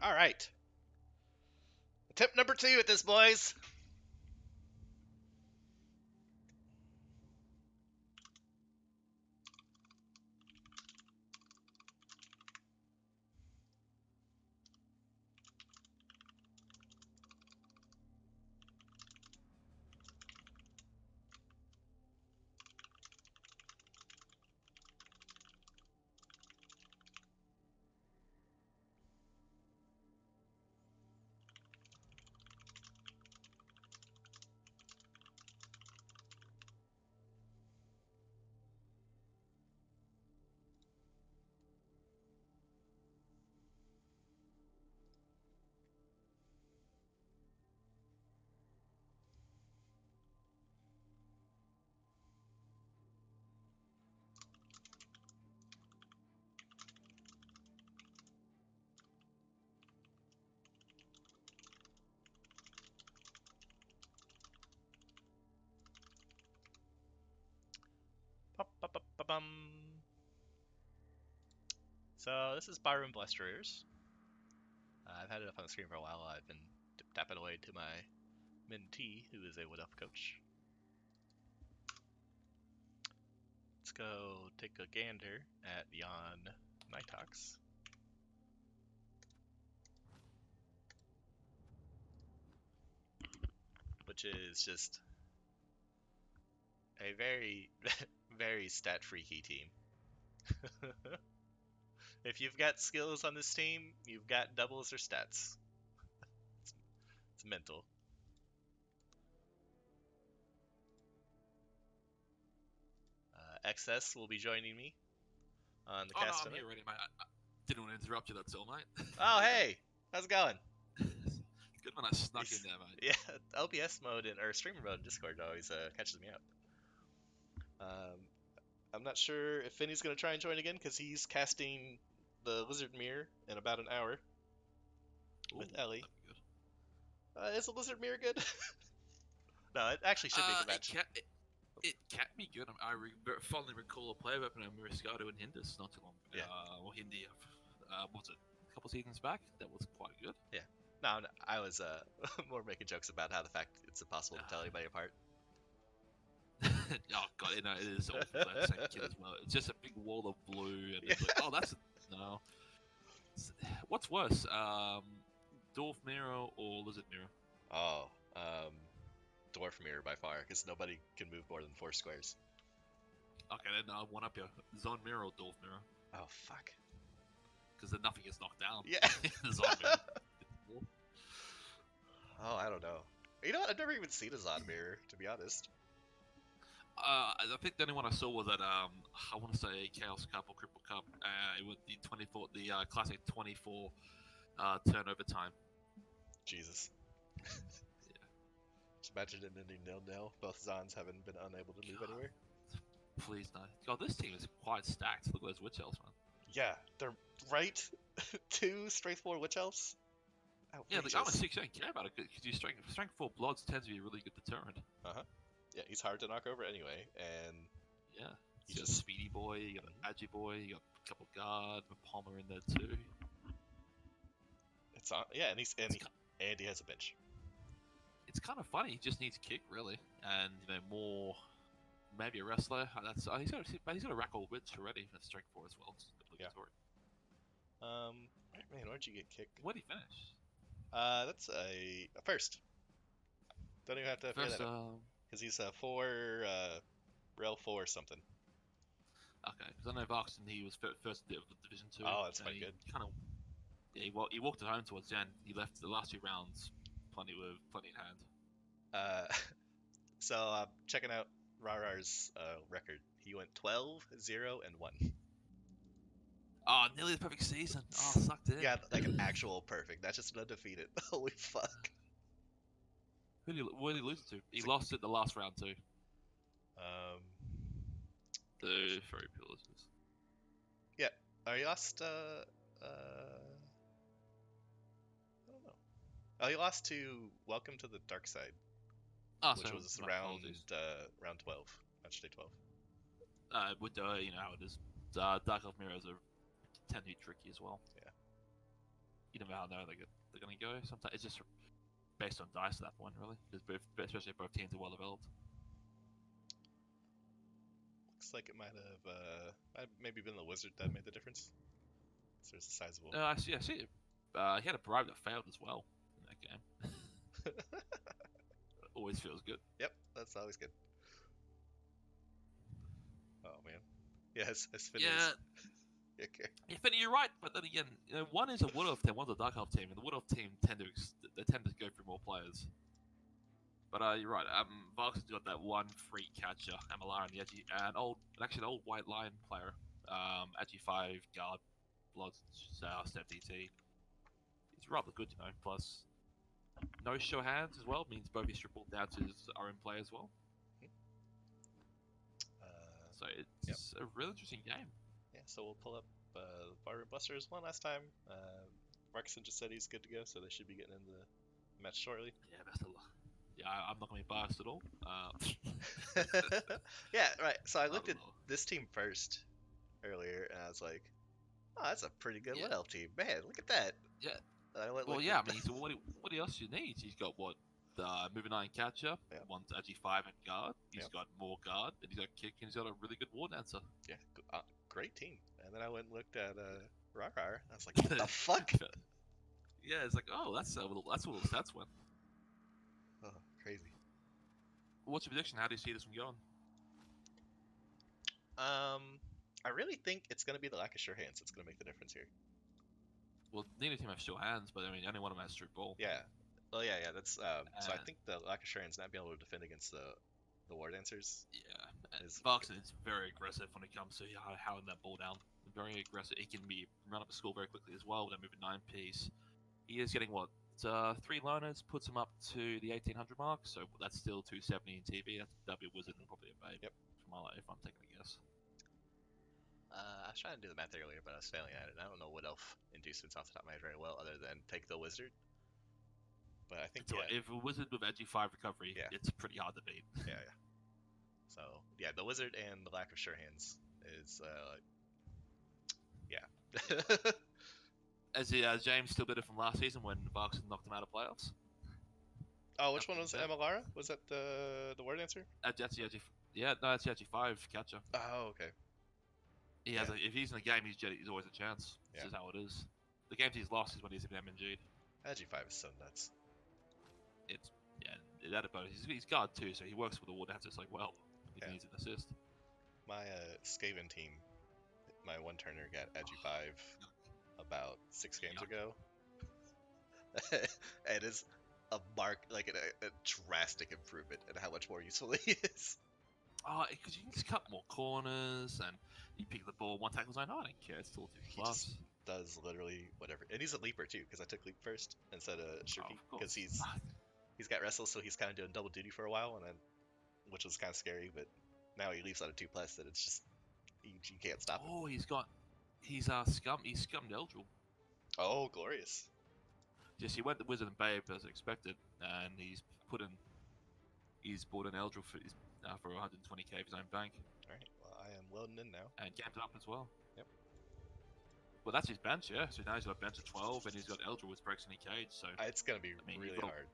All right. Attempt number 2 at this, boys. Bum. So this is Byron Blusterers. I've had it up on the screen for a while. I've been tapping away to my mentee, who is a Wood Elf coach. Let's go take a gander at Jan Nighthawks. Which is just a very, very stat freaky team. If you've got skills on this team, you've got doubles or stats. It's mental. XS will be joining me on the Oh no, cast I'm tonight. here already, mate. I didn't want to interrupt you, that's all, mate. Oh, hey! How's it going? Good when I snuck in there, mate. Yeah, OBS mode or streamer mode in Discord always catches me up. I'm not sure if Finney's going to try and join again because he's casting the Lizard Mirror in about an hour with Ellie. Is the Lizard Mirror good? No, it actually should be a good match. It can be good. Fondly recall a player weapon of Mariscado and Hindus not too long ago. Yeah. Or Hindi, what's it, a couple seasons back? That was quite good. Yeah. No, I was more making jokes about how the fact it's impossible to tell anybody apart. Oh god, it is awful. That same kid as well. It's just a big wall of blue, and it's like, oh, that's no. What's worse, Dwarf Mirror or Lizard Mirror? Oh, Dwarf Mirror by far, because nobody can move more than 4 squares. Okay, then one up here. Zone Mirror or Dwarf Mirror? Oh, fuck. Because then nothing gets knocked down. Yeah. Zone Mirror. Oh, I don't know. You know what? I've never even seen a Zon Mirror, to be honest. I think the only one I saw was at I want to say Chaos Cup or Cripple Cup. It was the classic 24 turnover time. Jesus. Yeah. Just imagine it ending 0-0. Both Zons haven't been unable to move anywhere. Please no. God, this team is quite stacked. Look at those Witch Elves, man. Yeah, they're right. 2 strength 4 Witch Elves. Yeah, the armor 6 don't care about it because you strength 4 bloods tends to be a really good deterrent. Yeah, he's hard to knock over anyway, and yeah, you got a Speedy Boy, you got an Agi Boy, you got a couple guard, a Palmer in there too. It's on, yeah, and he has a bench. It's kind of funny. He just needs kick really, and more maybe a wrestler. He's got a rack all wits already. That's strength 4 as well. Yeah. Man, where'd you get kicked? Where'd he finish? That's a first. Don't even have to figure that out. Because he's a 4, Rel 4 something. Okay, because I know Varksen, he was first of Division 2. Oh, that's quite good. He walked it home towards the end. He left the last 2 rounds plenty in hand. So I'm checking out Raaraar's record. He went 12, 0, and 1. Oh, nearly the perfect season. Oh, sucked in. Yeah, like an actual perfect. That's just an undefeated. Holy fuck. What did he lose to? He lost it the last round too. The Furry Pillars. Yeah. He lost, I don't know. Oh, he lost to Welcome to the Dark Side. Which was round 12. Match day 12. How it is. Dark Elf Mirrors are tend to be tricky as well. Yeah. you never know they're going to go. Sometimes it's just based on dice at that point, really. Especially if both teams are well developed. Looks like it might have maybe been the wizard that made the difference. So there's a sizable. I see. He had a bribe that failed as well in that game. Always feels good. Yep, that's always good. Oh man. Yeah, as Finn Yeah. Okay. Yeah, Finny, you're right, but then again, one is a Wood Elf team, one's a Dark Elf team, and the Wood Elf team tend to go through more players. But you're right. Varksen's got that one free catcher, Amalar, and the edgy, an old White Lion player, edgy 5 guard, blood, step DT. He's rather good, Plus, no show hands as well means both his triple doubters are in play as well. So it's a really interesting game. Yeah, so we'll pull up Varksen Blusterers one last time. Varksen just said he's good to go, so they should be getting into the match shortly. Yeah, best of luck. Yeah, I'm not going to be biased at all. Yeah, right. So I looked at this team first earlier, and I was like, "Oh, that's a pretty good Wood Elf team, man. Look at that." Yeah. I Yeah. I mean, so what else you need? He's got moving iron catcher, one's edgy 5 and guard. He's got more guard, and he's got kick, and he's got a really good war dancer. Yeah, great team. And then I went and looked at Raaraar. I was like, "What the fuck?" Yeah, it's like, oh, that's what the stats went. Oh, crazy. What's your prediction? How do you see this one going? I really think it's going to be the lack of sure hands that's going to make the difference here. Well, neither team has sure hands, but I mean, only one of them has true ball. Yeah. Well, yeah. That's so I think the lack of sure hands not being able to defend against the war dancers. Yeah. Varksen is very aggressive when it comes to howling that ball down. Very aggressive. He can run up the score very quickly as well with a moving 9-piece. He is getting 3 learners, puts him up to the 1800 mark, so that's still 270 in TV. That'd be a wizard and probably a babe. Yep. If I'm taking a guess. I was trying to do the math earlier, but I was failing at it. I don't know what elf inducements off the top of my head very well, other than take the wizard. But I think if a wizard with edgy 5 recovery, it's pretty hard to beat. Yeah. So yeah, the wizard and the lack of sure hands is As James still better from last season when Varksen knocked him out of playoffs. Oh, which one was Amalara? Was that the word answer? That's the edgy. Yeah, no, it's the edgy 5 catcher. Oh, okay. He has if he's in the game, he's always a chance. Yeah. This is how it is. The games he's lost is when he's been MNG'd. Edgy 5 is so nuts. That about it. He's guard too, so he works with the war dancers like well. He needs an assist. My Skaven team, my one turner got edgy 5 about 6 games ago. And it's a drastic improvement in how much more useful he is. Oh, because you can just cut more corners and you pick the ball, one tackle's like, no, I don't care, it's still 2+. He just does literally whatever. And he's a leaper too, because I took leap first instead of Shirky, because he's got wrestle, so he's kind of doing double duty for a while, and then, which was kind of scary, but now he leaps out of 2+, that it's just, you can't stop him. Oh, he's scummed Eldril. Oh, glorious. Yes, he went the Wizard and Babe as expected, and he's bought an Eldril for 120k of his own bank. Alright, well, I am loading in now. And gamed it up as well. Yep. Well, that's his bench, yeah. So now he's got a bench of 12, and he's got Eldril with breaks in the cage, so... It's going to be really hard.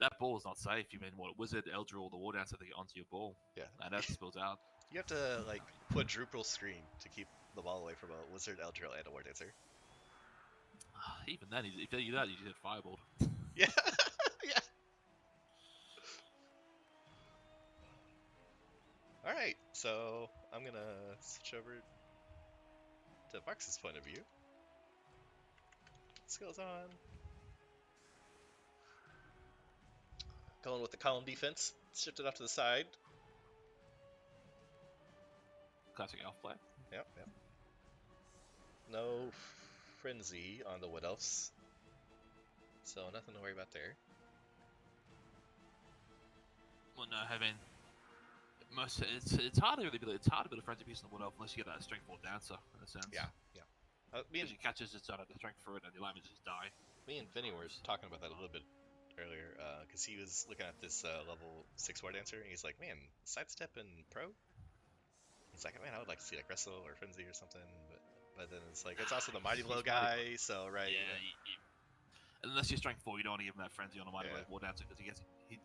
That ball is not safe. You mean Wizard, Eldril, the War Dancer to get onto your ball. Yeah. And that spills out. You have to, quadruple screen to keep the ball away from a Wizard, Eldril, and a War Dancer. Even then, if you do that, you just get fireballed. Yeah. Yeah. Alright, so I'm going to switch over to Varksen's point of view. Skills on. Going with the column defense. Shift it off to the side. Classic elf play. Yep. No frenzy on the Wood Elves. So nothing to worry about there. Well, no, I mean, it's hard to build a frenzy piece on the Wood Elf unless you get that strength 4 dancer in a sense. Yeah. Because your catches just don't have the strength for it, and the alignments just die. Me and Vinny were talking about that a little bit earlier, because he was looking at this level 6 War Dancer, and he's like, man, sidestep and pro? He's like, man, I would like to see wrestle or frenzy or something, but But then it's like it's also the Mighty He's Blow Mighty Blow. guy, so right. Yeah, unless you're strength 4, you don't want to give him that frenzy on the Mighty Blow War Dancer because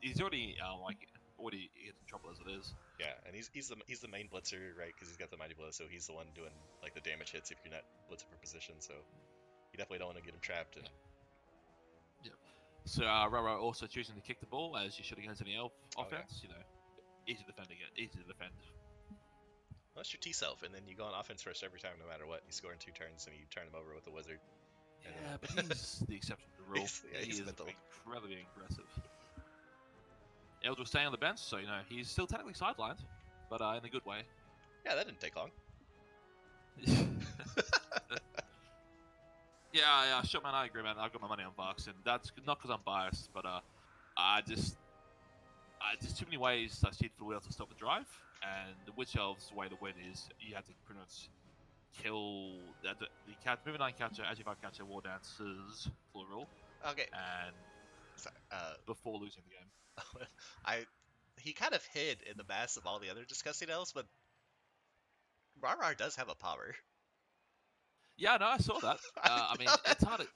he's already already gets in trouble as it is. Yeah, and he's the main blitzer, right? Because he's got the Mighty Blow, so he's the one doing like the damage hits if you're not blitzing for position. So you definitely don't want to get him trapped. And Yeah. So Raaraar also choosing to kick the ball as you should against any elf offense. You know, easy to defend again. Easy to defend. well, that's your T self, and then you go on offense first every time, no matter what. You score in 2 turns, and you turn him over with the wizard. Yeah, but he's the exception to the rule. He's He is mental. incredibly aggressive. Eldr will stay on the bench, so you know he's still technically sidelined, but in a good way. Yeah, that didn't take long. Yeah, sure, man. I agree, man. I've got my money on Varksen. That's not because I'm biased, but I just too many ways I see for the wheel to stop the drive, and the Witch Elves' way to win is you have to pretty much kill the moving 9 catcher, Agi5 catcher, War Dancers, plural. Okay. And before losing the game. He kind of hid in the mass of all the other disgusting elves, but Raaraar does have a power. Yeah, no, I saw that. I mean, it's hard.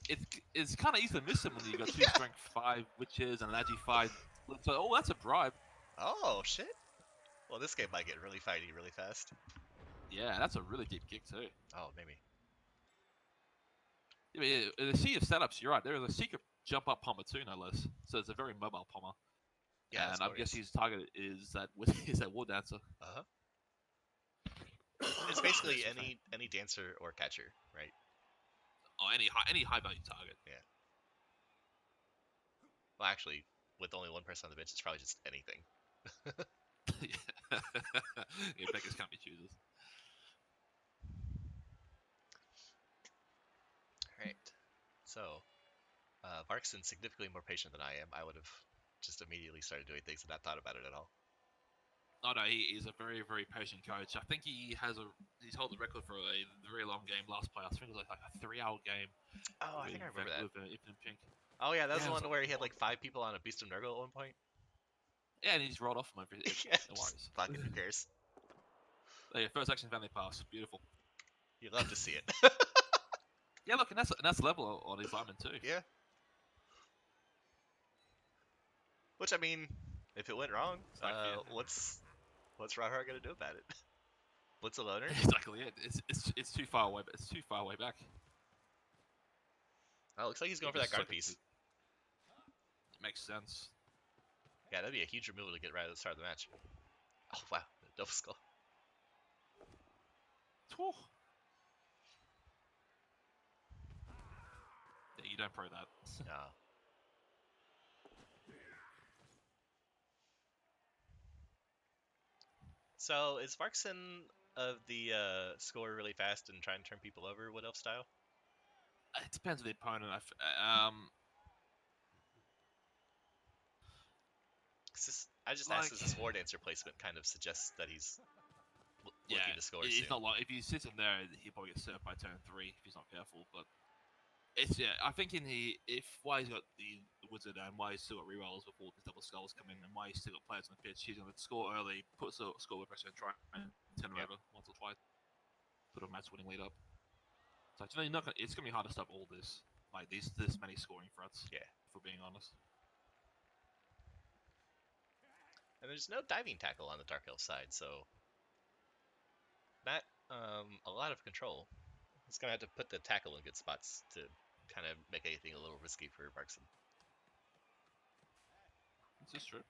It's kind of easy to miss him when you got 2 strength 5 witches and an Agi 5. So, oh, that's a bribe. Oh shit! Well, this game might get really fighty really fast. Yeah, that's a really deep kick too. Oh, maybe. Yeah, the sea of setups. You're right. There is a secret jump up pommer too, no less. So it's a very mobile pommer. Yeah, and I guess his target is that War Dancer. Uh-huh. It's basically any dancer or catcher, right? Oh, any high value target. Yeah. Well, actually, with only one person on the bench, it's probably just anything. Yeah, beggars can't be choosers. Alright. So, Varksen's significantly more patient than I am. I would have just immediately started doing things and not thought about it at all. Oh no, he is a very, very patient coach. I think he's held the record for a very long game last playoffs. I think it was like a 3-hour game. Oh, I think I remember that. With Pink. Oh yeah, that was the one where he had like 5 people on a Beast of Nurgle at one point. Yeah, and he just rolled off from everything. Fucking who cares? Yeah, first action family pass, beautiful. You love to see it. Yeah, look, and that's level on his lineman too. Yeah. Which I mean, if it went wrong, what's Raaraar gonna do about it? Blitz a loner? Exactly it. It's too far away, but it's too far away back. Oh, looks like he's going for that guard piece. It makes sense. Yeah, that'd be a huge removal to get right at the start of the match. Oh wow, double skull. Whew. Yeah, you don't pro that. No. So is Varksen of the score really fast and try and turn people over Wood Elf style? It depends on the opponent. I just asked, this War Dancer placement kind of suggests that he's looking to score soon. It's not like if he sits in there, he'll probably get served by turn 3 if he's not careful. But it's I think if why he's got the wizard and why he's still got rerolls before these double skulls come in, and why he's still got players on the pitch, he's going to score early, put score with pressure, and try and turn him over once or twice, put a match-winning lead up. So it's going to be hard to stop all this, like this many scoring threats. Yeah. If we're being honest. And there's no diving tackle on the Dark Elf side, so not a lot of control. He's gonna have to put the tackle in good spots to kind of make anything a little risky for Varksen. This is true.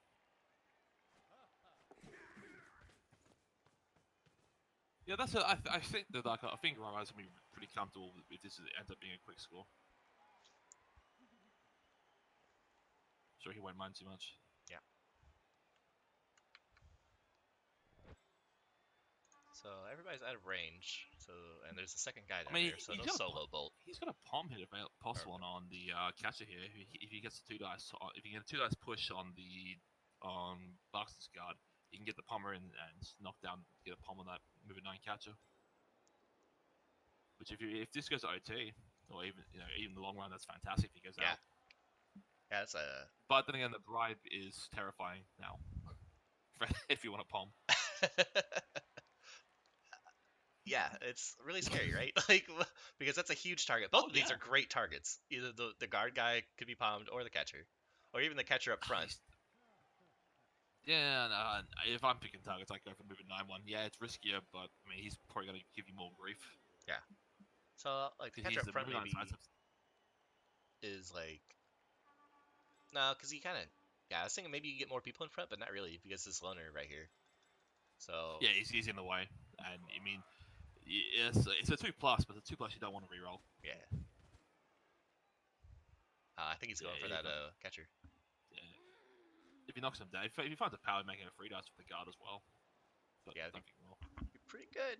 Yeah, that's I think that I think Raaraar's gonna be pretty comfortable if this ends up being a quick score. Sure, he won't mind too much. Yeah. So everybody's out of range. And there's a second guy down there, so no solo bolt. He's got a palm hit possible on the catcher here. If he gets the 2 dice, if he gets a 2 dice push on Varksen's guard, he can get the pommer and knock down, get a palm on that moving 9 catcher. Which if this goes to OT, or even the long run, that's fantastic if he goes out. Yeah, that's a. But then again, the bribe is terrifying now. If you want a palm. Yeah, it's really scary, right? Like, because that's a huge target. Both of these yeah. are great targets. Either the guard guy could be palmed, or the catcher, or even the catcher up front. Yeah, no, if I'm picking targets, I go for moving 9-1. Yeah, it's riskier, but I mean, he's probably going to give you more grief. Yeah. So, like, the Because catcher he's up the front moving on maybe side. is like, no, because he kind of, yeah, I was thinking maybe you get more people in front, but not really because this loner right here. So Yeah, he's in the way, and I mean, it's a 2+, but the 2+ you don't want to reroll. yeah, I think he's going for that catcher. Yeah. If he knocks him down, if he finds a power, making a free dice with the guard as well. But Yeah, don't think he will. be pretty good.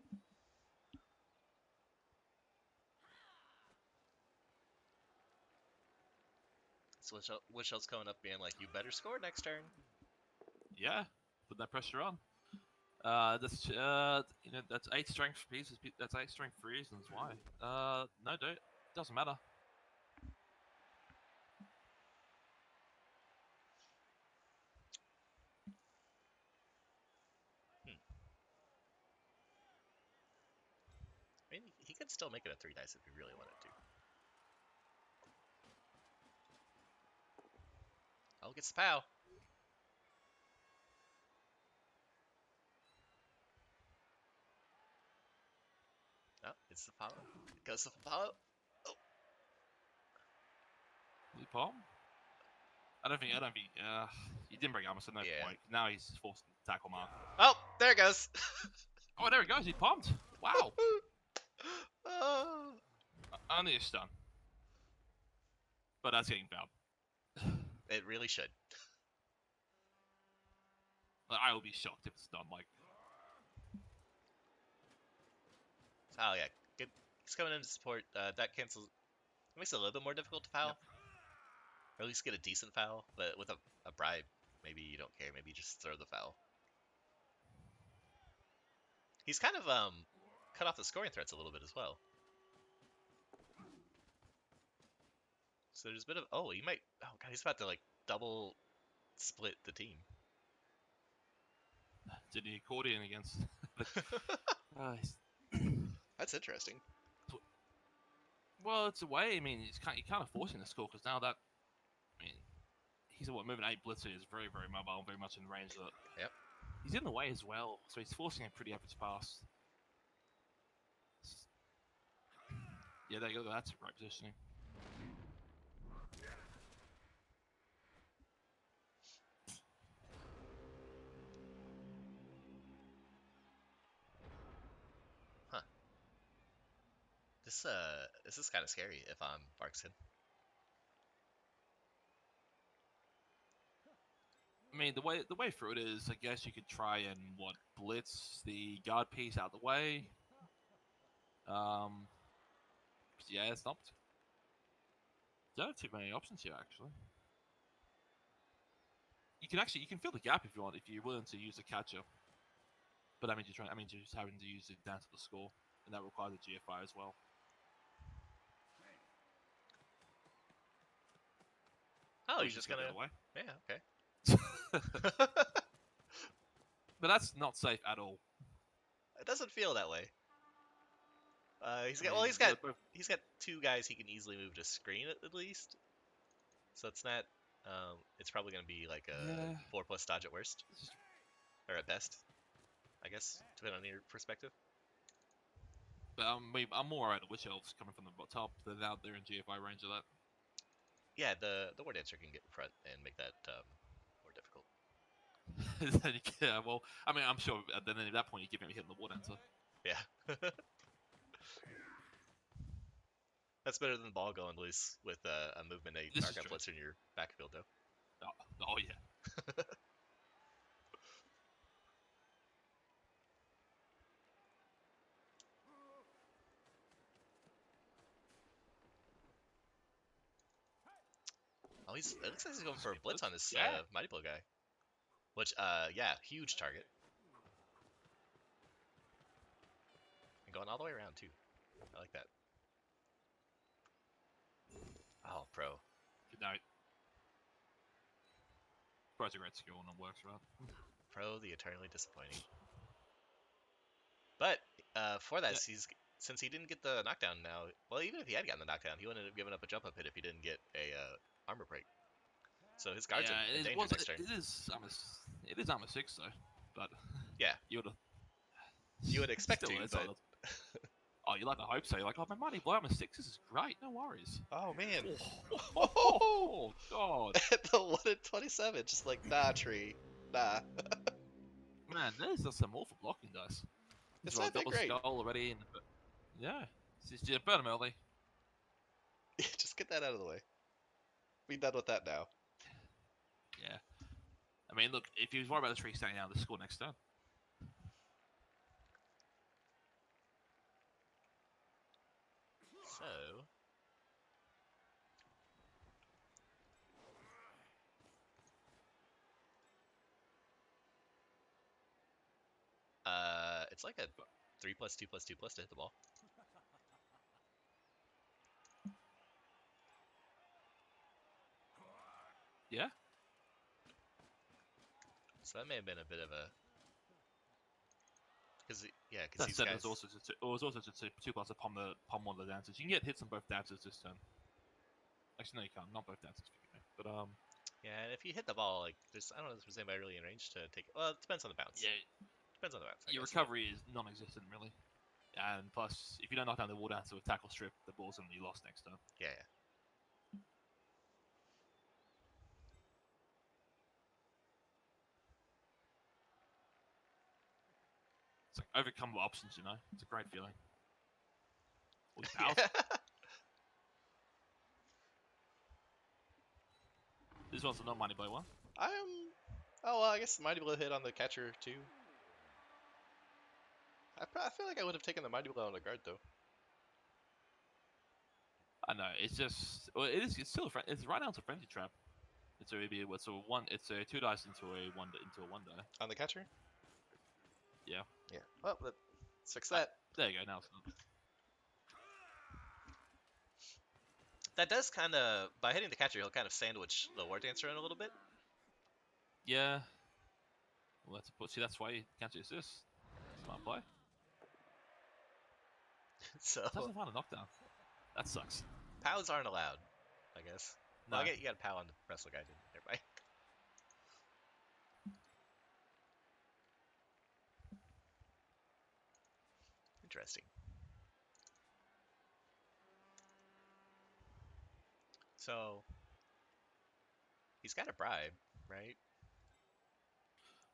So Wishell's coming up being like, you better score next turn. Yeah, put that pressure on. That's that's 8 strength pieces. That's 8 strength for reasons why. No, dude, doesn't matter. I mean, he could still make it a 3 dice if he really wanted to. Oh, gets the POW. Oh, it's the follow. It goes to the follow. Oh. Did he palm? I don't think. He didn't bring armor, so no point. Now he's forced to tackle mark. Oh, there it goes. Oh, there he goes. He palmed. Wow. Oh. Only a stun. But that's getting fouled. It really should. I will be shocked if it's done. Like, oh yeah, good. He's coming in to support. That cancels. It makes it a little bit more difficult to foul, yep. or at least get a decent foul. But with a bribe, maybe you don't care. Maybe you just throw the foul. He's kind of cut off the scoring threats a little bit as well. So there's a bit of he might. Oh god, he's about to like double split the team. Did the accordion against. That's interesting. Well, it's a way. I mean, you can't force him to score because now that. I mean, he's moving 8 blitzers, is very, very mobile, very much in range of it. Yep. He's in the way as well, so he's forcing a pretty average pass. Yeah, there you go. That's right positioning. Huh. This is kind of scary if I'm Varksen. I mean, the way through it is, I guess you could try and blitz the guard piece out the way. Yeah, it's not. Don't have too many options here, actually. You can fill the gap if you want, if you're willing to use a catcher. But you're just having to use it down to the score, and that requires a GFI as well. Oh, he's just gonna. Away. Yeah, okay. But that's not safe at all. It doesn't feel that way. He's got 2 guys he can easily move to screen at least. So it's not. It's probably gonna be like a 4+ dodge at worst, or at best, I guess, depending on your perspective. But I'm more worried at Witch Elves coming from the top. They're out there in GFI range of that. Yeah, the War Dancer can get in front and make that more difficult. Yeah, well, I mean, I'm sure then at that point you give him a hit in the War Dancer. Yeah. That's better than the ball going loose with a movement 8 Archive Blitzer in your backfield, though. Oh yeah. Oh, it looks like he's going for a blitz on this Yeah. Mighty Blow guy. Which, yeah, huge target. And going all the way around, too. I like that. Oh, pro. Good night. Pro's a great skill and it works, right? Pro, the eternally disappointing. But For that, Yeah. since he didn't get the knockdown now. Well, even if he had gotten the knockdown, he wouldn't have given up a jump up hit if he didn't get a armor break. So his guard's Yeah, in it danger was. next turn. It is armor 6 though, but Yeah, you would have you would expect still. to, It's but not. Oh, you like to hope so. You're like, oh, my money blow armor 6. This is great. No worries. oh man, Oh, God. at the 1 in 27, just like nah, tree, nah. Man, there's just some awful blocking dice. He's It's rolled not a that double great. skull already. Yeah. It's just burn him early. Just get that out of the way. Be done with that now. Yeah. I mean, look, if he was worried about the tree staying down, the score next turn. So, it's like a 3+2+2+ to hit the ball. Yeah. So that may have been a bit of a, because That these said, guys. it was also just 2 plus to palm one of the dancers. You can get hits on both dancers this turn. Actually, no, you can't. Not both dancers, but Yeah, and if you hit the ball, like I don't know if there's anybody really in range to take. Well, it depends on the bounce. yeah, Depends on the bounce, I your guess. But recovery is non-existent really. And plus, if you don't knock down the wall dancer with tackle strip, the ball's gonna be lost next turn. yeah. It's like overcome options, you know. It's a great feeling. All your Yeah. pals. This one's a non-money blow one. Oh well, I guess Mighty Blow hit on the catcher too. I feel like I would have taken the Mighty Blow on the guard though. I know. It's just. Well, it is. It's still. It's right now. It's a frenzy trap. It's a one. It's a 2 dice into a 1 die. On the catcher. Yeah. Yeah. Well, let's fix that. There you go. Now it's not. That does kind of, by hitting the catcher, he'll kind of sandwich the War Dancer in a little bit. Yeah. Well, see, that's why you can't use this. Smart play. So It doesn't find a knockdown. That sucks. POWs aren't allowed, I guess. No. Well, you got a POW on the wrestle guy, didn't you? Never mind. Interesting. So he's got a bribe, right?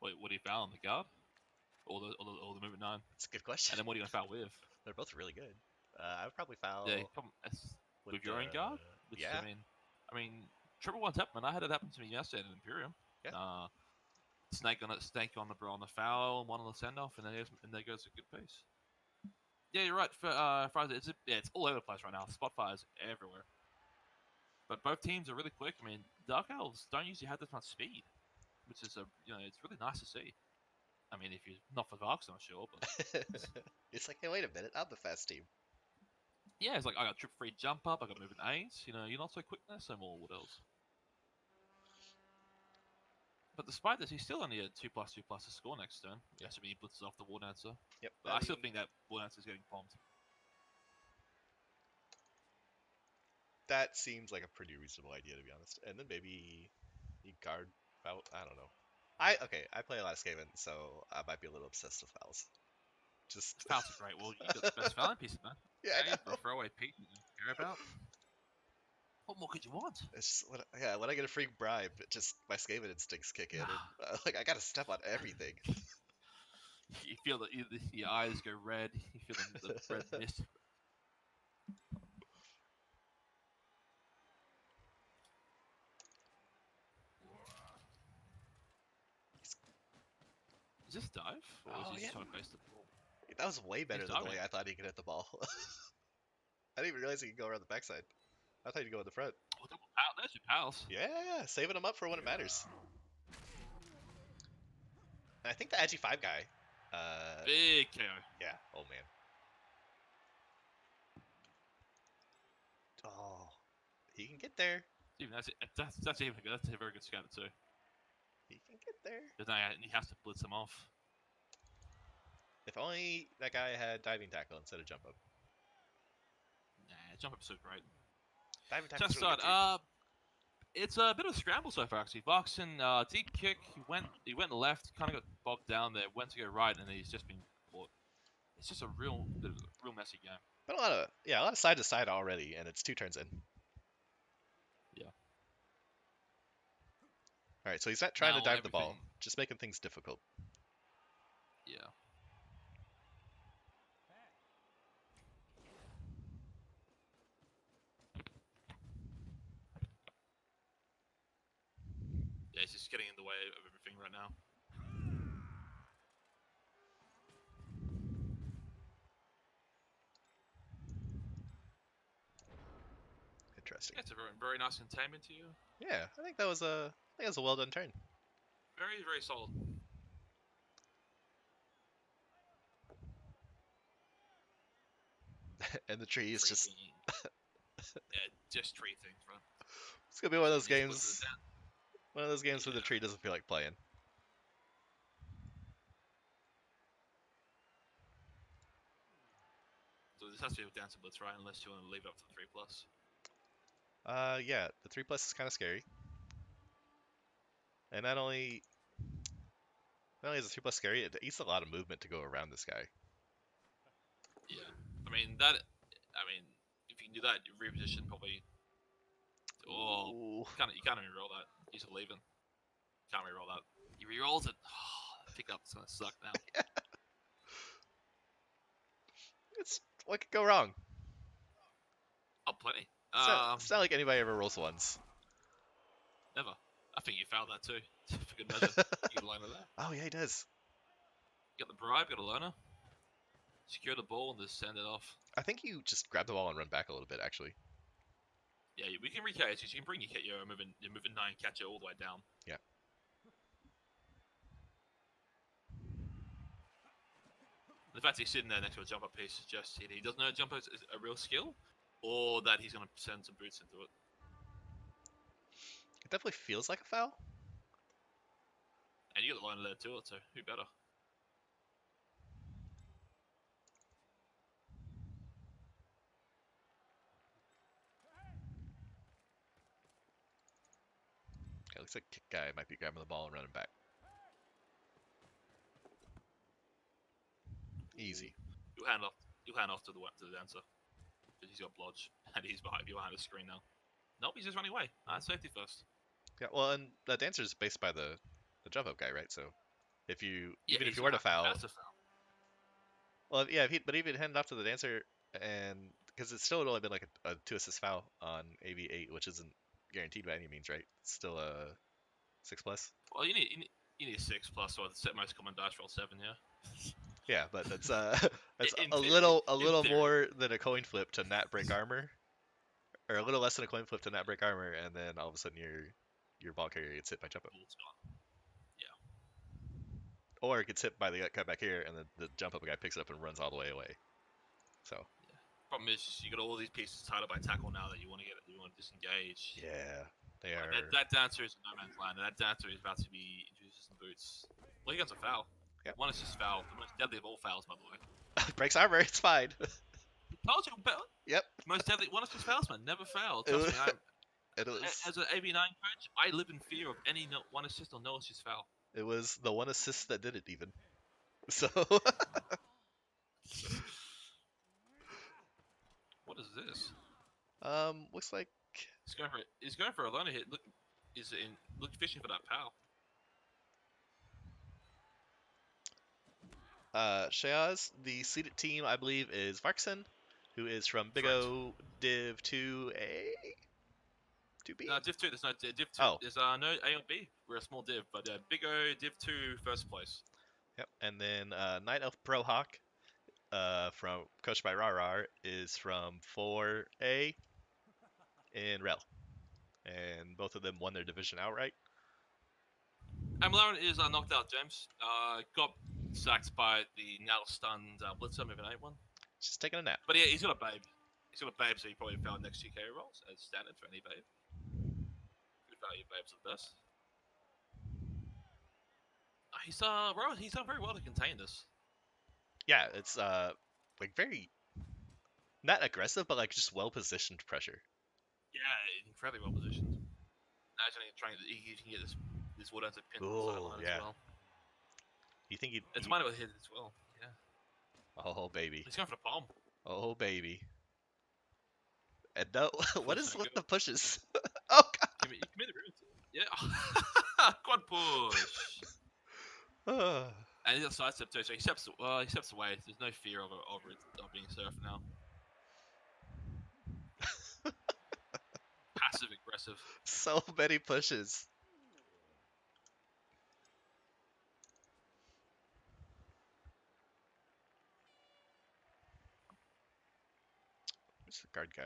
Wait, what do you foul on the guard? Or the movement 9? It's a good question. And then what are you gonna foul with? They're both really good. I would probably foul. Yeah, with your own guard. Which yeah. I mean, triple one tap, man. I had it happen to me yesterday in Imperium. Yeah. Snake on the foul, and one on the send off, and there goes a good piece. Yeah, you're right. Fraser, it's all over the place right now. Spot fires everywhere. But both teams are really quick. I mean, Dark Elves don't usually have this much speed, which is it's really nice to see. I mean, if you're not for Varksen, I'm sure, but It's like, hey, wait a minute, I'm the fast team. yeah, it's like I got trip free jump up, I got moving 8s. You're not so quick there, so more. What else? But despite this, he's still only a 2+2+ to score next turn. Yeah. Assuming he blitzes off the War Dancer. Yep. But I still think that War Dancer is getting bombed. That seems like a pretty reasonable idea, to be honest. And then maybe he guard foul. I don't know. I play a lot of Skaven, so I might be a little obsessed with fouls. Just Fouls are great. Well, you got the best fouling piece, man. yeah, I Hey, for know. a throwaway piece you care about. What more could you want? It's just when I get a free bribe, my Skaven instincts kick in, and like I gotta step on everything. You feel that your eyes go red. You feel the red mist. Is this dive? Or is he just trying to face the ball? That was way better than the way I thought he could hit the ball. I didn't even realize he could go around the backside. I thought he'd go in the front. Oh, double pow. There's your pals. Yeah, saving him up for when it matters. And I think the Agi 5 guy. Big KO. Yeah. Oh man. Oh, he can get there. Even that's even good. That's a very good scatter too. He can get there. Because now he has to blitz him off. If only that guy had diving tackle instead of jump up. Nah, jump up's so great. Diving tackle's Just really thought, good too. it's a bit of a scramble so far actually. Varksen, deep kick, he went left, kind of got bogged down there, went to go right, and he's just been caught. It's just a real messy game. But a lot of side to side already, and it's 2 turns in. Yeah. All right, so he's not trying to Now dive the everything. ball, just making things difficult. Yeah. Yeah, he's just getting in the way of everything right now. Interesting. Yeah, it's a very nice containment to you. Yeah, I think that was a well done turn. Very solid. And the tree is just Yeah, just tree things, right? it's gonna be one of those He just puts it games. down. One of those games where the Yeah. tree doesn't feel like playing. So this has to be with Dancer Blitz, right? Unless you want to leave it up to the 3+. Yeah, the 3+ is kind of scary. And not only is the 3+ scary, it eats a lot of movement to go around this guy. Yeah. I mean that. I mean, if you can do that, you reposition probably. Oh, Ooh. you can't even roll that. He's leaving. Can't re-roll that. He re-rolls it. Pickup's gonna suck now. What could go wrong? Oh, plenty. It's not like anybody ever rolls ones. Never. I think you fouled that too. For good measure. You get a loner there. Oh yeah, he does. Get the bribe. Get a loner. Secure the ball and just send it off. I think you just grab the ball and run back a little bit, actually. Yeah, we can recast. You can bring your moving 9 catcher all the way down. Yeah. The fact he's sitting there next to a jumper piece suggests either he doesn't know jumper is a real skill, or that he's going to send some boots into it. It definitely feels like a foul. And you got the line there too, so who better? Okay, looks like kick guy might be grabbing the ball and running back. Easy. You hand off to the dancer. Because he's got blodge and he's behind the screen now. Nope, he's just running away. Safety first. Yeah, well, and the dancer is based by the jump up guy, right? So if you Yeah, even if you were to foul, that's a foul. well, yeah, but if he'd hand it off to the dancer, and because it still would only been like a 2 assist foul on AV8, which isn't guaranteed by any means, right? It's still a 6+. Well, you need a 6+, or the set most common dice roll 7, yeah. Yeah, but that's that's In a theory, little more than a coin flip to not break armor, or a little less than a coin flip to not break armor, and then all of a sudden your ball carrier gets hit by jump up, Ball's gone. or it gets hit by the cut back here, and then the jump up guy picks it up and runs all the way away. So Yeah. Problem is, you got all these pieces tied up by tackle now that you want to disengage. yeah, they are. That dancer is in no man's land, and that dancer is about to be introduced some boots. Well, he gets a foul. Yep. One assist foul, the most deadly of all fouls, by the way. Breaks armor, it's fine. Told you, Yep. most deadly one assist fouls, man. Never fail. Trust me, as an AB9 coach, I live in fear of any one assist or no assist foul. It was the one assist that did it, even. So. What is this? Looks like He's going for a loner hit. Look fishing for that pal. Shayaz, the seeded team, I believe, is Varksen, who is from Big O Div 2A? 2B? No, Div 2, there's no Div 2. Oh. There's no A or B. We're a small Div, but Big O Div 2 first place. Yep. And then Night Elf Brohawk, from coached by Raaraar, is from 4A in Rebbl. And both of them won their division outright. Amalaran is knocked out, James. Got sacked by the now stunned Blitzer, moving 8-1. Just taking a nap. But yeah, he's got a babe. So he probably found next 2K rolls as standard for any babe. Good value babes at best. He's done very well to contain this. Yeah, it's like very not aggressive, but like just well positioned pressure. Yeah, incredibly well positioned. Imagine he can get this wood to pin on the Oh sideline as yeah. well. You think he? It's might have hit as well. Yeah, Oh baby. he's going for the palm. Oh baby. And no, what Push is no with good. the pushes? Oh You committed yeah. Quad push. god. And he's got sidestep too, so he steps away. There's no fear of it being surfed now. Passive aggressive. So many pushes. Where's the guard guy?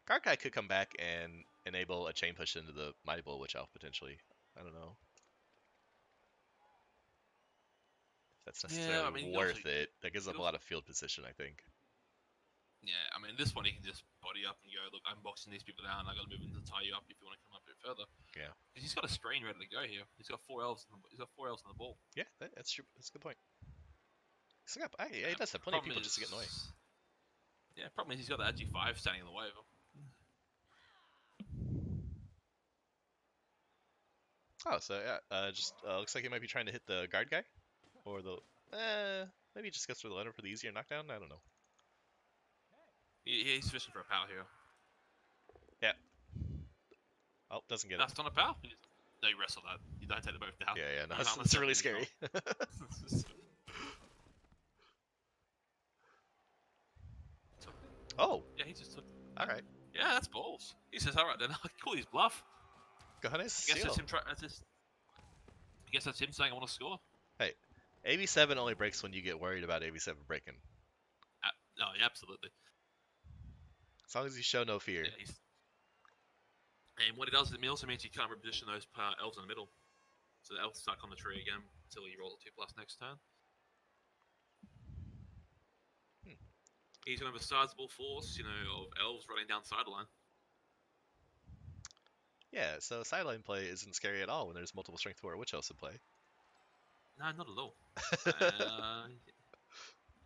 Guard guy could come back and enable a chain push into the Mighty Blow Witch Elf potentially. I don't know if that's Yeah, necessarily I mean, worth it. That gives up a also, lot of field position, I think. yeah, I mean, this one he can just body up and go, look, I'm boxing these people down. I got to move in to tie you up if you want to come up a bit further. Yeah. Because he's got a screen ready to go here. He's got four elves. He's got four elves on the ball. Yeah, that's true. That's a good point. Yeah, he does have plenty of people just to get in the way. Yeah, problem is he's got the Ag5 standing in the way of him. Oh, so yeah, just looks like he might be trying to hit the guard guy, or the maybe he just goes for the letter for the easier knockdown. I don't know. He's fishing for a power here. Yeah. Oh, doesn't get it. That's not a power. No, you wrestle that. You don't take them both down. Yeah, no, That's it's really scary. Oh, Yeah, he just took. all right. Yeah, that's balls. He says, "All right, then I'll call his bluff." Gohannes, I guess seal. I guess that's him saying, "I want to score." Hey, AV7 only breaks when you get worried about AV7 breaking. No, yeah, absolutely. As long as you show no fear. Yeah, and what he does is it also means you can't reposition those elves in the middle. So the elf's stuck on the tree again until you roll a 2+ next turn. He's going to have a sizable force, of elves running down sideline. Yeah, so sideline play isn't scary at all when there's multiple strength 4 witch elves in play. No, not at all.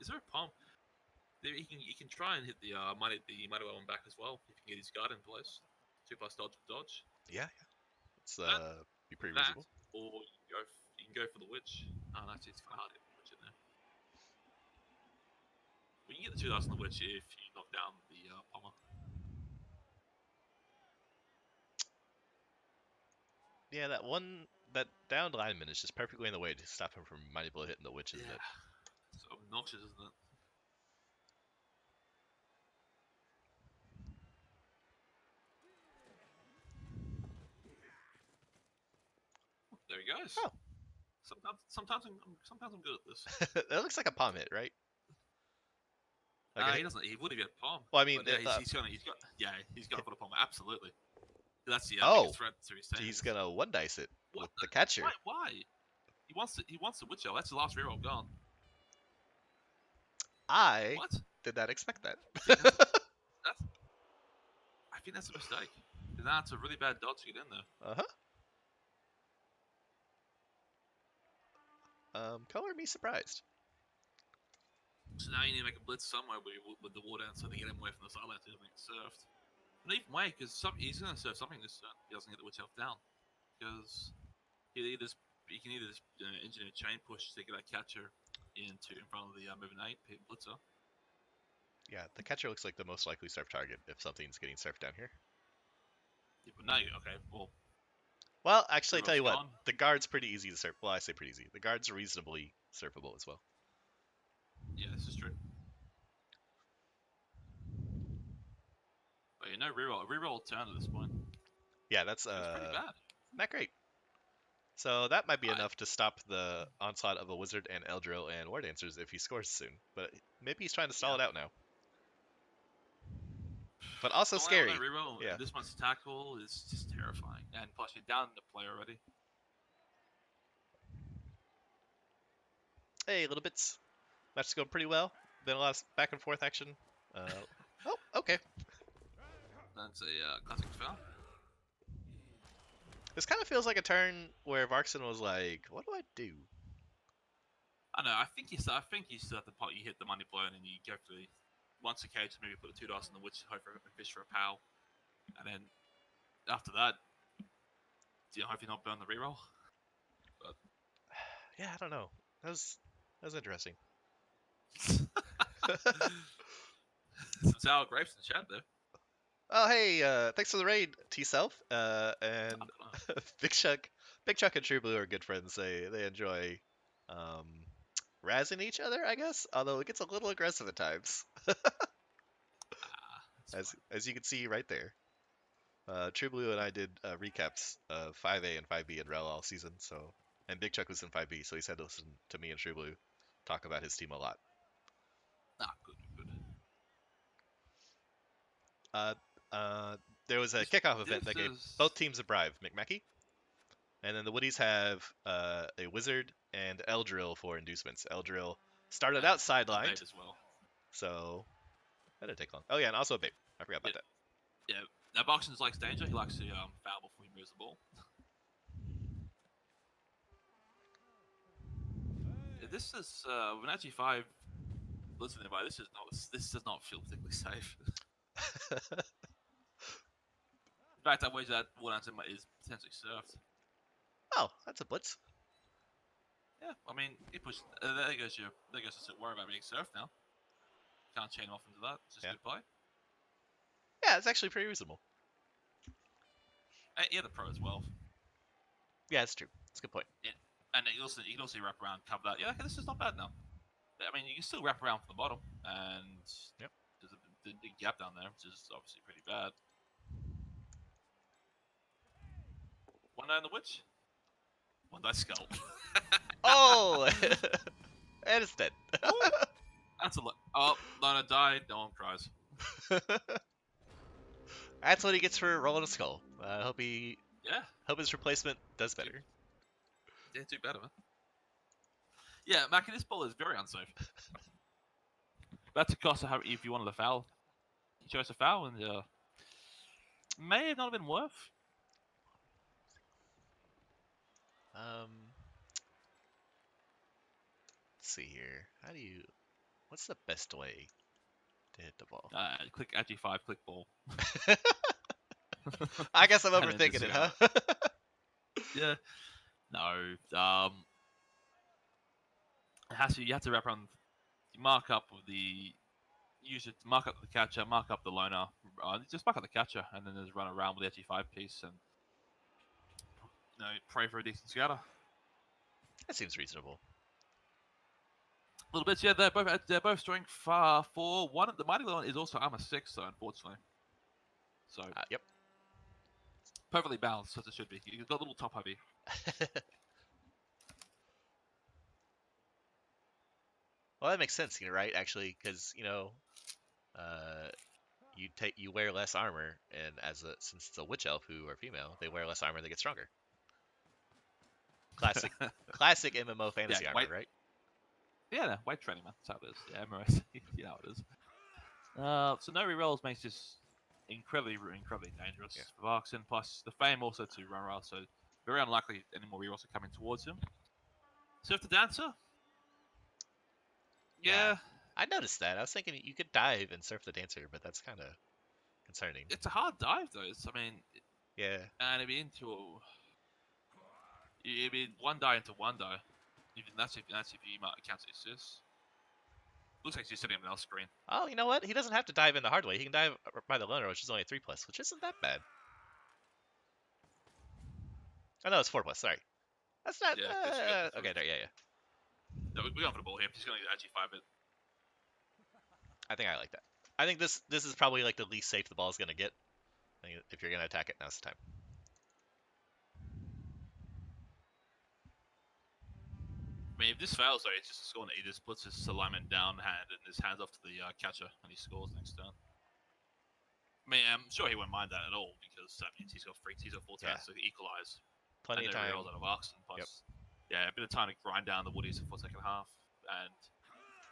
Is there a palm? He can try and hit the mighty one back as well if you can get his guard in place. 2+ dodge. Yeah. It's be pretty That, reasonable. or you can go for the witch. Oh, that's it's kind of hard to get the witch in there. But you can get the 2 dice on the witch if you knock down the pommer. Yeah, that downed lineman is just perfectly in the way to stop him from Mighty Blow hitting the witch, isn't it? It's obnoxious, isn't it? There he goes. Oh. Sometimes I'm good at this. That looks like a palm hit, right? He doesn't. He would have got palm. Well, I mean, but yeah, he's got to put a palm. Absolutely. That's the biggest threat to his team. He's gonna one dice it What with the catcher. Why? He wants the witch elf. That's the last reroll gone. I What? did not expect that. I think that's a mistake. That's a really bad dodge to get in there. Color me surprised. So now you need to make a blitz somewhere with the war down so they get him away from the sideline so he doesn't get surfed. And even way, because he's going to surf something this turn. He doesn't get the witch elf down. Because he can either just engineer a chain push to get that catcher in front of the moving 8 blitzer. Yeah, the catcher looks like the most likely surf target if something's getting surfed down here. Yeah, but now okay, well, actually, I tell you what, gone. the guard's pretty easy to surf. Well, I say pretty easy. The guard's reasonably surfable as well. Yeah, this is true. But reroll turn at this point. Yeah, that's pretty bad. Not great. So that might be enough to stop the onslaught of a wizard and Eldril and War Dancers if he scores soon. But maybe he's trying to stall it out now. But also scary. Reroll, yeah. This much tackle is just terrifying. And plus you're down the play already. Hey, little bits. Match is going pretty well. Been a lot of back and forth action. Oh, okay. That's a classic foul. This kind of feels like a turn where Varksen was like, what do I do? I know. I think you start at the pot. You hit the money blow, and then you go for the once a cage. Maybe put the 2 dice on the witch, hope for a fish for a pal, and then after that, do you hope you not burn the reroll? But Yeah, I don't know. That was interesting. some sour grapes in the chat there. Oh, hey, thanks for the raid, T-Self. And Big Chuck, and True Blue are good friends. They enjoy um, razzing each other, I guess. Although it gets a little aggressive at times, as you can see right there. True Blue and I did recaps of 5A and 5B in Rel all season. And Big Chuck was in 5B, so he's had to listen to me and True Blue talk about his team a lot. Good. There was a kickoff event that gave both teams a bribe, McMackey. And then the Woodies have a Wizard and Eldril for inducements. Eldril started out sidelined, as well. So that didn't take long. Oh yeah, and also a babe. I forgot about that. Yeah, now Varksen likes danger. He likes to foul before he moves the ball. This is when actually 5. Listen, everybody, this does not feel particularly safe. In fact, I wager that one answer is potentially surfed. Oh, that's a blitz. Yeah, I mean, he pushed. There goes the worry about being surfed now. Can't chain off into that. It's just good play. Yeah, it's actually pretty reasonable. Yeah, the pro as well. Yeah, it's true. It's a good point. Yeah. And you can also wrap around, cover that. Yeah, okay, this is not bad now. I mean, you can still wrap around from the bottom, and there's a big gap down there, which is obviously pretty bad. One die on the witch. One die skull. Oh! And it's dead. That's a lot. Oh, Lona died. No one cries. That's what he gets for rolling a skull. Hope his replacement does better. Didn't do better, man. Yeah, Mackie, this ball is very unsafe. That's a cost of if you wanted a foul. He chose a foul, and may have not been worth. Let's see here. What's the best way to hit the ball? Click Ag5, click ball. I guess I'm overthinking it, huh? Yeah. No. You have to wrap around. You mark up with the. You should mark up the catcher, mark up the loner. Just mark up the catcher, and then just run around with the Ag5 piece, and pray for a decent scatter. That seems reasonable. A little bit, yeah. They're both strength 4. One, the mighty one is also armor 6, though, unfortunately. So. Yep. Perfectly balanced, as it should be. You've got a little top heavy. Well, that makes sense, right? Actually, because you wear less armor, and since it's a witch elf who are female, they wear less armor, they get stronger. Classic MMO fantasy armor, right? Yeah, no, weight training, man. That's how it is. Yeah, MMO, you know how it is. So no rerolls makes this incredibly dangerous for Varksen. Plus the fame also to Raaraar, so very unlikely any more rerolls are coming towards him. Surf the Dancer. Yeah. I noticed that. I was thinking you could dive and surf the Dancer, but that's kind of concerning. It's a hard dive, though. Yeah. And it'd be one die into one die. Even that's if you might cancel assists. Looks like he's sitting on an L screen. Oh, you know what? He doesn't have to dive in the hard way. He can dive by the loner, which is only a 3+, which isn't that bad. Oh no, it's 4+. Sorry. That's not. Okay, there. Yeah. No, we're going for the ball here. He's going to actually 5 it. I think I like that. I think this is probably like the least safe the ball is going to get. I think if you're going to attack it, now's the time. I mean, if this fails, though, it's just a score. He just puts his alignment down hand and his hands off to the catcher, and he scores next turn. I mean, I'm sure he won't mind that at all because that means he's got full turns to equalize. Plenty of time. Rolls out of Varksen, plus, a bit of time to grind down the Woodies for the second half. And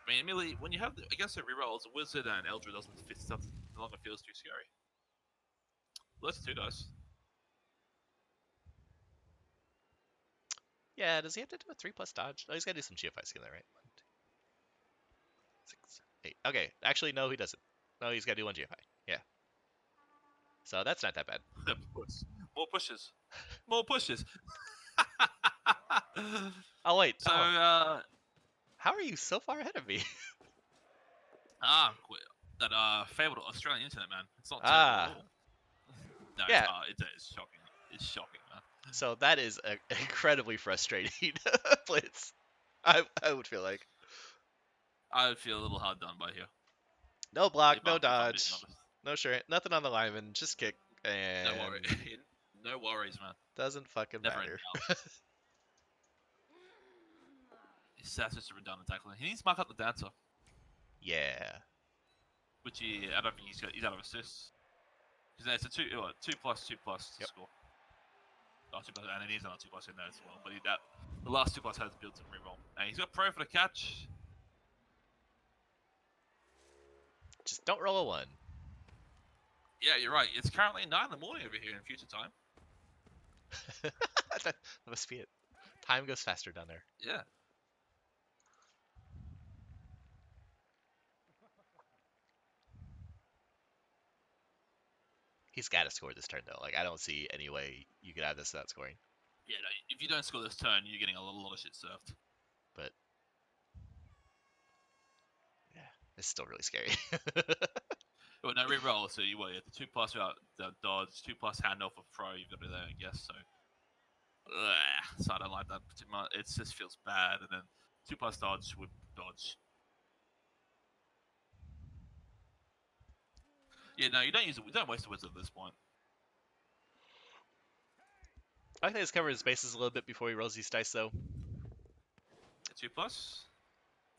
I mean, immediately when you have against the rerolls, Wizard and Eldra doesn't fit stuff. No longer feels too scary. Well, that's 2 dice. Yeah, does he have to do a 3+ dodge? Oh, he's got to do some GFI skill there, right? 1, 2, 6, 8. Okay, actually, no, he doesn't. No, he's got to do 1 GFI. Yeah. So that's not that bad. More pushes. More pushes. Oh, wait. So, How are you so far ahead of me? that fabled Australian internet, man. It's not terrible at Ah, all. No, yeah. it's shocking. It's shocking, man. So that is incredibly frustrating blitz. I would feel like I would feel a little hard done by here. no block, If no I'm being dodge, honest. no shirt, nothing on the lineman, just kick, No and worry. No worries, man. doesn't fucking Never matter. ending out. That's just a redundant tackling. He needs to mark up the dancer, Yeah. which I don't think he's out of assists. Because it's a 2+2+2+ to Yep. score. Oh, 2+, and it is another 2+ in there as well. But the last 2+ has built-in reroll. And he's got pro for the catch. Just don't roll a 1. Yeah, you're right. It's currently 9 in the morning over here in future time. That must be it. Time goes faster down there. Yeah. He's got to score this turn though. Like I don't see any way you could have this without scoring. Yeah, no, if you don't score this turn, you're getting a lot of shit served. But yeah, it's still really scary. Well, no, reroll. So you the 2+ without the dodge, 2+ handoff of throw. You've got to do that, I guess. So I don't like that too much. It just feels bad. And then 2+ dodge with dodge. Yeah, no, you don't use it. We don't waste a wizard at this point. I think he's covered his bases a little bit before he rolls these dice though. 2+.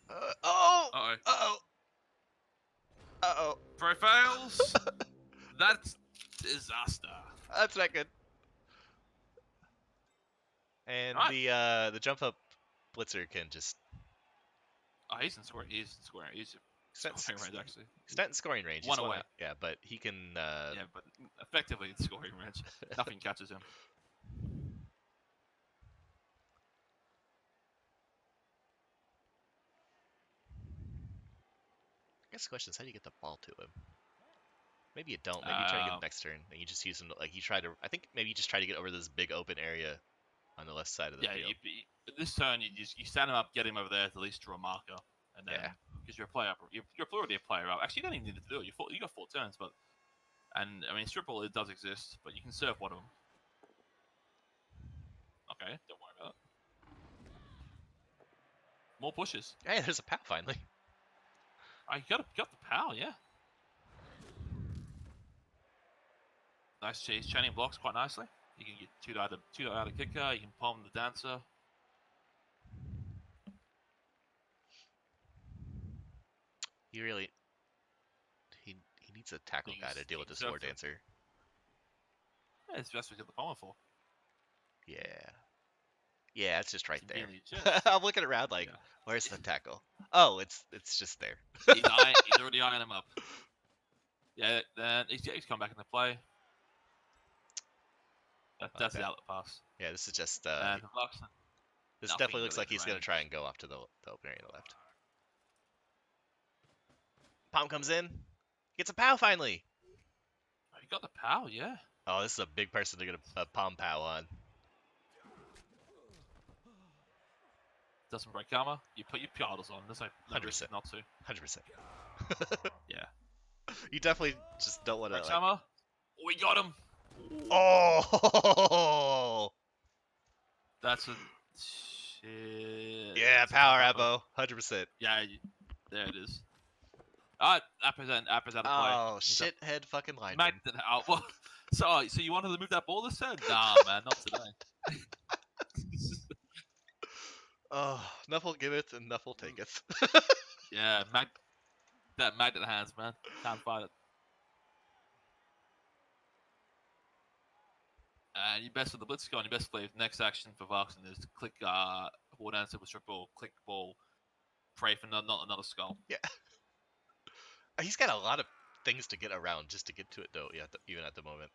Oh! Uh-oh. Uh-oh! Uh-oh! Pro fails. That's disaster. That's not good. And Right. the jump up blitzer can just Oh, he's in scoring. He's in scoring. He's in scoring range, actually. he's not in scoring range. One He's away. Yeah, but he can Yeah, but effectively in scoring range. Nothing catches him. I guess the question is how do you get the ball to him? Maybe you don't. Maybe you try to get the next turn and you just use him to, like you try to I think maybe you just try to get over this big open area on the left side of the field. This turn you stand him up, get him over there to at least draw a marker, and then because you're a player up, you're already a player up. Actually, you don't even need to do it. You got 4 turns, and I mean Stripple it does exist, but you can serve one of them. Okay, don't worry about it. More pushes. Hey, there's a POW finally. I got the POW, yeah. Nice cheese. Chaining blocks quite nicely. You can get two out of kicker. You can palm the dancer. He needs a tackle guy to deal with this war dancer. Yeah, it's best we get the palmer for. Yeah. Yeah, it's just right there. I'm looking around like, where's the tackle? Oh, it's just there. He's already eyeing him up. Yeah, then he's come back into play. That's the outlet pass. Yeah, this is just this definitely looks like he's gonna try and go off to the open area on the left. Palm comes in, gets a POW finally. Oh, he got the POW, yeah. Oh, this is a big person to get a palm POW on. Doesn't break armor. You put your piatas on. There's no 100% not to. 100%. Yeah. You definitely just don't want to. Breaks armor. We got him. Oh. That's a shit. Yeah, power Abo, 100%. Yeah, there it is. Alright, Appa's out of play. Oh, shithead fucking lineman. Magged it out. Well, so you wanted to move that ball this turn? Nah, man, not today. Oh, Nuffle giveth and Nuffle taketh. Yeah, that magnet hands, man. Can't fight it. And you best with the blitz going, you best play next action for Varksen is to click forward answer with strip ball, click ball, pray for not another skull. Yeah. He's got a lot of things to get around just to get to it though, even at the moment.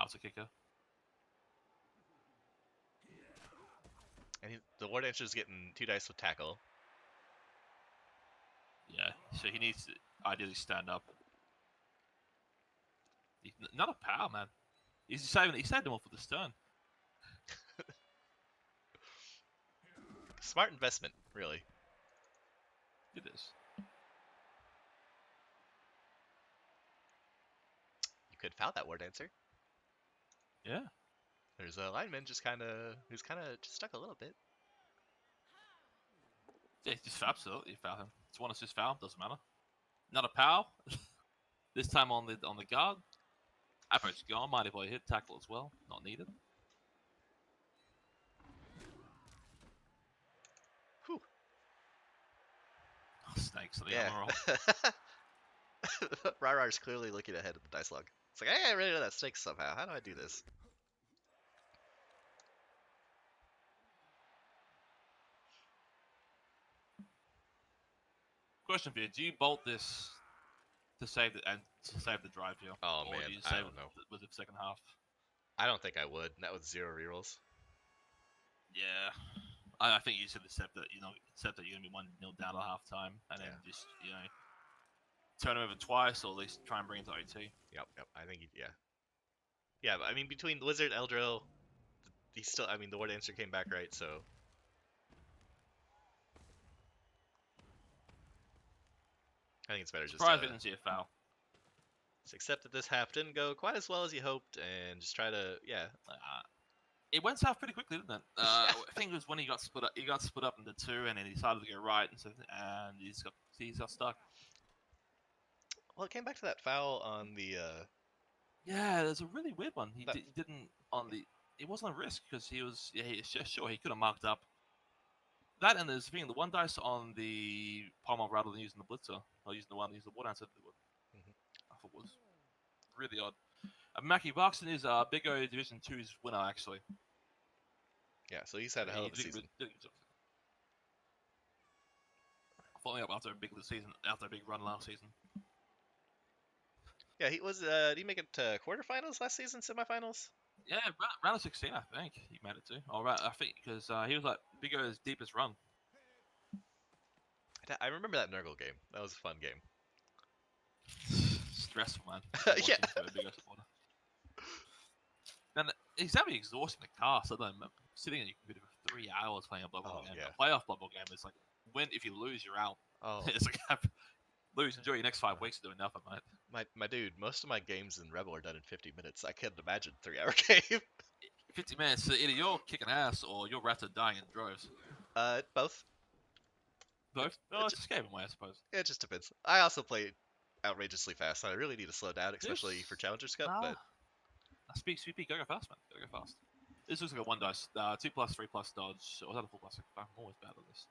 How's a kicker? And the War Dancer's getting 2 dice with tackle. Yeah, so he needs to ideally stand up. Not a power, man. He saved them all for the stern. Smart investment, really. It is. You could foul that War Dancer. Yeah. There's a lineman who's kind of just stuck a little bit. Yeah, just absolutely foul him. It's one assist foul, doesn't matter. Not a power. This time on the guard. Approach gone, might have hit tackle as well. Not needed. Whew. Oh, snakes on the Yeah. armor roll. Raaraar's clearly looking ahead of the dice log. It's like, hey, I really know that snake somehow. How do I do this? Question for you: do you bolt this to save the drive here, Oh, or man, do you I save don't know. it with the second half? I don't think I would. That was 0 rerolls. Yeah, I think you should accept that. Accept that you're gonna be 1-0 down at halftime, and then just turn it over twice, or at least try and bring it to OT. Yep. I think, yeah. But I mean, between Wizard, Eldril, the War Dancer came back right, so I think it's better Surprised we didn't see a foul. just accept that this half didn't go quite as well as you hoped, and just try to, It went south pretty quickly, didn't it? I think it was when he got split up. He got split up into two, and then he decided to go right, and he's got stuck. Well, it came back to that foul on the. Yeah, there's a really weird one. He didn't on the. It wasn't a risk because he was. Yeah, sure he could have marked up. That and there's the one dice on the Palmer rather than using the blitzer, or using the war dancer. I thought was really odd. Mackie Varksen is Big O Division 2's winner, actually. Yeah, so he's had a hell of a season. Following up after a big run last season. Yeah, he was. Did he make it to quarterfinals last season, semifinals? Yeah, round of 16, I think he made it to. All right, I think because he was like Big O's deepest run. I remember that Nurgle game. That was a fun game. Stressful, man. Yeah. For a Big O supporter. And it's having exhausting the cast. I don't know. Sitting in your computer for 3 hours playing a Blood Bowl game. Yeah. A playoff Blood Bowl game is like, if you lose, you're out. Oh. It's like, lose, enjoy your next 5 weeks of doing nothing, mate. My dude, most of my games in Rebbl are done in 50 minutes. I can't imagine 3-hour game. 50 minutes, so either you're kicking ass or your rats are dying in droves. Both. Both? Oh, it's just game away, I suppose. It just depends. I also play outrageously fast, and I really need to slow down, especially for Challengers Cup, but... Speak, go fast, man. Go fast. This looks like a 1 dice. 2+, 3+ dodge. Or was that a 4+? I'm always bad at this.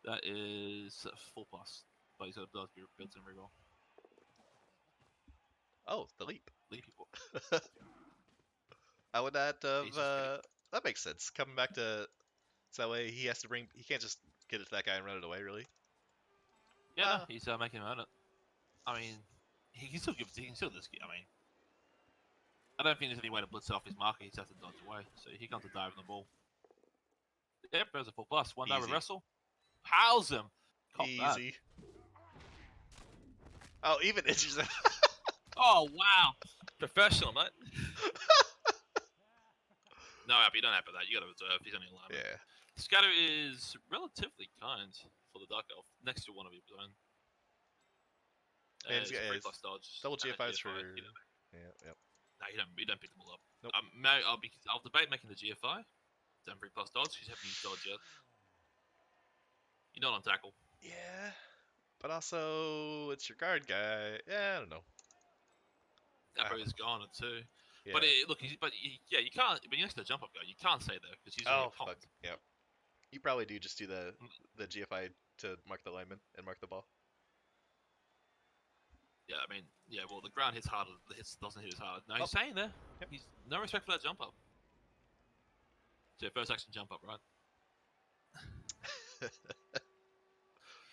That is 4+. But he's got a dodge built-in reroll. Oh, the leap. Leap people. I would not have... that makes sense. Coming back to... So that way he has to bring... He can't just get it to that guy and run it away, really. Yeah, no, he's making him earn it. I mean, he can still do this. I mean, I don't think there's any way to blitz off his marker. He just has to dodge away. So he comes to dive in the ball. Yep, there's a 4+. 1 die with wrestle. House him. Easy. Oh, even inches him. Oh, wow. Professional, mate. No, you don't have that. You got to observe. He's only alive. Yeah. Scatter is relatively kind for the Dark Elf, next to one of your own. And he's got 3+ dodge. double GFIs for... Yeah, yep. No, you don't pick them all up. Nope. I'll debate making the GFI. Then 3+ dodge. You haven't used dodge yet. You're not on tackle. Yeah. But also, it's your guard guy. Yeah, I don't know. That is gone at 2. Yeah. But you can't. But next to the jump up guy, you can't stay there because he's oh fuck. Yeah. You probably do just do the GFI to mark the lineman and mark the ball. Yeah, I mean, well, the ground hits harder. The hits doesn't hit as hard. No, he's staying there. Yep. He's no respect for that jump up. So first action jump up, right?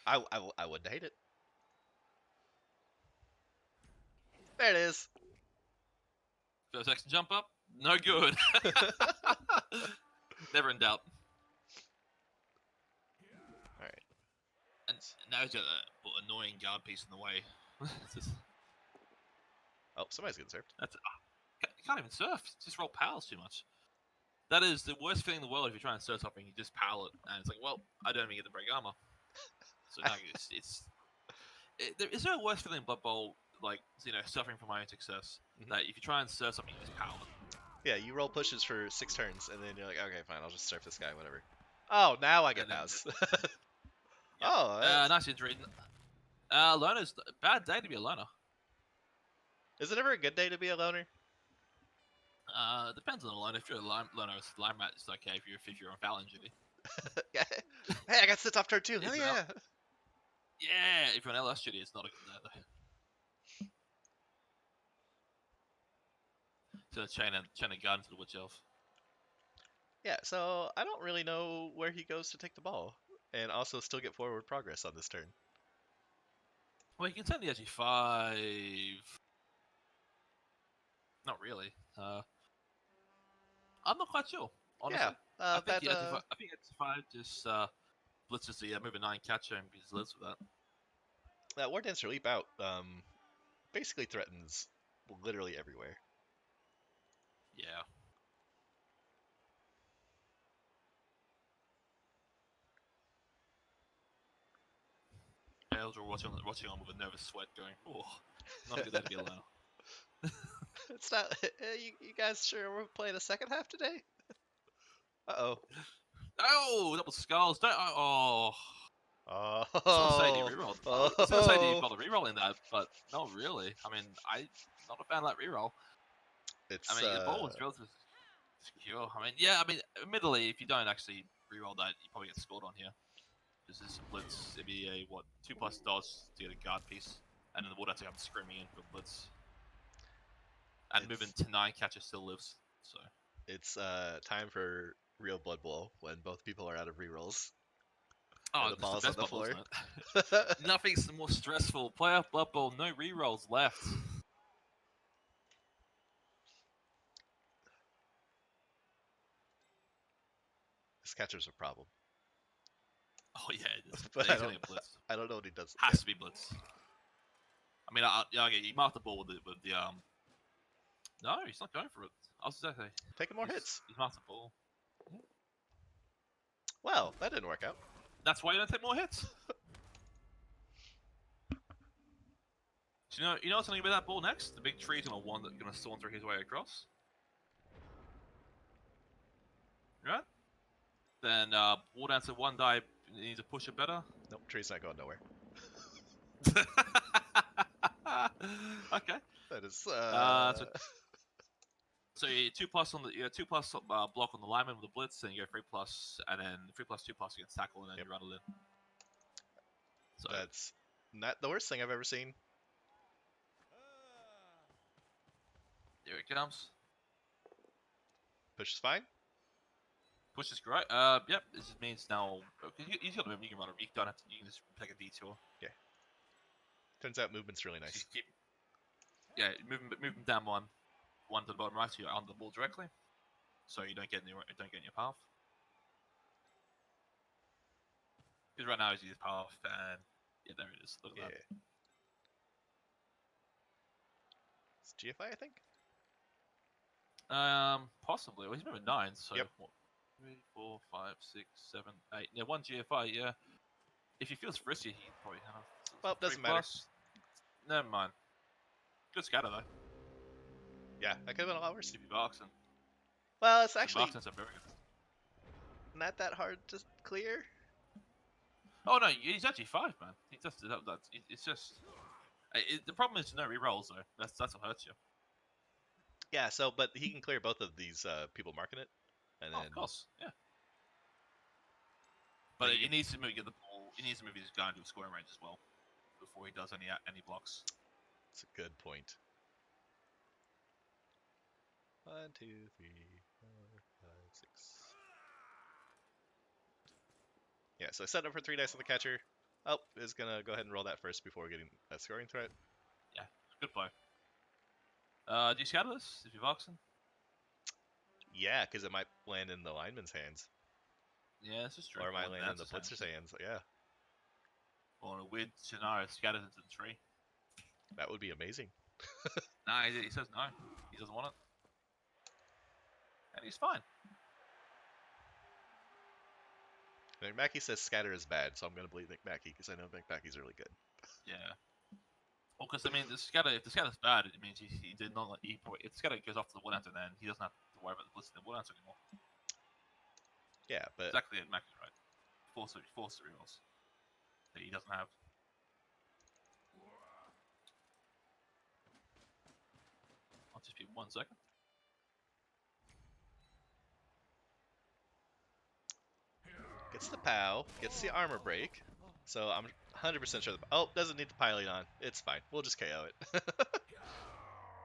I wouldn't hate it. There it is. First action jump up, no good. Never in doubt. Alright. And now he's got an annoying guard piece in the way. Oh, somebody's getting served. That's you can't even surf. Just roll pals too much. That is the worst feeling in the world if you're trying to surf something. You just pal it, and it's like, well, I don't even get to break armor. So no, there is no worse feeling in Blood Bowl, like, suffering from my own success. That if you try and surf something, you just pal it. Yeah, you roll pushes for 6 turns, and then you're like, okay, fine, I'll just surf this guy, whatever. Oh, now I get pals. Yeah. Oh, nice injury. Loner's bad day to be a loner. is it ever a good day to be a loner? Depends on the loner. If you're a loner, line rat, it's okay. If you're on Valen duty. Yeah. Hey, I got sit off turn 2. Hell yeah. Yeah, if you're on LS duty, it's not a good day though. So chain a gun to the witch elf. Yeah, so I don't really know where he goes to take the ball, and also still get forward progress on this turn. Well, you can send the SG5. Not really. I'm not quite sure, honestly. Yeah, I think SG5 just blitzes the moving 9 catcher and just lives with that. That War Dancer Leap Out basically threatens literally everywhere. Yeah. Eldra watching on with a nervous sweat going, oh, not a good day to be alone. It's not. You guys sure we're playing a second half today? Uh-oh. Oh, double skulls. Don't. Oh. Oh. I was gonna say, do you reroll? I was gonna say, do you bother rerolling that? But not really. I mean, I'm not a fan of that reroll. It's, the ball was relatively secure. Admittedly, if you don't actually reroll that, you probably get scored on here. This is a blitz. It'd be a 2+ dodge to get a guard piece, and then the Wardancer comes screaming in for a blitz. And moving to 9 catcher still lives. So it's time for real Blood Bowl when both people are out of rerolls. oh, the ball's the best on the bubble, floor. isn't it? Nothing's more stressful. Playoff Blood Bowl, no rerolls left. This catcher's a problem. Oh yeah, it is. But He's gonna get blitzed. I don't know what he does. Has to be blitz. I mean, okay, you mark the ball with the No, he's not going for it. I was exactly taking more hits. He's marked the ball. Well, that didn't work out. That's why you don't take more hits. So you know what's going to be that ball next? The big tree's going to saunter his way across. Right? Then War Dancer 1 die needs to push it better. Nope, tree's not going nowhere. Okay. That is so you 2+ on the 2+ block on the lineman with the blitz, and you go 3+, and then 3+2+ against tackle, and then you run it in. So that's not the worst thing I've ever seen. Here it comes. Push is fine. Push is great. Yep. This just means now he's got a move. You can run. You don't have to. You can just take a detour. Yeah. Turns out movement's really nice. Move him down one to the bottom right, so you're on the ball directly, so you don't get in your path. Because right now he's his path, and yeah, there it is. Look at that. It's GFI, I think. Possibly. Well, he's moving 9, so yep. 3, 4, 5, 6, 7, 8. Yeah, 1 GFI. Yeah. If he feels frisky, he probably have. Well, doesn't matter. Never mind. Good scatter though. Yeah, that could have been a lot worse. If you Varksen. Well, it's actually Varksens are very good. Not that hard to clear. Oh no, he's actually 5, man. He just it's just the problem is no rerolls though. That's what hurts you. Yeah. So, but he can clear both of these people marking it, and then. Of course, yeah. But he needs to get the ball. He needs to move his guy into a scoring range as well before he does any blocks. That's a good point. 1, 2, 3, 4, 5, 6. Yeah, so I set up for 3 dice on the catcher. Oh, is gonna go ahead and roll that first before getting a scoring threat. Yeah, good play. Do you scatter this if you're Varksen? Yeah, because it might land in the lineman's hands. Yeah, this is true. Or it might Or land in the Nance's blitzer's hands. Yeah, Or in a weird scenario, scatters into the tree. that would be amazing. Nah, he says no. He doesn't want it. And he's fine. McMackey says scatter is bad, so I'm going to believe McMackey because I know McMackey's really good. Yeah. Well, because I mean, the scatter. If the scatter's bad, it means he did not. If the scatter goes off to the wood answer, then he doesn't have to worry about the blitz in the wood answer anymore. Yeah, but Exactly, it Mackey's right. Force the rerolls that he doesn't have. I'll just be 1 second. gets the POW, gets the armor break. So I'm 100% sure. Oh, doesn't need the piling on. It's fine. We'll just KO it.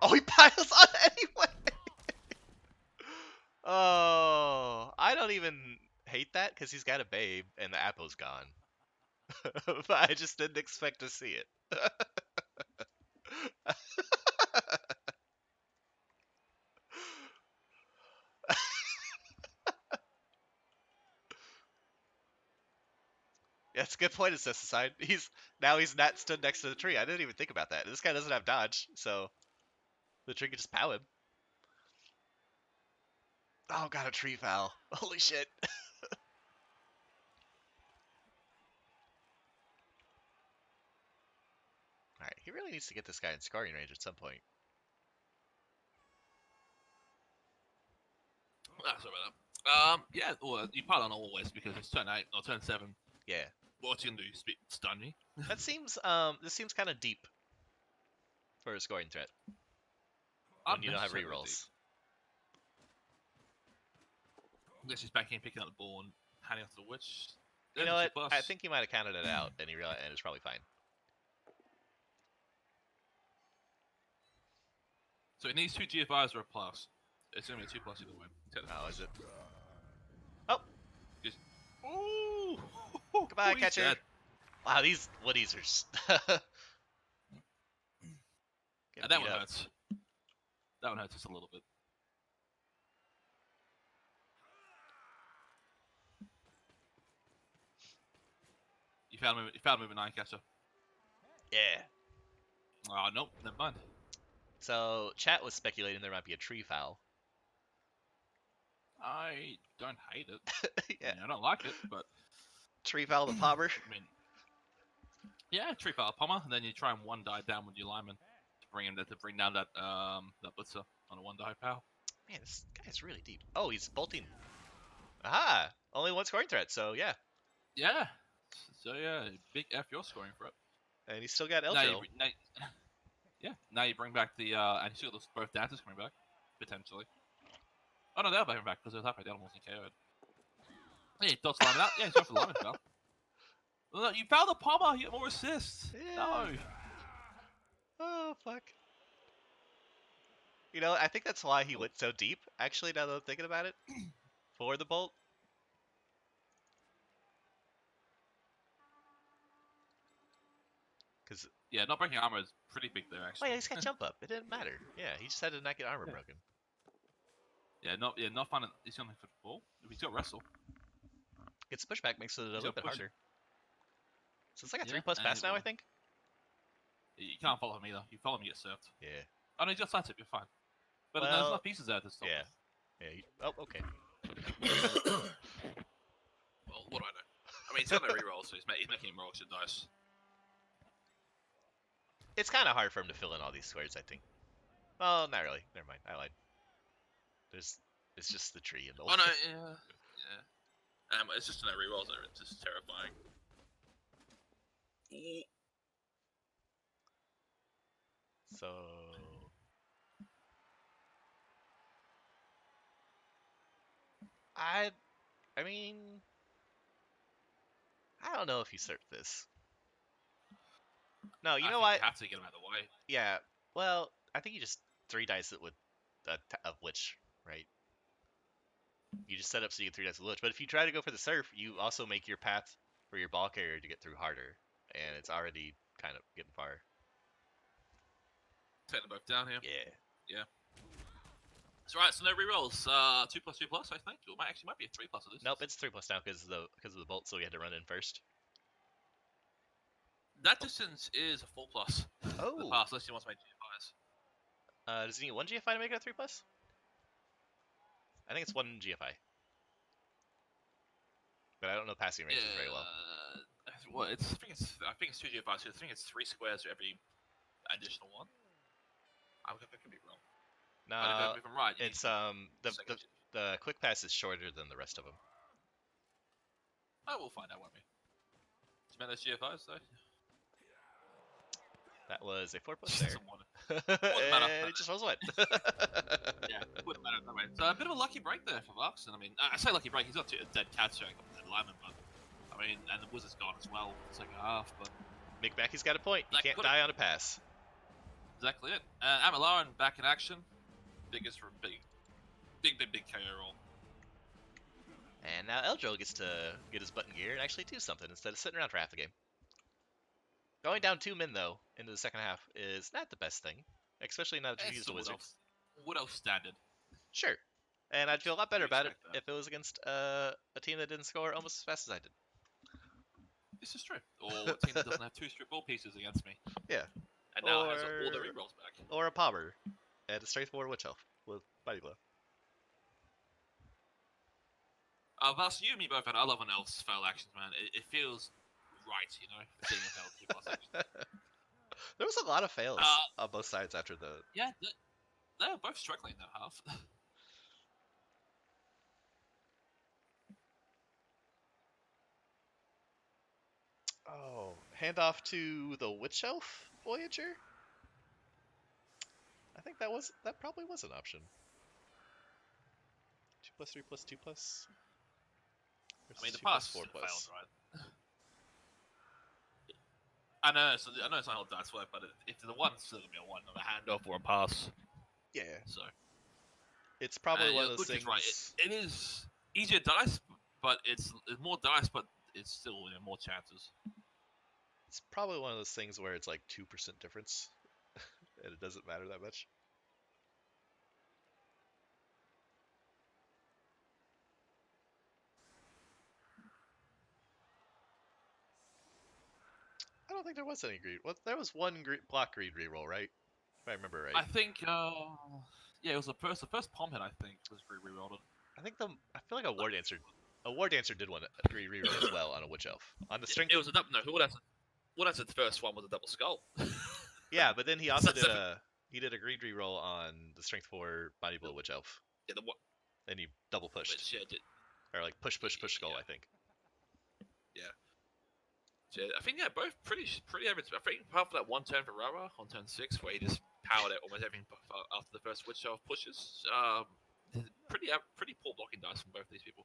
Oh, he piles on anyway. Oh, I don't even hate that because he's got a babe and the apple's gone. But I just didn't expect to see it. Yeah, that's a good point, Assassin. He's not stood next to the tree. I didn't even think about that. This guy doesn't have dodge, so the tree could just pow him. Oh, got a tree foul. Holy shit. Alright, he really needs to get this guy in scoring range at some point. Sorry about that. Yeah, well, you pile on always because it's turn 8 or turn 7. Yeah. What's he gonna do? Stun me? That seems this seems kind of deep for a scoring threat when you don't have rerolls. Unless he's back in picking up the ball and handing off to the witch. You know what? I think he might have counted it out and he realized and it's probably fine. So it needs 2 GFIs or a plus. It's gonna be a 2+ either way. Oh, is it? Oh! Just, ooh! Goodbye, catcher! Dead. Wow, these woodies are... That one hurts. That one hurts just a little bit. You found moving 9 catcher. Yeah. Oh, nope, never mind. So, chat was speculating there might be a tree foul. I don't hate it. Yeah. I mean, I don't like it, but... Tree foul the pommer? I mean... Yeah, tree foul pommer, and then you try and 1 die down with your lineman to bring down that blitzer on a 1 die pow. Man, this guy's really deep. Oh, he's bolting. Aha! Only 1 scoring threat, so yeah. Yeah. So yeah, big F your scoring for it. And he's still got Eldrill. Now you bring back the and you still got both dancers coming back potentially. Oh no, they're coming back because they're halfway down almost in KO'd. Yeah, Dot's lining out. Yeah, he's going for the lineman foul. Look, you fouled the pommer. You get more assists. Yeah. No. Oh fuck. You know, I think that's why he went so deep. Actually, now that I'm thinking about it, for the bolt. Because yeah, not breaking armor is pretty big there actually. Oh yeah, he's got jump up. It didn't matter. Yeah, he just had to not get armor broken. Not fun. He's going for the ball. He's got wrestle. Gets pushback makes it a little bit harder. So it's like a 3+ and pass now, I think. You can't follow him either. You follow him, you get served. Yeah. Oh no, he just side tip. You're fine. But Well, there's enough pieces there to stop. Yeah. Yeah. Oh, okay. Well, what do I know? I mean, he's got no reroll, so he's making him roll shit dice. It's kind of hard for him to fill in all these squares, I think. Well, not really. Never mind. I lied. It's just the tree and the. Oh no, yeah. It's just no rerolls there. It's just terrifying. Ooh. So. I mean, I don't know if you search this. No, you know what? You have to get him out of the way. Yeah. Well, I think you just 3 dice it with a Witch, right? You just set up so you get 3 dice with Witch. But if you try to go for the Surf, you also make your path for your ball carrier to get through harder, and it's already kind of getting far. Take them both down here. Yeah. Yeah. That's right. So no rerolls. 2+2+. I think it might be a 3+ of this. Nope, it's 3+ now because of the bolt, so we had to run in first. That distance is a 4+. Oh. The pass, unless he wants to make GFIs. Does he need 1 GFI to make it a 3+? I think it's 1 GFI. But I don't know passing ranges very well. Well, I think it's 2 GFIs. So I think it's 3 squares for every additional one. I could be wrong. No, if I'm right, it's the quick pass is shorter than the rest of them. Oh, we'll find out, won't we? Do you remember those GFIs though? That was a 4+ there. Wouldn't matter. And it just was what? Yeah, it wouldn't matter that way. So a bit of a lucky break there for Varksen. I mean, I say lucky break. He's got a dead catcher and a couple of dead linemen, but I mean, and the Wizard's gone as well. It's like a half, but McBacky's got a point. You can't die on a pass. Exactly it. Amalaran back in action. Big KO roll. And now Eldril gets to get his button gear and actually do something instead of sitting around for half the game. Going down 2 men, though, into the second half is not the best thing, especially now that you've used a wizard. Wood Elf standard. Sure. And I'd feel a lot better about it if it was against a team that didn't score almost as fast as I did. This is true. Or a team that doesn't have 2 strip ball pieces against me. Yeah. And now has all the rerolls back. Or a Pobber and a straightforward Witch Elf with Body Blow. Vas, you and me both, and I love an Elf's fail actions, man. It feels right, you know, seeing a failed 2+ action. There was a lot of fails on both sides after the... Yeah, they were both struggling in that half. Oh, handoff to the Witch Elf Voyager? I think that probably was an option. 2+, 3+, 2+. I mean, the pass 4+. failed, right? I know it's not how dice work, but if the one's still gonna be a 1 on a handoff or a pass. Yeah. So it's probably one of those things. Right. It is easier dice, but it's more dice, but it's still more chances. It's probably one of those things where it's like 2% difference, and it doesn't matter that much. I don't think there was any greed. Well, there was one block greed reroll, right? If I remember right. I think, yeah, it was the first palm hit. I think was greed rerolled. I feel like a War Dancer did one a greed reroll as well on a Witch Elf. On the strength. It was a double. No, War Dancer's first one was a double skull. Yeah, but then he also did a greed reroll on the strength 4 Body Blow Witch Elf. Yeah, the what? And he double pushed. Which, yeah, or like push skull, I think. Yeah. So, I think both pretty average. I think apart from that one turn for Raaraar on turn 6, where he just powered out almost everything after the first Witch Elf pushes. Pretty poor blocking dice from both these people.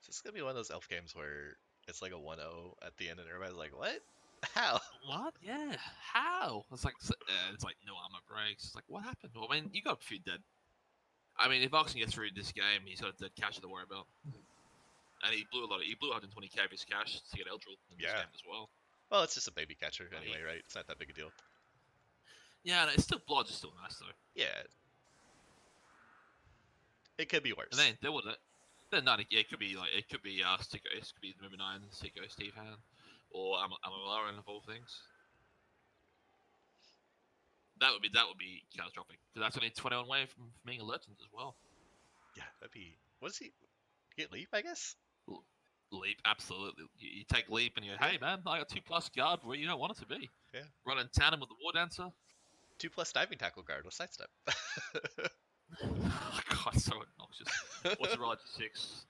So it's gonna be one of those elf games where it's like a 1-0 at the end, and everybody's like, "What? How? What? Yeah, how?" It's like no armor breaks. It's like, what happened? Well, I mean, you got a few dead. I mean, if Varksen gets through this game, he's got a dead cash to worry about. And he blew 120k of his cash to get Eldril in this game as well. Well, it's just a baby catcher anyway, right? It's not that big a deal. Yeah, and it's still Blodge is still nice though. Yeah. It could be worse. And then there was it. Then it could be Sticko. It could be number 9, Sticko, Steve Han, or Amalaran of all things. That would be catastrophic because that's only 21 away from being a legend as well. Yeah, that'd be. What is he? Get leap, I guess. Leap, absolutely. You take leap and you go, hey man, I got 2+ guard where you don't want it to be. Yeah. Running tandem with the War Dancer. 2+ diving tackle guard with sidestep. Oh god, so obnoxious. What's the roll? G6.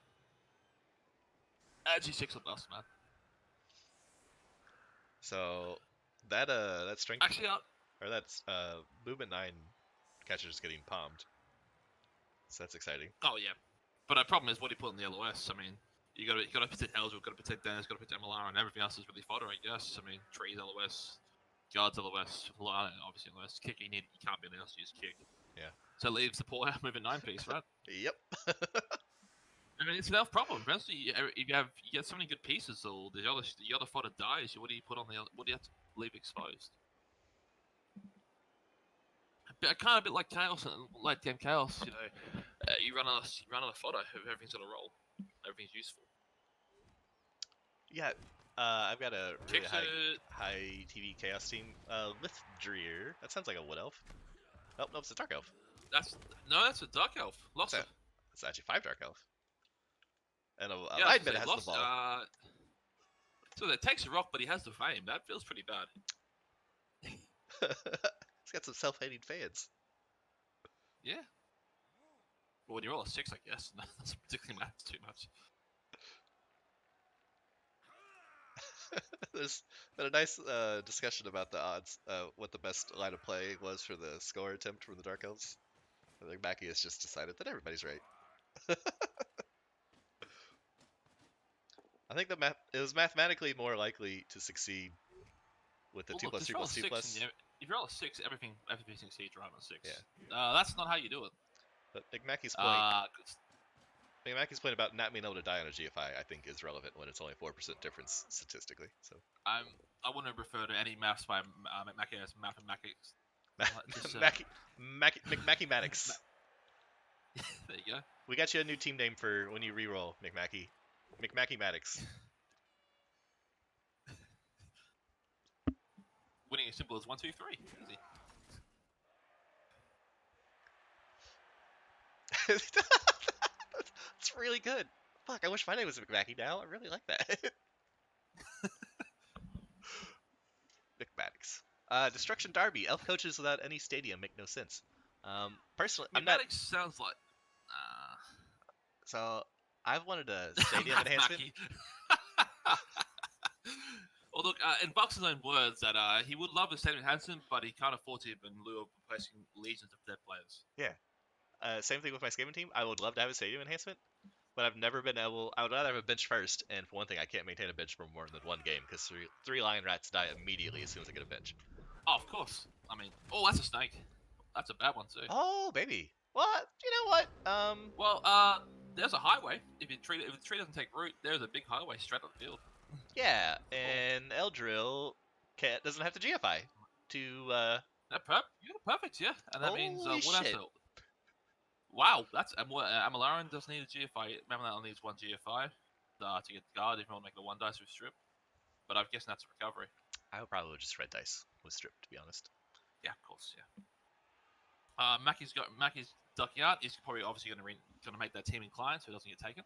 G6 will bust, man. So that strength. Actually, or that's movement 9 catcher's getting palmed. So that's exciting. Oh yeah, but the problem is what do you put in the LOS? I mean, you gotta protect Eldril, gotta protect Dennis, gotta protect Malara, and everything else is really fodder, I guess. I mean, trees LOS, guards LOS, obviously LOS. Kick you can't be else to use kick. Yeah. So leaves the poor moving 9 piece, right? Yep. I mean, it's an elf problem. Eventually, if you get so many good pieces, or the other fodder dies, what do you put on the what do you have to leave exposed? Kind of a bit like chaos, like game chaos. You run out of fodder. Everything's gonna roll. Everything's useful. Yeah, I've got a really Kicks high it. high TV chaos team. Lithdreer. That sounds like a wood elf. Oh no, it's a dark elf. That's a dark elf. What's Lost that? it. It's actually 5 dark elf. And a Yeah, I was lineman gonna say has the lost. ball. So that takes a rock, but he has the fame. That feels pretty bad. He's got some self-hating fans. Yeah. Well, when you roll a 6, I guess, that's particularly matters too much. There's been a nice discussion about the odds, what the best line of play was for the score attempt from the Dark Elves. I think Mackie has just decided that everybody's right. I think it was mathematically more likely to succeed with the Well, 2 look, plus just 2 roll a plus 2 6, plus. if you roll a 6, everything succeeds right on a 6. Yeah. That's not how you do it. But McMackie's point, 'Cause McMackie's point about not being able to die on a GFI, I think, is relevant when it's only 4% difference statistically. So I wouldn't refer to any maths by Mackie as mathematics. Mackie Maddox. There you go. We got you a new team name for when you reroll, McMackie. McMackie Maddox. Winning as simple as 1, 2, 3. Easy. That's really good. Fuck, I wish my name was McMackie now. I really like that. McMaddox. Destruction Derby. Elf coaches without any stadium make no sense. Personally, I'm not. Mathematics sounds like. So, I've wanted a stadium enhancement. Well, look, in Buck's own words, that he would love a stadium enhancement, but he can't afford to in lieu of replacing legions of dead players. Yeah. Same thing with my Skaven team. I would love to have a stadium enhancement, but I've never been able. I would rather have a bench first, and for one thing, I can't maintain a bench for more than one game because three lion rats die immediately as soon as I get a bench. Oh, of course. I mean, that's a snake. That's a bad one too. Oh, baby. What? You know what? Well, there's a highway. If the tree doesn't take root, there's a big highway straight up the field. Yeah, and Eldril doesn't have to GFI to. You're perfect, yeah. And that means Holy what shit. else? Wow, that's Amalaran doesn't need a GFI. Amalaran only needs 1 GFI to get the guard if you want to make the 1 dice with strip. But I'm guessing that's a recovery. I would probably just red dice with strip, to be honest. Yeah, of course, yeah. Mackie's ducking out. He's probably obviously going to make that team inclined so he doesn't get taken.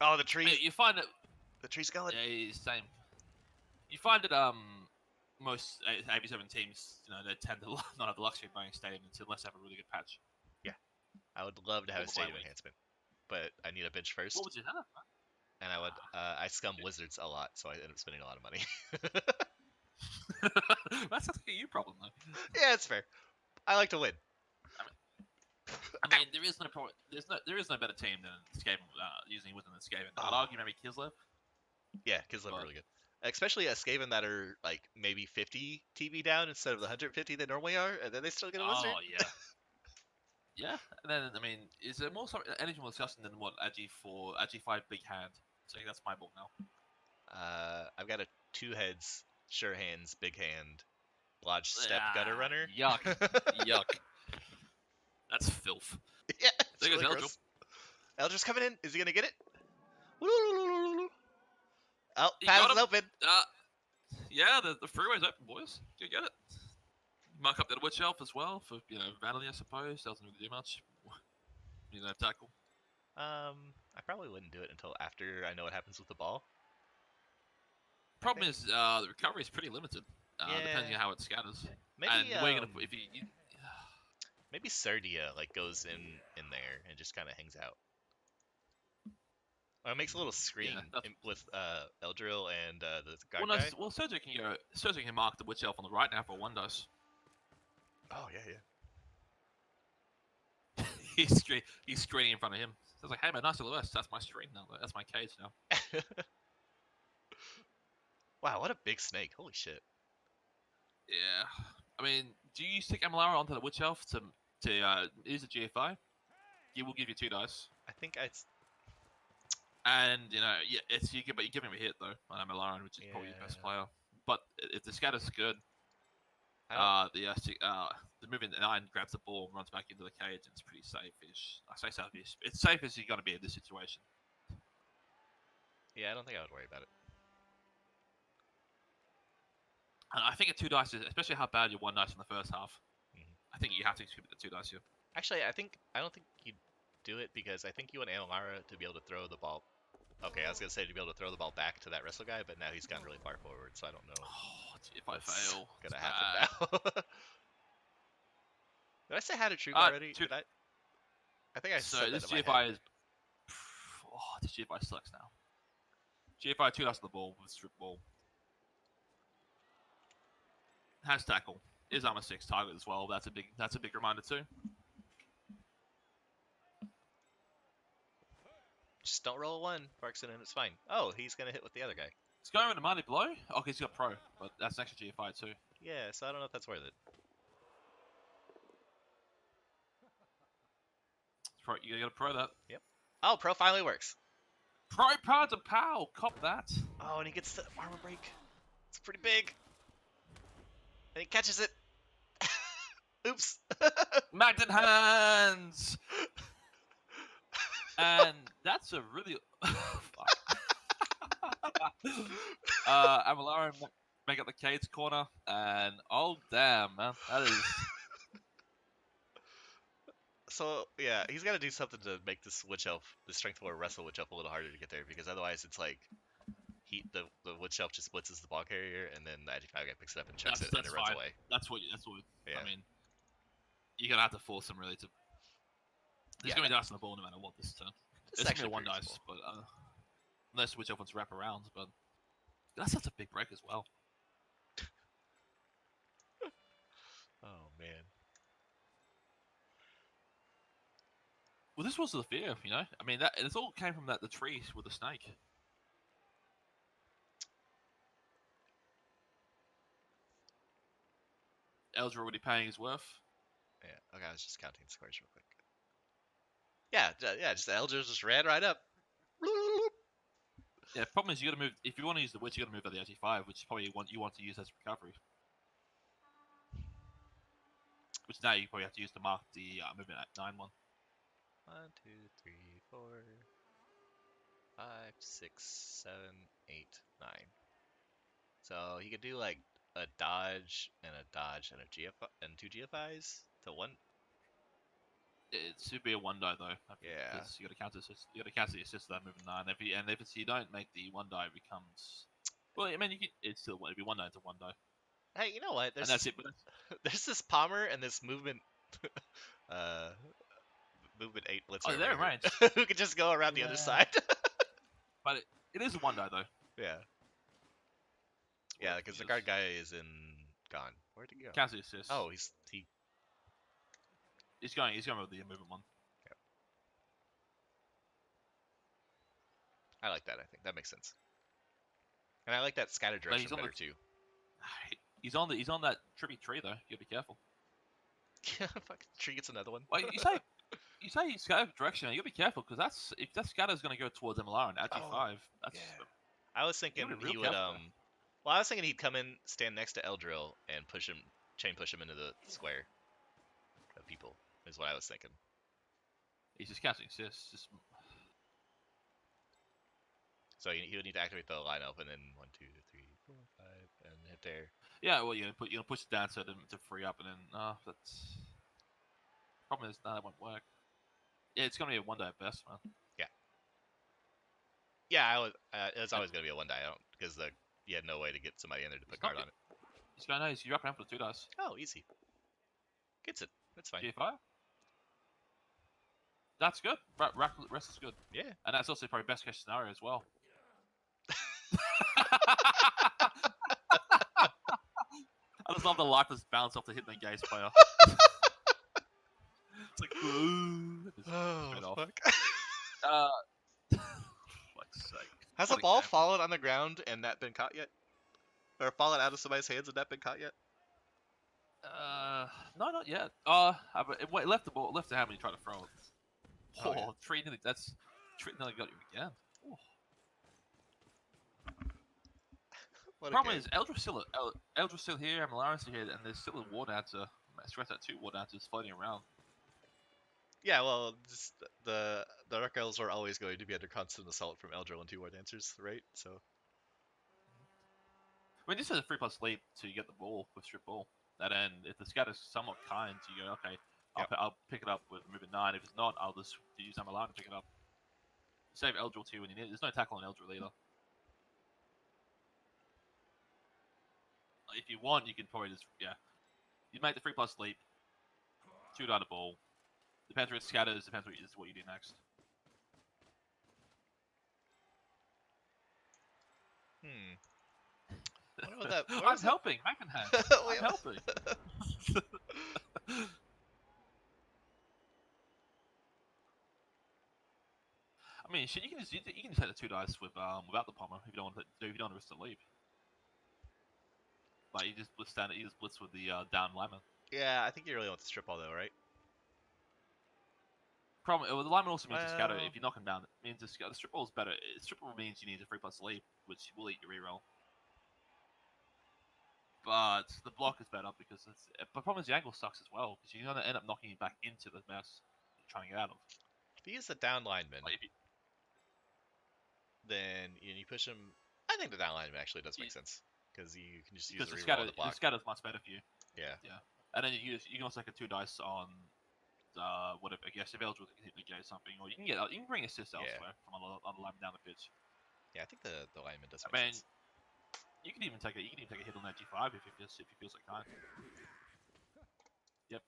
Oh, the tree! You find that The tree's going. yeah, same. You find that most AB7 teams, they tend to not have the luxury of buying stadium unless they have a really good patch. Yeah, I would love to have a Or stadium bye week. enhancement, but I need a bench first. What would you have? And I scum wizards a lot, so I end up spending a lot of money. That sounds like a you problem, though. Yeah, it's fair. I like to win. I mean, there is no problem. There is no better team than Skaven using within the Skaven. I'd argue maybe Kislev. Yeah, Kislev are really good. Especially a Skaven that are like maybe 50 TB down instead of the 150 they normally are, and then they still get a wizard. Oh yeah. Yeah, and then I mean, is there anything more disgusting than what Agi5 big hand? So that's my book now. I've got a 2 heads, sure hands, big hand, lodge step gutter runner. Yuck, yuck. That's filth. Yeah, there goes really Eldril. Eldril's coming in. Is he gonna get it? Oh, path is open. Yeah, the freeway's open, boys. Go get it. Mark up that witch elf as well for vanity, I suppose. Doesn't really do much. Tackle. I probably wouldn't do it until after I know what happens with the ball. Problem is, the recovery is pretty limited, depending on how it scatters. Maybe and where you're gonna if you maybe Sardia goes in there and just kind of hangs out. Or it makes a little screen with Eldril and the guard guy. Well, Sergio can mark the witch elf on the right now for 1 dice. Oh yeah. He's screening in front of him. So it's like, hey man, nice LOS. That's my screen now. That's my cage now. Wow, what a big snake! Holy shit. Yeah. I mean, do you stick Amalara onto the witch elf to to use a GFI. He will give you 2 dice. I think I. And yeah, you give him a hit though on Amalara, which is probably your best player. But if the scatter's good, the moving 9 grabs the ball and runs back into the cage, and it's pretty safe-ish. I say safe-ish. It's safe as you're gonna be in this situation. Yeah, I don't think I would worry about it. And I think a 2 dice, especially how bad your 1 dice in the first half. Mm-hmm. I think you have to distribute the 2 dice here. Actually, I don't think you do it because I think you want Amalara to be able to throw the ball. Okay, I was gonna say to be able to throw the ball back to that wrestle guy, but now he's gotten really far forward, so I don't know. If I fail, gonna happen now. Did I say how to troop already? Did I? I think I said this that in my GFI head. is. This GFI sucks now. GFI 2 dice on the ball with strip ball. Has tackle. Is armor 6 target as well. That's a big reminder too. Just don't roll a 1, Varksen, and it's fine. Oh, he's gonna hit with the other guy. It's going with a mighty blow. Okay, he's got pro, but that's an extra GFI too. Yeah, so I don't know if that's worth it. You gotta pro that. Yep. Oh, pro finally works. Pro power to pow. Cop that. Oh, and he gets the armor break. It's pretty big. And he catches it. Oops. Magnet hands. And that's a really. Amalara make up the cage corner, and oh damn, man, that is. So yeah, he's got to do something to make this witch elf, the strength 4 wrestle witch elf, a little harder to get there, because otherwise it's like the witch elf just blitzes the ball carrier, and then the Agi 5 guy picks it up and chucks it, and it runs away. That's what. Yeah. I mean, you're gonna have to force him really to. There's gonna be dice on the ball no matter what this turn. It's actually 1 dice, but unless witch elf wants to wrap around, but that's such a big break as well. Oh man. Well, this was the fear, I mean, it all came from the tree with the snake. Eldra already paying his worth. Yeah. Okay, I was just counting scores real quick. Yeah. Just Eldra just ran right up. Yeah. Problem is, you got to move. If you want to use the witch, you got to move at the Agi 5, which is probably you want to use as recovery. Which now you probably have to use to mark the movement at 9-1. 1, 2, 3, 4, 5, 6, 7, 8, 9. So he could do like a dodge and a GFI and 2 GFIs to 1. It should be a 1 die though. Yeah. Because you got to counter assist. You got to counter the assist that moving 9. If you don't make the 1 die, it becomes. Well, I mean, it's still it'd be 1 die to 1 die. Hey, you know what? And that's it. There's this Palmer and this movement. Movement 8 blitzer. Oh, they're in range. Who could just go around the other side. But it is a 1 die though. Yeah. Yeah, because the guard guy is gone. Where'd he go? Counter assist. Oh, He's going with the movement 1. Yep. I like that. I think that makes sense. And I like that scatter direction better too. He's on that trippy tree though. You gotta be careful. Yeah, fucking tree gets another one. Well, you say he's scatter direction. You gotta be careful because if that scatter's gonna go towards Amalara and Agi 5. That's. Yeah. I was thinking he would Well, I was thinking he'd come in, stand next to Eldril, and chain push him into the square of people. Is what I was thinking. He's just casting assists. So he would need to activate the line up, and then 1, 2, 3, 4, 5, and hit there. Yeah, well, you're gonna push it down so to free up, and then that's. Problem is that won't work. Yeah, it's gonna be a 1 die at best, man. Yeah, it's always gonna be a 1 die, because you had no way to get somebody in there to put guard on it. He's going nice. You're wrapping up for the 2 dice. Oh, easy. Gets it. That's fine. G5. That's good. Rest is good. Yeah. And that's also probably best case scenario as well. I just love the lifeless bounce off the hit the gaze player. It's like, oh, fuck. Fuck's sake. Has a ball fallen on the ground and not been caught yet? Or fallen out of somebody's hands and not been caught yet? No, not yet. It left the ball, left the hand when you try to throw it. Oh, yeah. Tree nearly, that's Tree nearly got you again. Oh. What a Problem game. is, Eldra's still here, Amalara's still here, and there's still a War Dancer. Stress out 2 War Dancers floating around. Yeah, well, just the Dark Elves are always going to be under constant assault from Eldril and 2 War Dancers, right? So, I mean, this is a 3+ leap to get the ball with strip ball. And then if the scatter's somewhat kind, you go, okay, yep. I'll pick it up with moving 9. If it's not, I'll just use Amalara to pick it up. Save Eldril too when you need it. There's no tackle on Eldril either. If you want, you can probably just, you make the 3+ leap, shoot out a ball. Depends where it scatters, depends what you do next. I wonder what that. I'm helping, Makenhand. I'm helping. I mean, shit, you can just hit the 2 dice without the pommer if you don't want to risk the leap. But you just blitz with the down lineman. Yeah, I think you really want the strip ball though, right? Problem, the lineman also means to scatter. If you knock him down, it means the strip ball is better. Strip ball means you need a 3+ leap, which will eat your reroll. But the block is better because the problem is the angle sucks as well because you're gonna end up knocking him back into the mess you're trying to get out of. If he is the down lineman, then you push him. I think the down lineman actually does make sense because you can just use the reroll on the block. The scatter's much better for you. Yeah. And then you can also take a 2 dice on whatever. I guess if Eldritch can hit the gate something, or you can bring assist elsewhere from other lineman down the pitch. Yeah, I think the lineman does make sense. You can even take a hit on that G5 if you feel so kind. Yep.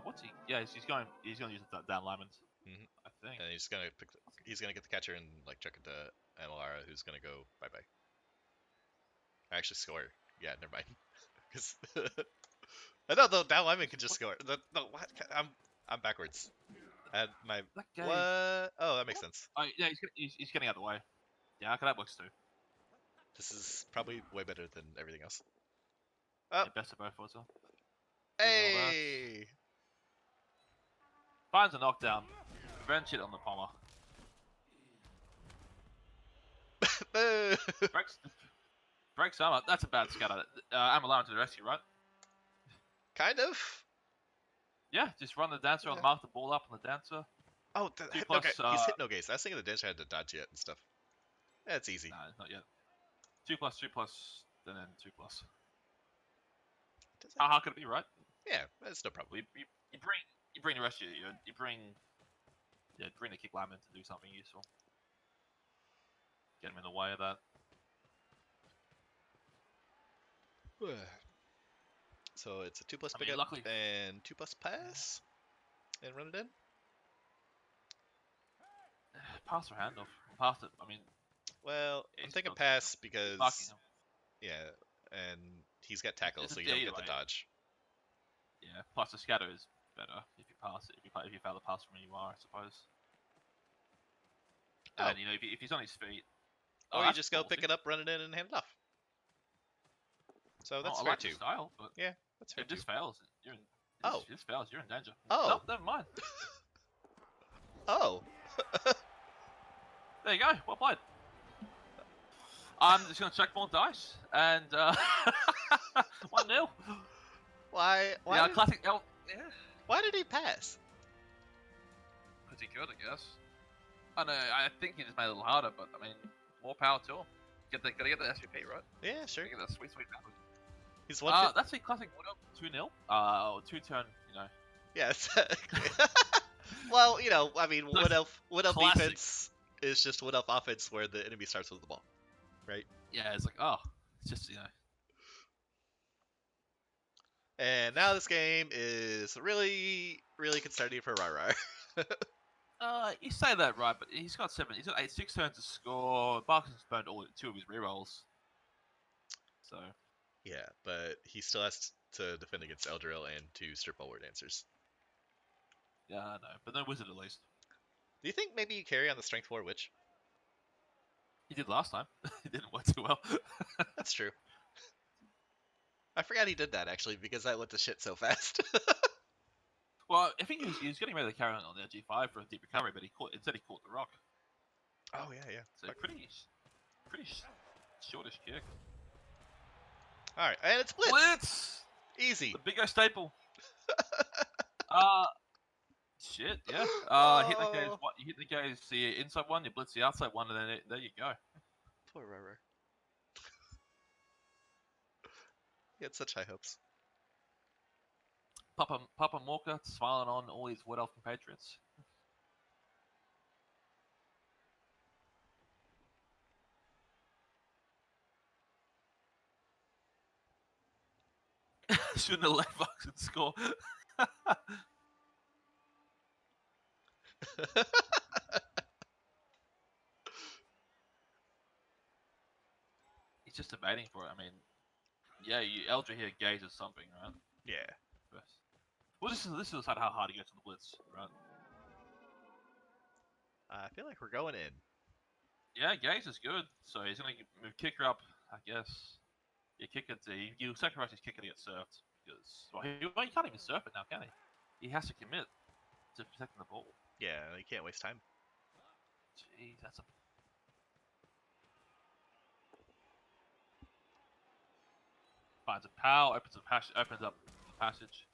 What's he? Yeah, he's gonna use the down lineman. I think. And he's gonna get the catcher and like chuck it to Amalara, who's gonna go bye bye. Actually score. Yeah, never mind. Because I know the down lineman can just score. No, what? I'm backwards. And my what? Oh, that makes sense. Oh yeah, he's getting out of the way. Yeah, okay, that works too. This is probably way better than everything else. Oh. Yeah, best of both worlds. Hey! Finds a knockdown. Revenge hit on the pommer. Breaks armor. That's a bad scatter. Amalara to the rescue, right? Kind of. Yeah, just run the dancer and mark the ball up on the dancer. Oh, he's hit no gaze. I was thinking the dancer had to dodge it and stuff. That's easy. No, not yet. 2+, 2+, and then 2+. How hard could it be, right? Yeah, that's no problem. You bring the rest of you bring the kick lineman to do something useful. Get him in the way of that. So it's a 2+ pickup and 2+ pass, and run it in. Pass or handoff. Pass it. I mean. Well, I'm thinking pass because and he's got tackle, so you don't get the dodge. Yeah. Plus the scatter is better if you pass it. If you fail the pass from where you are, I suppose. And if he's on his feet. Or you just go pick it up, run it in, and hand it off. So that's fair too. Style, but yeah, that's fair too. If this fails, you're in. This fails, you're in danger. Oh. No, never mind. Oh. There you go. Well played. I'm just gonna check more dice and 1-0. Why? Yeah, classic. Yeah. Why did he pass? Because he could, I guess. I know. I think he just made it a little harder, but I mean, more power to him. Gotta get the SVP, right? Yeah, sure. Get that sweet power. He's one. That's a classic 2-0. 2-turn. Yeah. Well, I mean, Wood Elf defense is just Wood Elf offense where the enemy starts with the ball, right? Yeah, it's like it's just And now this game is really, really concerning for Raaraar. You say that right, but he's got 6 turns to score. Varksen's burned 2 of his rerolls. So. Yeah, but he still has to defend against Eldril and 2 strip ball War Dancers. Yeah, I know, but no wizard at least. Do you think maybe you carry on the Strength 4 Witch? He did last time. It didn't work too well. That's true. I forgot he did that actually because that went to shit so fast. Well, I think he was getting ready to carry on the G5 for a deep recovery, but instead he caught the rock. Oh yeah. So pretty shortish kick. All right, and it's blitz. Blitz! Easy. The big O staple. Shit, yeah. Hit the guys. Oh, What you hit the guys? The inside one, you blitz the outside one, and then there you go. poor Raaraar. He had such high hopes. Papa Morka smiling on all his Wood Elf compatriots. Shouldn't have let Varksen score. He's just debating for it. I mean, yeah, Eldra here gauges something, right? Yeah. Well, this is how hard he gets to the blitz, right? I feel like we're going in. Yeah, Gaze is good, so he's gonna move kicker up, I guess. You kick it, you sacrifice his kicker to get surfed because he can't even surf it now, can he? He has to commit to protecting the ball. Yeah, you can't waste time. Jeez, that's a. Finds a pow, opens up the passage,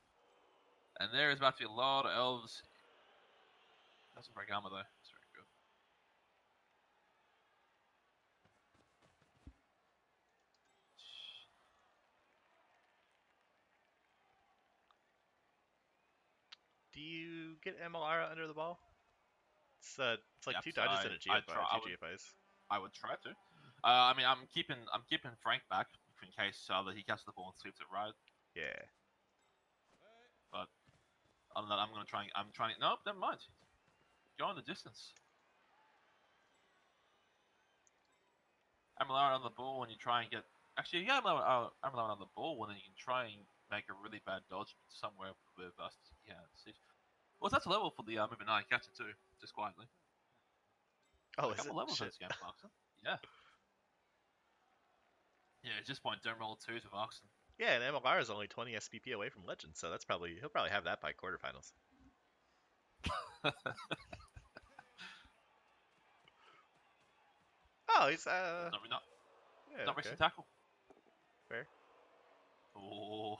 and there is about to be a lot of elves. Doesn't break armor though. It's very good. Do you get MLR under the ball? It's like Yep, 2 dodges and a GFI, two GFIs. I would try to. I mean, I'm keeping Frank back in case that he catches the ball and sweeps it right. Yeah. But other than that, I'm trying. Nope, never mind. Go in the distance. MLR on the ball when you try and get. Actually, yeah, MLR on the ball when you can try and make a really bad dodge somewhere with us. Yeah, well, that's a level for the moving 9 catcher too, just quietly. Oh, A is it? couple levels in Shit. this game, Varksen. Yeah. Yeah, at this point, don't roll 2s with Varksen. Yeah, and MLR is only 20 SPP away from Legend, so he'll probably have that by quarterfinals. Oh, he's not yeah, not okay. risking tackle. Fair. Oh,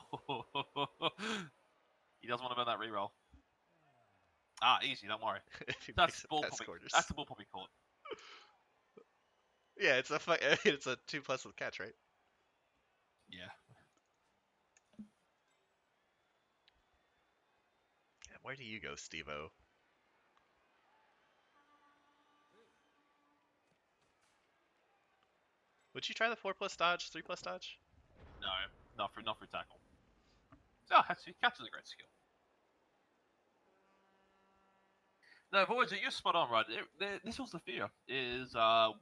he doesn't want to burn that reroll. Easy, don't worry. If he That's makes it ball past probably. quarters. That's the ball probably caught. Yeah, it's it's a 2+ with catch, right? Yeah. Yeah, where do you go, Steve-O? Would you try the 4+ dodge, 3+ dodge? No, not for tackle. Oh, actually, catch is a great skill. No, Voyager, you're spot on, right? This was the fear: is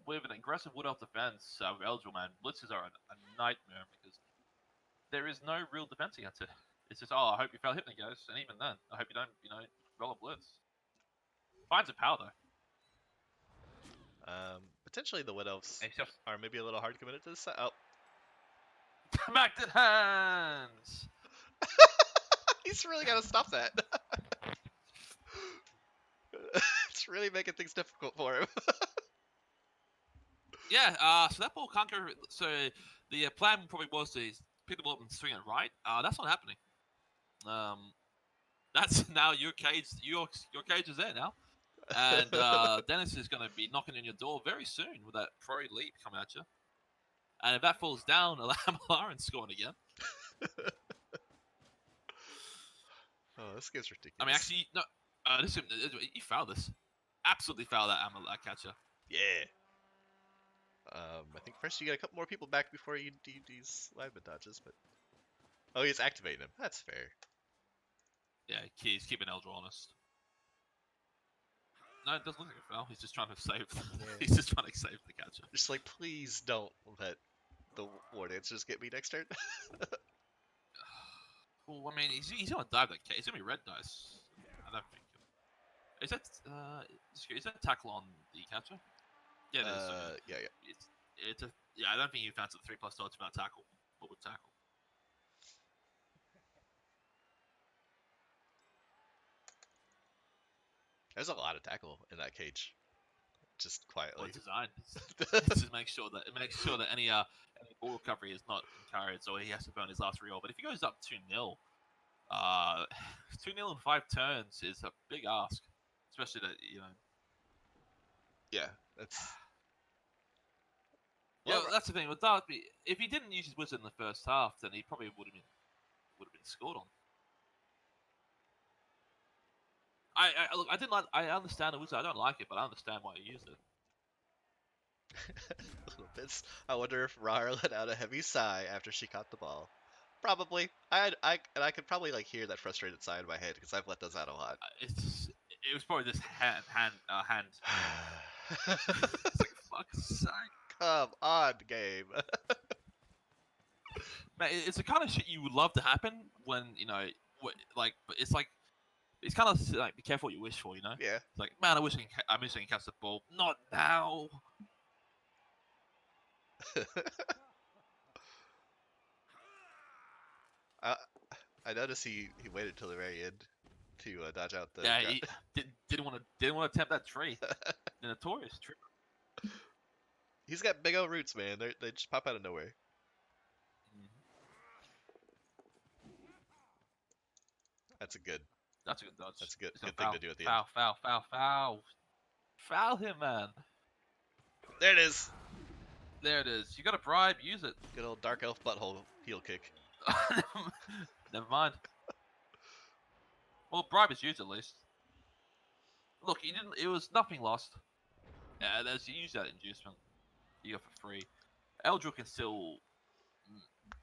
with an aggressive Wood Elf defense with eligible man, blitzes are a nightmare because there is no real defense against it. It's just, I hope you fail hit me, guys, and even then, I hope you don't, roll a blitz. Finds a power though. Potentially the Wood Elves And he's are maybe a little hard committed to this side. Oh. Connected hands! He's really got to stop that. It's really making things difficult for him. Yeah, so that ball can't go. So the plan probably was to pick the ball up and swing it right. That's not happening. That's now your cage. Your cage is there now, and Dennis is going to be knocking on your door very soon with that pro leap coming at you. And if that falls down, Lauren's scoring again. Oh, this game's ridiculous. I mean, actually, no. You fouled this. Absolutely fouled that catcher. Yeah. I think first you get a couple more people back before you do these lineman dodges, but... Oh, he's activating him. That's fair. Yeah, he's keeping Eldra honest. No, it doesn't look like a foul. He's just trying to save. Yeah. He's just trying to save the catcher. Just like, please don't let the War Dancers get me next turn. Well, I mean, he's gonna dive that case. He's gonna be red dice. I don't think. Is that tackle on the catcher? Yeah, it is. Yeah. I don't think you fancy the 3+ dodge without tackle. What would tackle? There's a lot of tackle in that cage, just Well, quietly. it's designed. It's to make sure that any ball recovery is not encouraged, or he has to burn his last reroll. But if he goes up 2-0, 2-0 in 5 turns is a big ask, especially that Yeah, that's. Yeah, Well, that's the thing with Darby. If he didn't use his wizard in the first half, then he probably would have been scored on. Look, I didn't like. I understand the wizard. I don't like it, but I understand why he used it. little bits. I wonder if Raaraar let out a heavy sigh after she caught the ball. Probably. I could probably like hear that frustrated sigh in my head because I've let those out a lot. It was probably this hand. It's like fuck's sake. Come on, game. Man, it's the kind of shit you would love to happen when but it's like it's kind of like be careful what you wish for, Yeah. It's like, man, I wish I can catch the ball. Not now. I I noticed he waited till the very end to dodge out the. Yeah, he didn't want to attempt that tree. The notorious tree. He's got big old roots, man. They just pop out of nowhere. That's a good. That's a good dodge. That's a good He's good gonna thing to do at the end. Foul him, man. There it is. There it is. You got a bribe, use it. Good old dark elf butthole heel kick. Never mind. Well, bribe is used at least. Look, he didn't. It was nothing lost. Yeah, there's you use that inducement. You got for free. Eldrill can still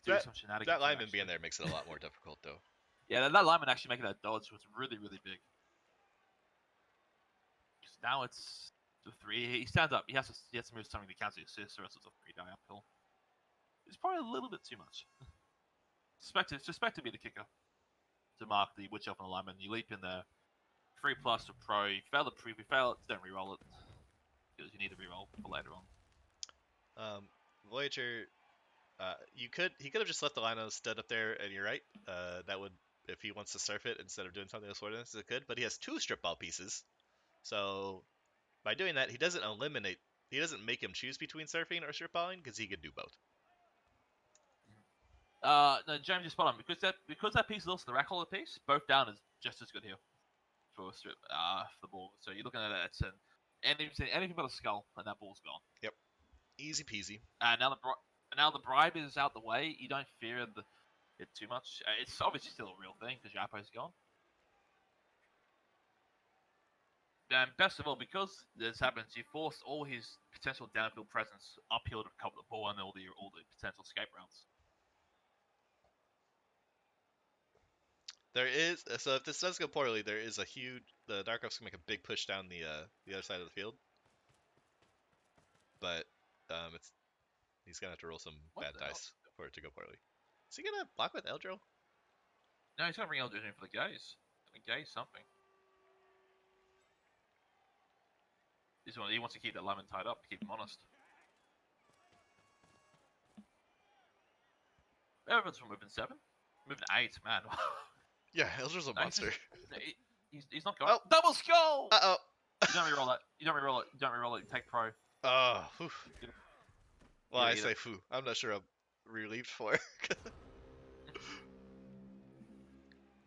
do some shenanigans. That lineman being there makes it a lot more difficult, though. Yeah, that lineman actually making that dodge was really, really big. Now it's the 3. He stands up. He has to move something to cancel the assist, or else it's a 3-die uphill. It's probably a little bit too much. Suspect to be the kicker to mark the witch elf on the lineman. You leap in there. 3+ to pro. You fail the pre. If you fail it, don't reroll it because you need to reroll for later on. Voyager, he could have just left the Lino stood up there, and you're right. That would, if he wants to surf it instead of doing something else for this, it could. But he has 2 strip ball pieces, so by doing that, he doesn't make him choose between surfing or strip balling because he could do both. No, James is spot on because that piece is also the rack holder piece. Both down is just as good here for strip for the ball. So you're looking at it, it's anything but a skull, and that ball's gone. Yep, easy peasy. Now the bribe is out the way. You don't fear it too much. It's obviously still a real thing because your Apo's gone. And best of all, because this happens, you force all his potential downfield presence uphill to cover the ball and all the potential escape routes. There is, so if this does go poorly, there is the Dark Elf's gonna make a big push down the other side of the field. But he's gonna have to roll some bad dice for it to go poorly. Is he gonna block with Eldrill? No, he's gonna bring Eldrill in for the gaze. Gaze something. He wants to keep that lineman tied up, to keep him honest. Everyone's from moving 7. Moving 8, man. Yeah, Eldrill's a monster. He's not going. Oh. Double skull! Uh-oh. You don't reroll that. You don't reroll it. You take pro. Oh, whew. Well, I say it. foo. I'm not sure I'm relieved for.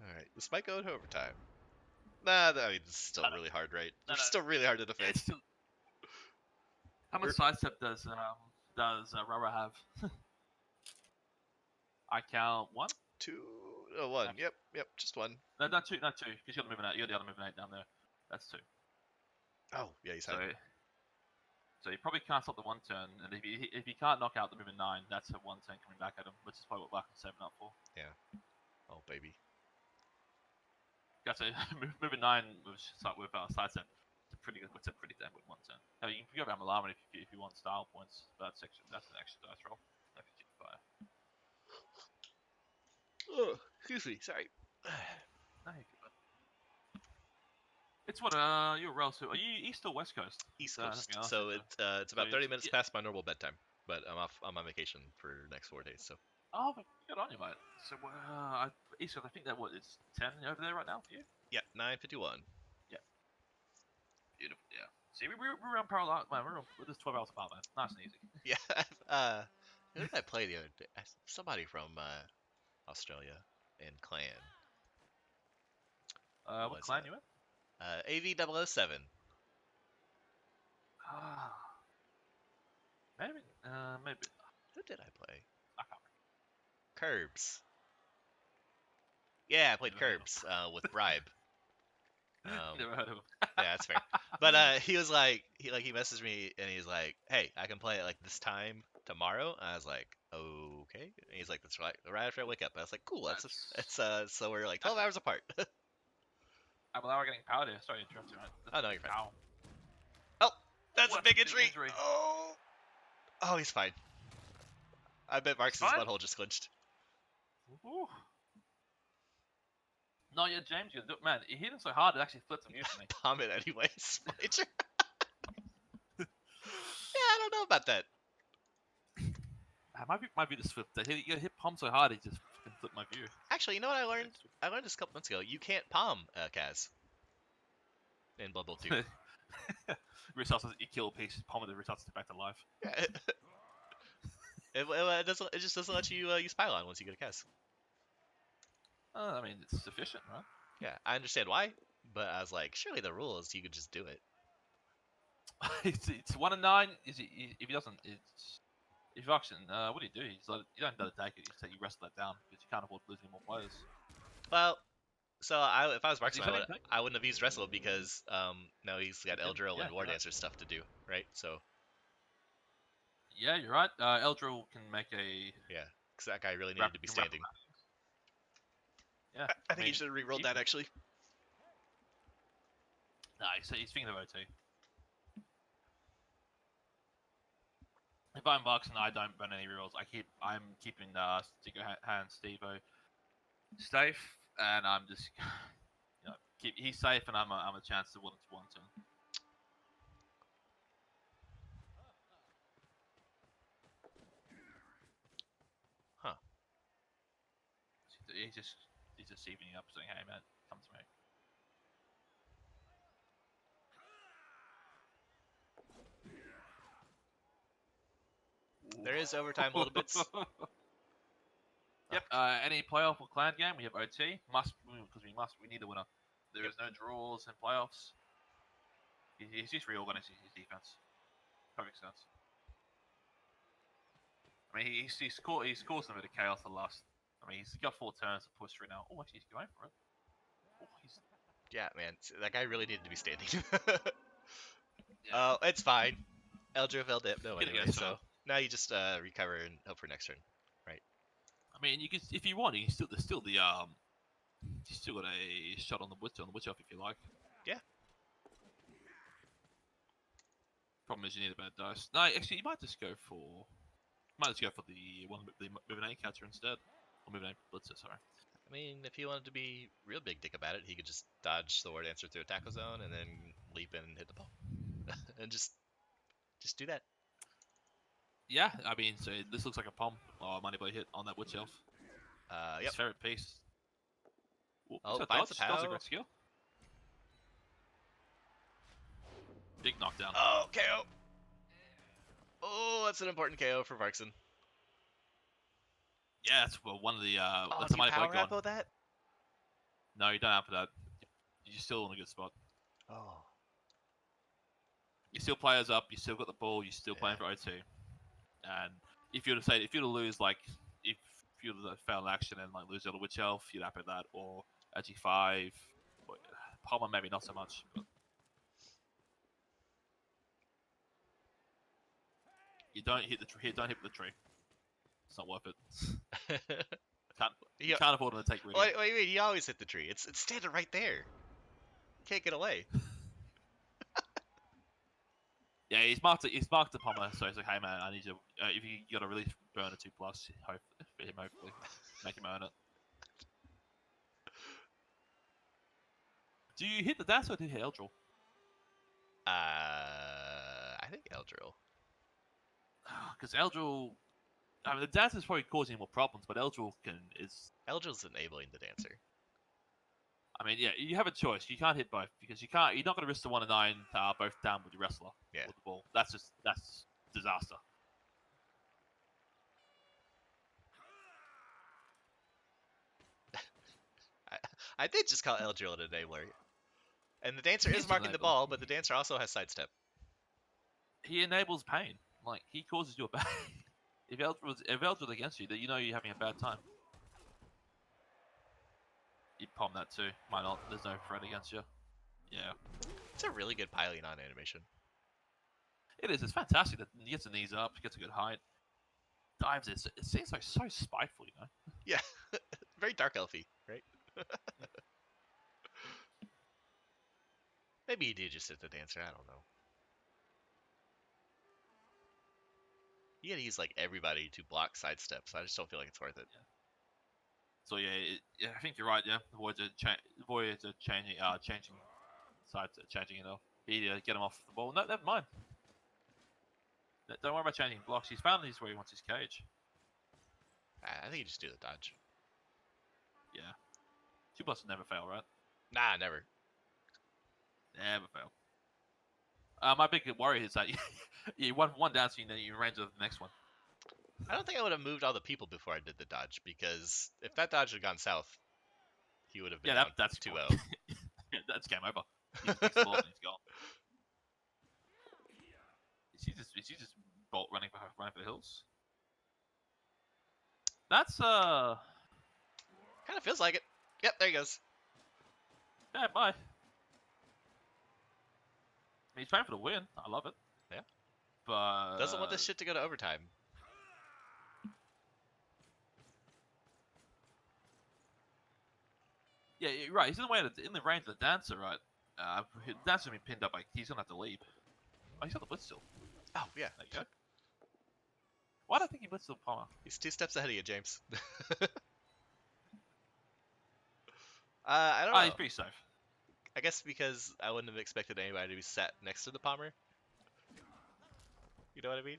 Alright, this might go into overtime. Nah, I mean, it's still really hard, right? It's still really hard to defend. How much sidestep does Raaraar have? I count 1? 2, 1. Yep, just 1. No, not 2, because you got the moving 8. You got the other moving 8 down there. That's 2. Oh, yeah, he's hiding. So you probably can't stop the 1 turn, and if you can't knock out the moving 9, that's a 1 turn coming back at him, which is probably what Varksen's saving up for. Yeah. Oh, baby. Yeah, so moving 9 with sidestep. It's a pretty damn good 1 turn. Now you can go around Alarm if you want style points, but that's an extra dice roll. Fire. Oh, excuse me, sorry. No, you're good. It's what you're relative. Are you East or West Coast? East Coast. So it's about 30 minutes past my normal bedtime, but I'm off on my vacation for the next 4 days. So. Oh, good on you, mate. So East Coast. I think it's 10 over there right now for you. Yeah, 9:51. Yeah. Beautiful. Yeah. See, we're on parallel. Man, we're just 12 hours apart, man. Nice and easy. Yeah. Who did I play the other day? Somebody from Australia in clan. What Was clan you in? AV007. Ah, maybe. Maybe. Who did I play? I can't Curbs. Yeah, I played remember. Never heard of Curbs with Bribe. Um, Never heard of him. yeah, that's fair. But he was like, he messaged me and he's like, "Hey, I can play it like this time tomorrow." And I was like, "Okay." And he's like, "That's right after I wake up." I was like, "Cool, that's so we're like 12 hours apart." I'm now getting powered here. Sorry to interrupt you, man. Oh no, you're fine. Ow. Oh, that's What a big injury. injury. Oh, he's fine. I bet Varksen's fine? butthole just clenched. Ooh. No, yeah, James, man, he hit him so hard it actually flipped him for me. Palm it anyways. Major. Yeah, I don't know about that. My view just flipped. He hit palm so hard, he just fucking flipped my view. Actually, you know what I learned? I learned this a couple months ago. You can't palm Kaz in Blood Bowl 2. Resuscitates, he killed a piece, palmed it, resuscitates back to life. Yeah, it just doesn't let you use pylon once you get a Kaz. I mean, it's sufficient, right? Yeah, I understand why, but I was like, surely the rule is you could just do it. It's 1 and 9. If he doesn't, it's if Varksen, what do? He's like, you don't let it take it. You wrestle that down because you can't afford losing more players. Well, so if I was Does he Varksen, say anything? I wouldn't have used Wrestle because now he's got Eldril Yeah, and War you're right. Dancer stuff to do, right? So Yeah, you're right. Eldril can make a yeah, because that guy really needed to be standing. Yeah, I think he should have re-rolled that actually. Nah, he's thinking of OT. If I'm Varksen, I don't burn any rerolls. I'm keeping Sticker Hand Stevo safe, and I'm just he's safe, and I'm a chance to 1-1 turn. Huh. He's just evening up, saying, "Hey man, come to me." There is overtime a little bits. Yep. Any playoff or clan game, we have OT. We need a winner. There is no draws in playoffs. He's just reorganizing his defense. Perfect sense. I mean, he's caused a bit of chaos the last. I mean, he's got 4 turns to push through now. Oh, actually, he's going for it. Oh, Yeah, man, that guy really needed to be standing. yeah. Oh, it's fine. Eldril fell dip no Getting anyway, it, so now you just recover and hope for next turn, right? I mean, you can, if you want, you can there's still the you still got a shot on the witch off if you like. Yeah. Problem is you need a bad dice. No, actually, you might just go for the one with the moving A catcher instead, or moving A blitzer. Sorry. I mean, if he wanted to be real big dick about it, he could just dodge the War Dancer through a tackle zone and then leap in and hit the ball, and just do that. Yeah, I mean, so this looks like a palm or money blow hit on that witch elf. Yep. His favorite piece. Ooh, Oh, that finds the that was a pow. great skill. Big knockdown. Oh, KO. Oh, that's an important KO for Varksen. Yeah, that's one of the. Oh, that's do a you money blow power gone. apple that? No, you don't have that. You're still in a good spot. Oh. You still players up. You still got the ball. You're still playing for OT. And if you were to lose, like if you were to fail action and like lose the other witch elf, you'd happy with that. Or actually 5. Palmer maybe not so much. But you don't hit the tree. Don't hit the tree. It's not worth it. You can't afford to take rigging. Wait, you always hit the tree. It's standing right there. You can't get away. Yeah, he's marked the Palmer, so he's like, hey man, I need you. If you got a release burner 2+, hopefully make him earn it. Do you hit the dash or do you hit Eldril? I think Eldril. Because Eldril, I mean, the dance is probably causing more problems, but Eldril is. Eldril's enabling the dancer. I mean, yeah, you have a choice. You can't hit both because you can't. You're not going to risk the 1 and 9 both down with your wrestler Yeah. with the ball. That's disaster. I did just call El Drill an enabler. And the dancer He is is an marking the enabler. ball, but the dancer also has sidestep. He enables pain. Like he causes you a bad. if Eldred's against you, that you know you're having a bad time. You palm that too. Why not? There's no threat against you. Yeah. It's a really good piling on animation. It is. It's fantastic that he gets the knees up, gets a good height, dives. It seems like so spiteful, you know. Yeah, very dark elfy, right? Maybe he did just hit the dancer. I don't know. You gotta use like everybody to block sidesteps. I just don't feel like it's worth it. Yeah. So yeah, I think you're right. Yeah, Voids are changing sides, changing it off. Get him off the ball. No, never mind. Don't worry about changing blocks. He's found where he wants his cage. I think you just do the dodge. Yeah. 2 plus never fail, right? Nah, never. Never fail. My big worry is that you one down, so you know you range of the next one. I don't think I would have moved all the people before I did the dodge, because if that dodge had gone south, he would have been down that's 2-0. That's game over. He's exploded and he's gone. Is he just bolt running for the hills? That's Kind of feels like it. Yep, there he goes. yeah, bye. I mean, he's playing for the win. I love it. Yeah. But Doesn't want this shit to go to overtime. Yeah, you're right. He's in the way in the range of the dancer, right? The dancer's been pinned up. Like he's gonna have to leave. Oh, he's got the blitz still. Oh, yeah. There you go. Why do I think he blitzed still, Palmer? He's 2 steps ahead of you, James. I don't know. He's pretty safe. I guess because I wouldn't have expected anybody to be sat next to the Palmer. You know what I mean?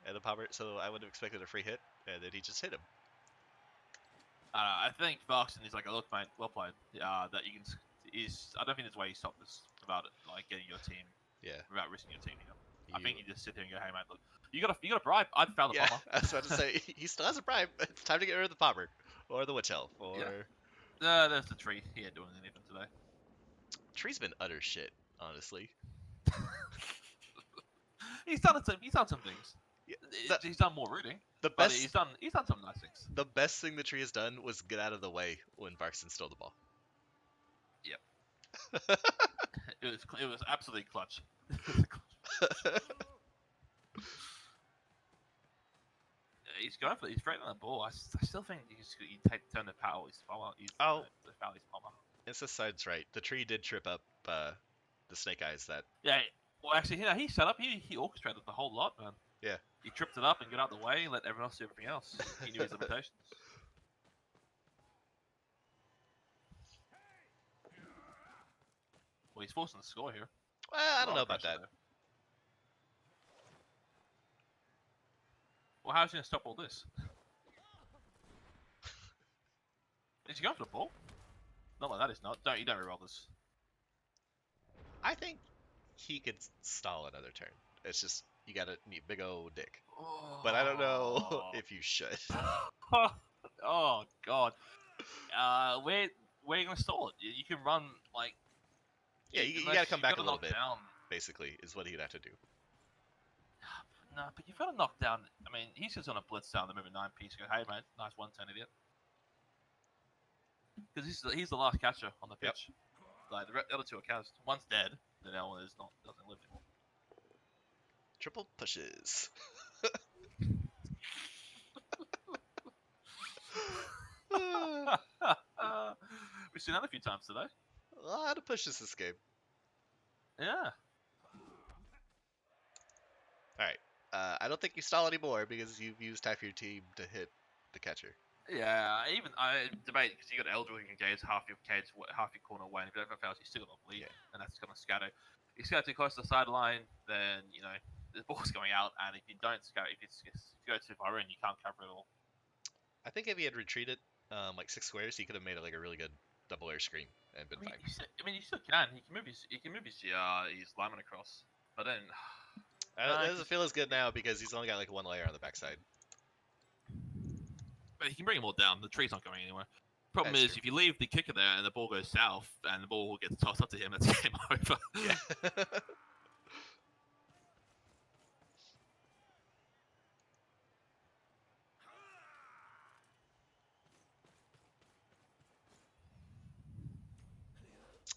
And the Palmer, so I would have expected a free hit, and then he just hit him. I think Varksen is like, look, mate, well played. That you can. I don't think there's a way you stop this without it, like getting your team. Yeah. Without risking your team here. I think you just sit here and go, hey, mate, look, you got a bribe. I'd found the Yeah, Palmer. I was about to say, he still has a bribe. It's time to get rid of the Palmer. Or the Witch Elf. Or... Yeah. There's the tree. He ain't doing anything today. Tree's been utter shit, honestly. He's done some things. Yeah, He's done more rooting. The But best, he's done some nice things. the best thing the Tree has done was get out of the way when Varksen stole the ball. Yep. It was absolutely clutch. He's going for. He's straight on the ball. I still think you turn the power. He's Palmer. The foul is Palmer. It's the side's right. The Tree did trip up the Snake Eyes that. Yeah. Well, actually, he set up. He orchestrated the whole lot, man. Yeah. He tripped it up and got out of the way and let everyone else do everything else. He knew his limitations. Well, he's forcing the score here. Well, I don't know about that. Though. Well, how's he gonna stop all this? Is he going for the ball? Not like that. He's not. You don't reroll this. I think he could stall another turn. It's just you gotta need big old dick. Oh. But I don't know if you should. Oh God. Where are you gonna stall it? You can run like. Yeah, you gotta come back a little bit. Down. Basically, is what he'd have to do. No, but you've got to knock down. I mean, he's just on a blitz down the moving 9 piece. Go, hey mate, nice 1-turn idiot. Because he's the last catcher on the pitch. Yep. Like the other 2 are cast. One's dead. The other one doesn't live anymore. Triple pushes. We've seen that a few times today. A lot of pushes this game. Yeah. Alright. I don't think you stall anymore because you've used half your team to hit the catcher. Yeah, I debate because you got Eldrill who can engage half your corner away, and if you don't go fouls, you still got a lead, and that's going to scatter. If you scatter too close to the sideline, then the ball's going out, and if you don't scatter, if you go too far in, you can't cover it all. I think if he had retreated like 6 squares, he could have made it like a really good double air screen and been fine. You still can. He can move his lineman across, but then It doesn't feel as good now because he's only got like one layer on the backside. but he can bring them all down. The tree's not going anywhere. Problem That's is, true. if you leave the kicker there and the ball goes south and the ball gets tossed up to him, that's game over. Yeah.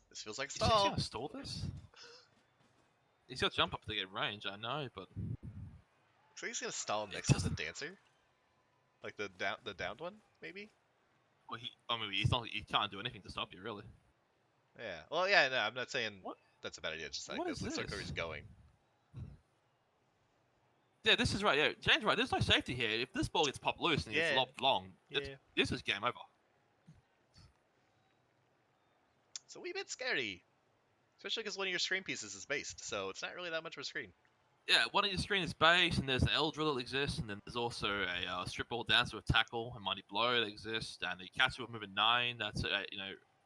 This feels like Is he stall. gonna stall this? He's got jump up to get range, I know, but Looks like he's gonna stall next to the dancer, like the downed one, maybe. well, he's not. He can't do anything to stop you, really. Yeah. Well, yeah. No, I'm not saying What? that's a bad idea. Just like What it is looks like this? where he's going. Yeah, this is right. Yeah, James right. There's no safety here. If this ball gets popped loose and Yeah. it's lobbed long, Yeah. this is game over. It's a wee bit scary, especially because one of your screen pieces is based, so it's not really that much of a screen. Yeah, one of your screen is base, and there's an L drill that exists, and then there's also a strip ball dancer with tackle and mighty blow that exists, and the catcher with moving 9 that's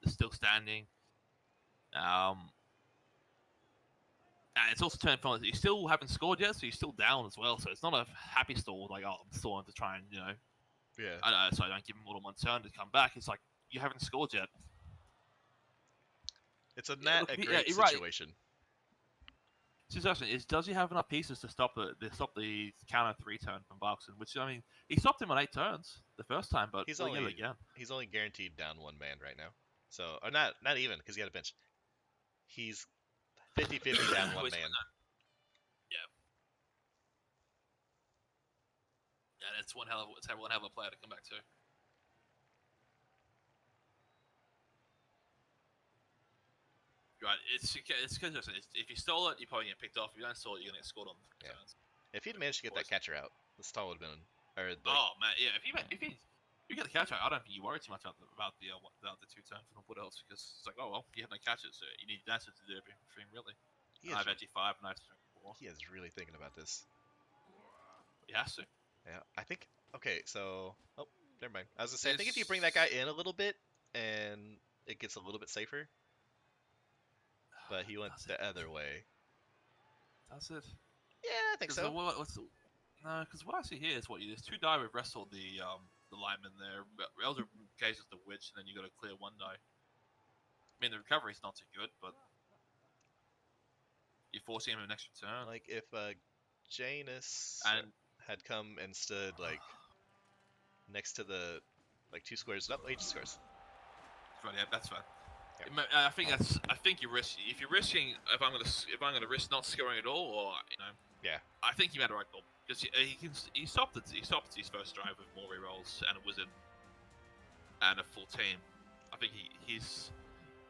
is still standing. And it's also turned from you still haven't scored yet, so you're still down as well. So it's not a happy stall like I'm stalling to try and Yeah. so I don't give him more than one turn to come back. It's like you haven't scored yet. It's a great you're right. situation. Suggestion is, does he have enough pieces to stop the counter 3 turn from Varksen? Which I mean, he stopped him on 8 turns the first time, but He's we'll get it only again. he's only guaranteed down one man right now. So, or not even because he had a bench. He's 50-50 down one man. Yeah, that's one hell of a player to come back to. Right, it's because if you stole it, you probably get picked off. If you don't stole it, you're gonna get scored on. Yeah. If he'd managed to get that catcher out, the stall would have been. Oh man, yeah. If you get the catcher, I don't think you worry too much about the 2 turn from the Woodhouse because it's like, oh well, you have no catches, so you need dancers to do everything really. I have edgy 5 and I have 4. He is really thinking about this. He has to. Yeah, I think. Okay, so never mind. I was gonna say, I think if you bring that guy in a little bit, and it gets a little bit safer. But he went the other way. That's it. Yeah, I think so. No, because what I see here is you just 2 die with wrestle the lineman there. Elder cases the witch, and then you got to clear 1 die. I mean, the recovery's not too good, but you're forcing him an extra turn. Like if Janus had come and stood like next to the 2 squares. No, 8 squares. Right, yeah, that's fine. Yeah. I think you're risking. If you're risking, if I'm gonna risk not scoring at all, or Yeah. I think you made the right call because he stopped his first drive with more rerolls and a wizard and a full team. I think he's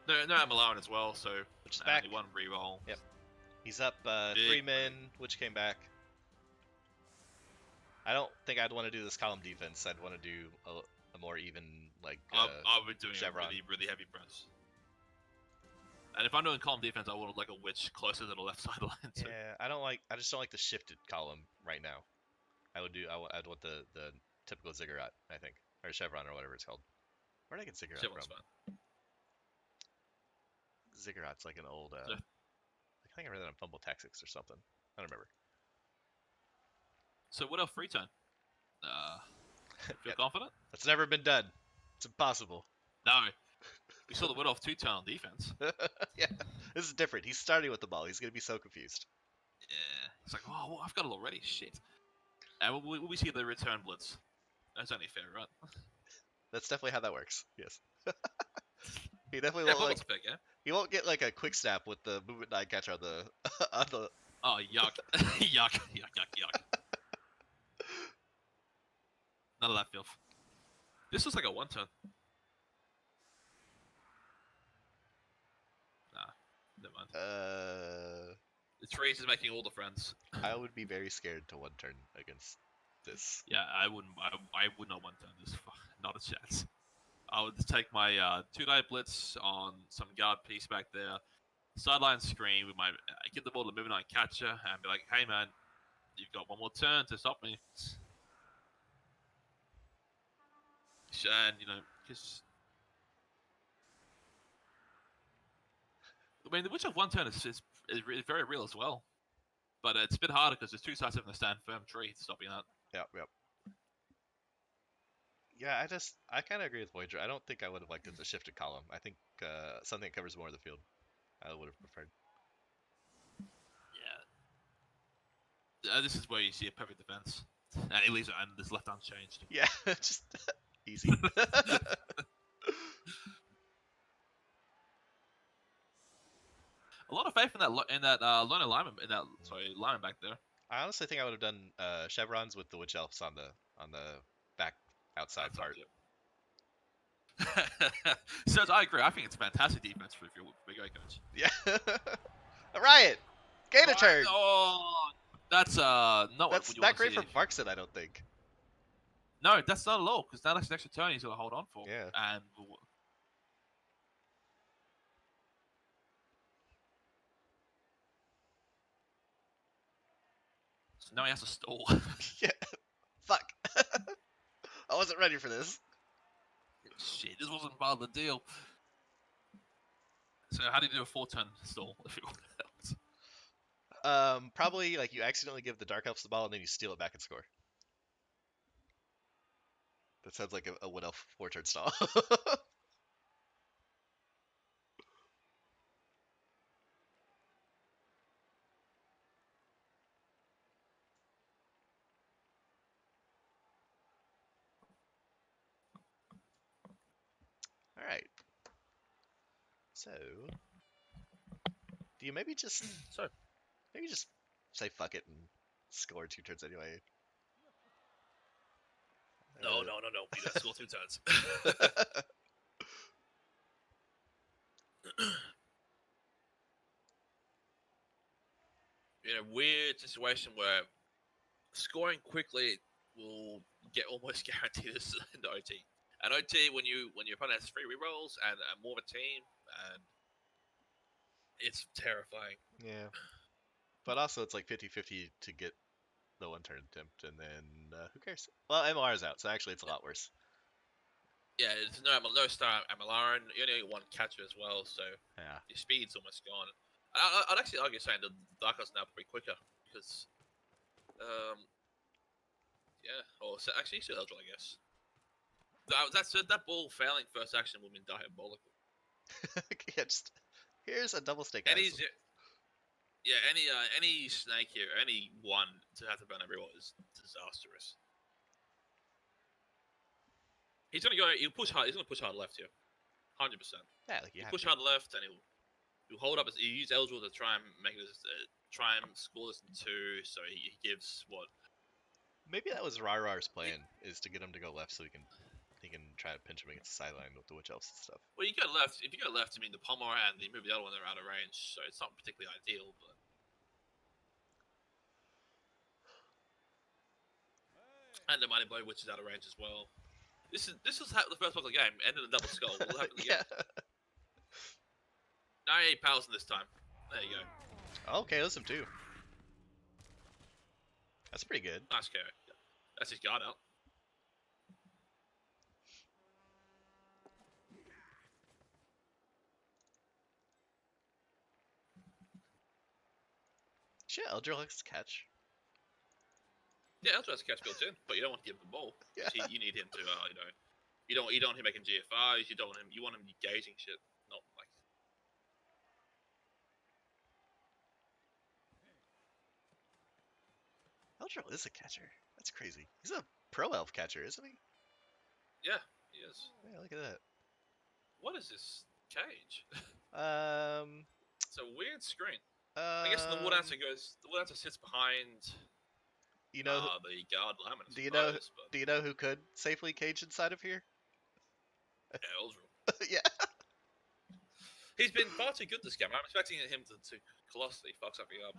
no Malaran as well, so Which is back. only 1 reroll. Yep. He's up 3 men, which came back. I don't think I'd want to do this column defense. I'd want to do a more even I would be doing Chevron. a really heavy press. And if I'm doing column defense, I want like a witch closer to the left sideline. So. Yeah, I just don't like the shifted column right now. I'd want the typical ziggurat, I think, or chevron or whatever it's called. Where did I get ziggurat Chevron's from? fine. Ziggurat's like an old. I think I read that on Fumble Tactics or something. I don't remember. So what else? Free turn. Feel confident? That's never been done. It's impossible. No. We saw the Woodhouse 2 turn on defense. Yeah, this is different. He's starting with the ball. He's gonna be so confused. Yeah. It's like, oh, well, I've got it already. Shit. And we see the return blitz. That's only fair, right? That's definitely how that works. Yes. He definitely won't he won't get like a quick snap with the movement 9 catcher on the on the. Oh yuck, yuck. None of that filth. This was like a 1 turn. Nah, never mind. The trees is making all the friends. I would be very scared to 1 turn against this. Yeah, I wouldn't. I would not 1 turn this. Not a chance. I would take my 2-die blitz on some guard piece back there, sideline screen with my get the ball to moving on catcher, and be like, "Hey man, you've got 1 more turn to stop me." And because mean, the Witch of one turn is very real as well. But it's a bit harder because there's two sides of the stand firm tree stopping that. Yep. Yeah, I kind of agree with Voyager. I don't think I would have liked it as a shifted column. I think something that covers more of the field. I would have preferred. Yeah. This is where you see a perfect defense, and he leaves it and his left arm's changed. Yeah, just easy. A lot of faith in that loner lineman lineman back there. I honestly think I would have done chevrons with the witch elves on the back outside part. Yeah. So I agree. I think it's a fantastic defense for your big eye coach. Yeah. A riot. Gator turn. Oh, that's not That's what you not want to great see. for Varksen, I don't think. No, that's not at all because that's an extra turn he's gonna hold on for. Yeah. And so now he has to stall. Yeah. Fuck. I wasn't ready for this. Shit, this wasn't part of the deal. So how do you do a 4-turn stall if it helps? Probably like you accidentally give the Dark Elves the ball and then you steal it back and score. That sounds like a Wood Elf 4-turn stall. All right. So, do you maybe just say fuck it and score 2 turns anyway? No. We don't score 2 turns. In a weird situation where scoring quickly will get almost guaranteed in the OT. And OT, when your opponent has 3 rerolls and more of a team, and it's terrifying. Yeah. But also, it's like 50-50 to get the 1-turn attempt, and then who cares? Well, MLR is out, so actually it's a lot worse. Yeah, there's no star MLR, you only get 1 catcher as well, so Yeah. your speed's almost gone. I'd actually argue saying that the Dark Elves now probably quicker, because, yeah, or so actually still Eldril, I guess. That ball failing first action would have been diabolical. Yeah, just here's a double snake eyes. Any snake here, any one to have to burn everyone is disastrous. He's gonna push hard. He's gonna push hard left here, 100%. Yeah, like He'll push hard left, and he'll hold up. He'll use Eldril to try and make this, try and score this in 2. So he gives what? Maybe that was Raaraar's plan, is to get him to go left so he can try to pinch him against the sideline with the witch elves and stuff. Well, you go left. If you go left, I mean the Pommel and you move the other one, they're out of range, so it's not particularly ideal. But and the Mighty Blow, which is out of range as well. This is the first part of the game. Ended in a double skull. Will happen again. No, he powers in this time. There you go. Okay, those some 2. That's pretty good. Nice carry. That's his guard out. Shit, Eldril likes to catch. Yeah, Eldril has catch built in, but you don't want to give him the ball. Yeah. You need him to, you don't want him making GFIs. You want him gauging shit, not like. Eldril is a catcher. That's crazy. He's a pro elf catcher, isn't he? Yeah, he is. Yeah, look at that. What is this cage? It's a weird screen. I guess the wood answer sits behind. You know, the guard lineman. Do you know who could safely cage inside of here? Yeah, Eldril. Yeah. He's been far too good this game. I'm expecting him to colossally fuck something up.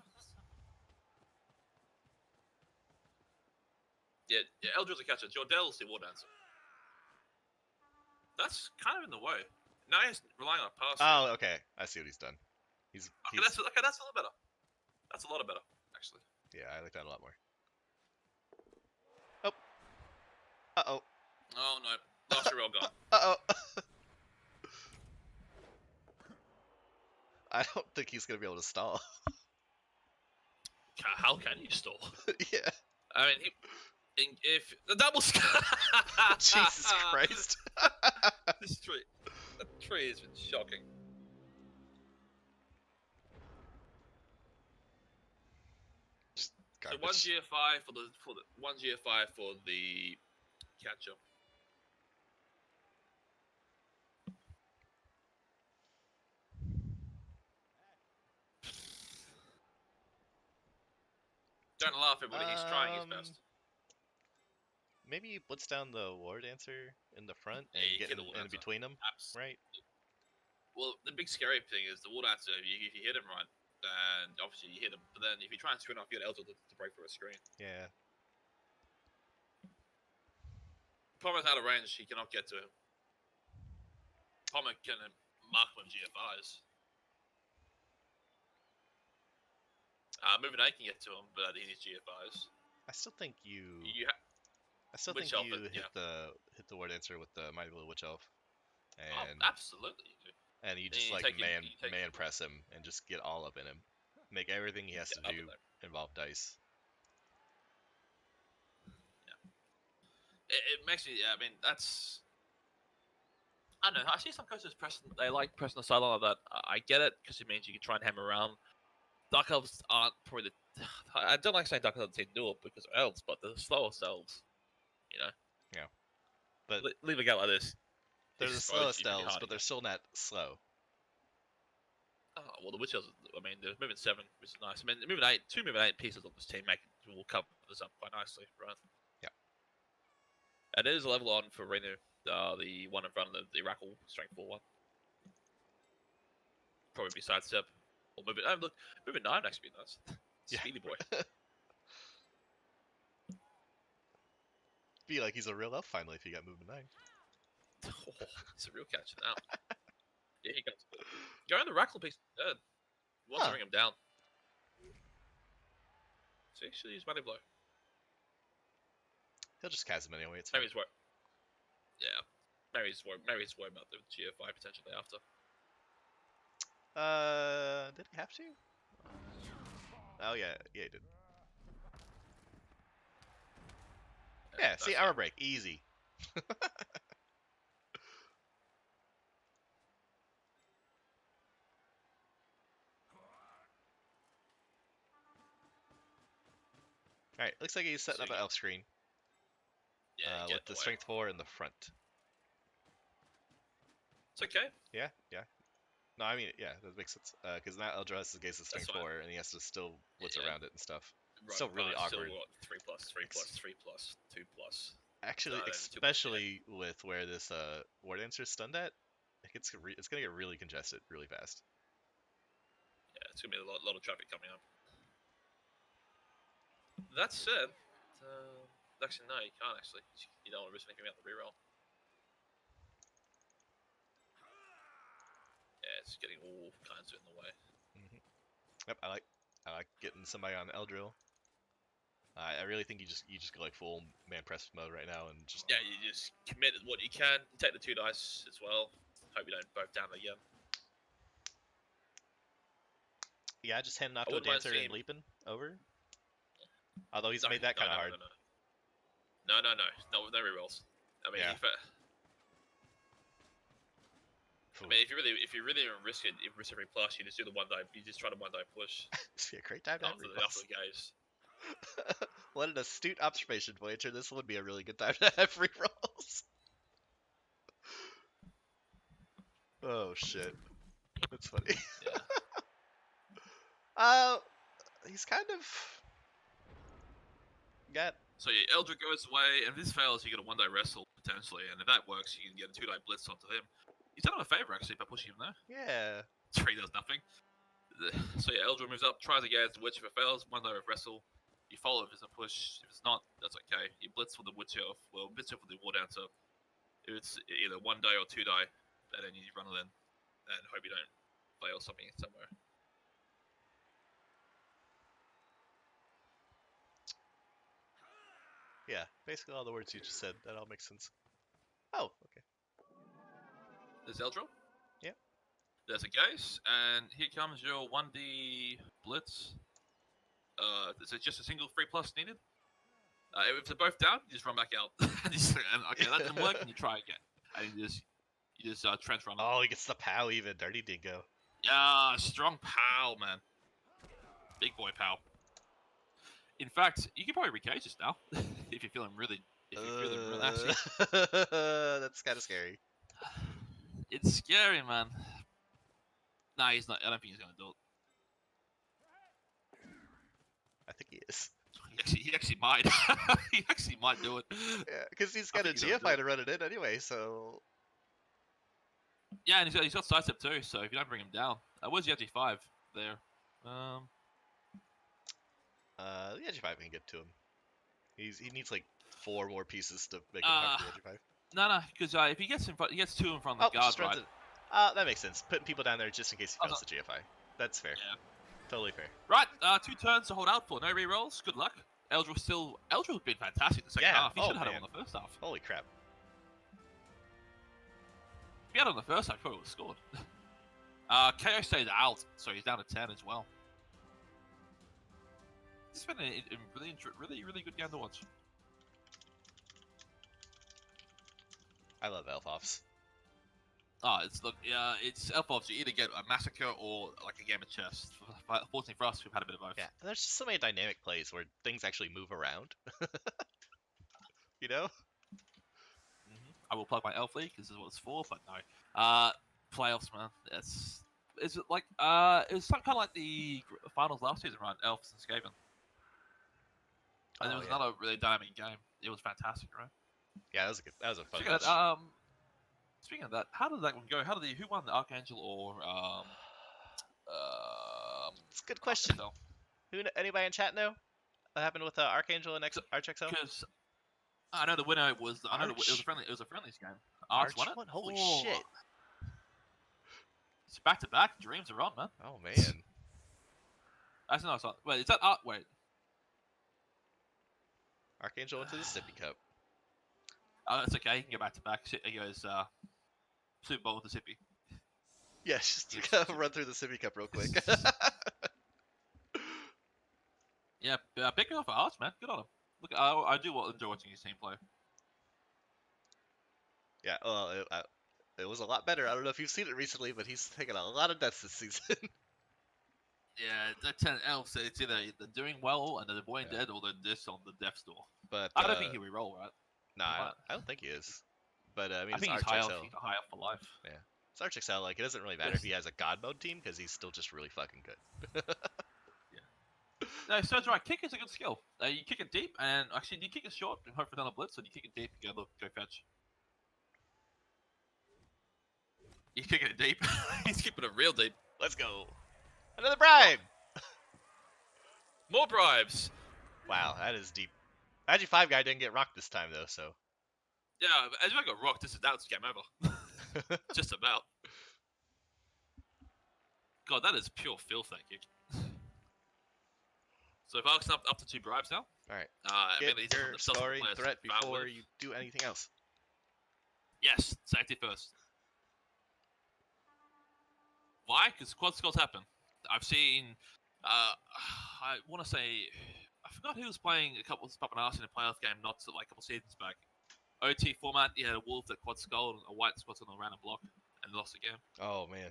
Yeah, Eldril's a catcher. Jordel's the wood answer. That's kind of in the way. Now he's relying on a pass. Oh, okay. I see what he's done. That's a lot better. That's a lot better, actually. Yeah, I like that a lot more. Oh. Uh-oh. Oh, no. Lost your real gun. Uh-oh. I don't think he's gonna be able to stall. How can you stall? Yeah. I mean, if the double Jesus Christ. This tree, that tree has been shocking. Just So garbage. one GFI for the one GFI for the catcher. Don't laugh, everybody. He's trying his best. Maybe you blitz down the War Dancer in the front Yeah, and you get kill in, the War in Dancer. between them, right? Well, the big scary thing is the War Dancer. If you hit him right, then obviously you hit him. But then if you try and screen off, you get Elder to break through a screen. Yeah. Problem is out of range, he cannot get to him. Palmer can mark him GFIs. Moving 8 can get to him, but he needs GFIs. I still think you. I still Witch think Elf, you hit yeah. the War Dancer with the Mighty Blue Witch Elf, and Absolutely you do. and you And just you like take him- man you take man him- press him and just get all up in him, make everything he has to Get up do in there. involve dice. It makes me. Yeah, I mean, that's. I don't know. I see some coaches pressing. They like pressing the sideline of that. I get it because it means you can try and hammer around. Dark elves aren't probably the. I don't like saying dark elves team do it because of elves, but the slowest elves. You know. Yeah. But Leave a guy like this. they're the expose you slowest pretty elves, hard, but they're still not slow. Oh, well, the witch elves. I mean, they're moving 7, which is nice. I mean, moving 8, 2 moving 8 pieces on this team will cover this up quite nicely, right? Yeah. And it is a level on for Renu, the one in front of the Rackle strength 4 one. Probably be sidestep. Or move it. Oh, look, moving 9 actually be nice. Yeah. Speedy boy. Be like he's a real elf finally if he got moving 9. Oh, it's a real catch now. Yeah, he comes. Go on the Rackle piece third. Wants to bring him down. So actually use Money Blow. He'll just cast him anyway. It's Maybe he's worried. Yeah. Maybe he's worried about the GFI potentially after. Did he have to? Oh yeah, he did. Yeah, see, armor break, easy. Alright, looks like he's setting up an elf screen. Yeah, with the strength 4 in the front. It's okay. Yeah. No, I mean, yeah, that makes sense. Because now Eldra has against the strength 4, and he has to still blitz around it and stuff. Right, Still really awkward. Still what, 3+, 3+, 3+, 2+. Actually, especially with where this War Dancer is stunned at, it's gonna get really congested really fast. Yeah, it's gonna be a lot of traffic coming up. That said, actually no, you can't actually. You don't want to risk anything out the reroll. Yeah, it's getting all kinds of in the way. Yep, I like getting somebody on Eldril. I really think you just go like full man press mode right now and just Yeah, you just commit what you can. You take the 2 dice as well. Hope you don't both down again. yeah, just handing off to a dancer and leaping over. Although he's made that kind of hard. No, with no rerolls. I mean, yeah. I mean, if you really risk it, if risk every plus, you just do the 1 die. You just try to 1 die push. This would be a great time to have after the gaze. What an astute observation, Voyager. This would be a really good time to have rerolls. Oh shit, that's funny. Yeah. He's kind of got. So yeah, Eldra goes away, and if this fails, you get a 1 die wrestle potentially, and if that works, you can get a 2 die blitz onto him. He's done him a favor actually by pushing him there. Yeah. 3 does nothing. So yeah, Eldra moves up, tries again, the witch. If it fails, 1 die wrestle. You follow if it's a push. If it's not, that's okay. You blitz with the witch elf. Well, blitz with the war dancer. If it's either 1 die or 2 die, and then you run it in, and hope you don't fail something somewhere. Yeah, basically all the words you just said. That all makes sense. Oh, okay. Is Eldra? Yeah. There's a Ghost, and here comes your 1D Blitz. Is it just a single 3+ needed? If they're both down, you just run back out. Okay, that didn't work, and you try again. And you just trench run. Oh, he gets the POW even. Dirty Dingo. Yeah, strong POW, man. Big boy POW. In fact, you can probably recage this now if you're feeling really. If you're feeling real nasty. That's kind of scary. It's scary, man. Nah, he's not. I don't think he's gonna do it. I think he is. He actually might. He actually might do it. Yeah, because he's got a GFI to run it in anyway, so... Yeah, and he's got sidestep too, so if you don't bring him down... where's the G5 there? The Edgy-5 can get to him. He needs like 4 more pieces to make it hard for the Edgy-5. No, because if he gets in front, he gets 2 in front of the guard, right? That makes sense. Putting people down there just in case he fails the GFI. That's fair. Yeah. Totally fair. Right, 2 turns to hold out for. No rerolls. Good luck. Eldril's been fantastic in the second half. He should have had it on the first half. Holy crap. If he had it on the first half, he probably would have scored. KO stays out, so he's down to 10 as well. It's been a really good game to watch. I love Elf-Offs. Oh, it's Elf-Offs. You either get a massacre or like a game of chess. Fortunately for us, we've had a bit of both. Yeah, and there's just so many dynamic plays where things actually move around. You know? I will plug my Elf League because this is what it's for, but no. Playoffs, man. It's like it was kind of like the finals last season, right? Elves and Skaven. And it was another really dynamic game. It was fantastic, right? Yeah, that was a fun match. Speaking of that, how did that one go? Who won, the Archangel or It's a good question. Anybody in chat know what happened with Archangel and ArchXL? Because I know the winner was. It was a friendlies game. Arch won it. Holy shit! It's back to back. Dreams are on, man. Oh man. Actually, no, it's not. Wait, is that Art? Wait. Archangel went to the Sippy Cup. Oh, that's okay. He can go back to back. He goes Super Bowl with the Sippy. Yeah, just run through the Sippy Cup real quick. Yeah, big off for Arch, man. Good on him. Look, I do enjoy watching his team play. Yeah, well, it was a lot better. I don't know if you've seen it recently, but he's taken a lot of deaths this season. Yeah, that 10 elves, it's either they're doing well and they're avoiding dead, or they're just on the death store. But I don't think he'll re-roll, right? Nah, I don't think he is. But I mean, I think he's high up for life. Yeah, it's ArchXL. Like, it doesn't really matter if he has a God mode team because he's still just really fucking good. Yeah. No, Serge, right. Kick is a good skill. You kick it deep, and actually, you kick it short and hope for another blitz, or you kick it deep and go fetch. You're kicking it deep. He's keeping it real deep. Let's go. Another bribe! More bribes! Wow, that is deep. Agi5 guy didn't get rocked this time, though, so... Yeah, as I got rocked, that's game over. Just about. God, that is pure filth, that kick. So Varksen up to 2 bribes now. Alright. Get your scoring threat before you do anything else. Yes, safety first. Why? Because quad skulls happen. I've seen, I want to say, I forgot who was playing a couple of Puppet Arse in a playoff game not so, like a couple seasons back. OT format, he had a wolf that quad skull and a white squat on a random block and lost the game. Oh man.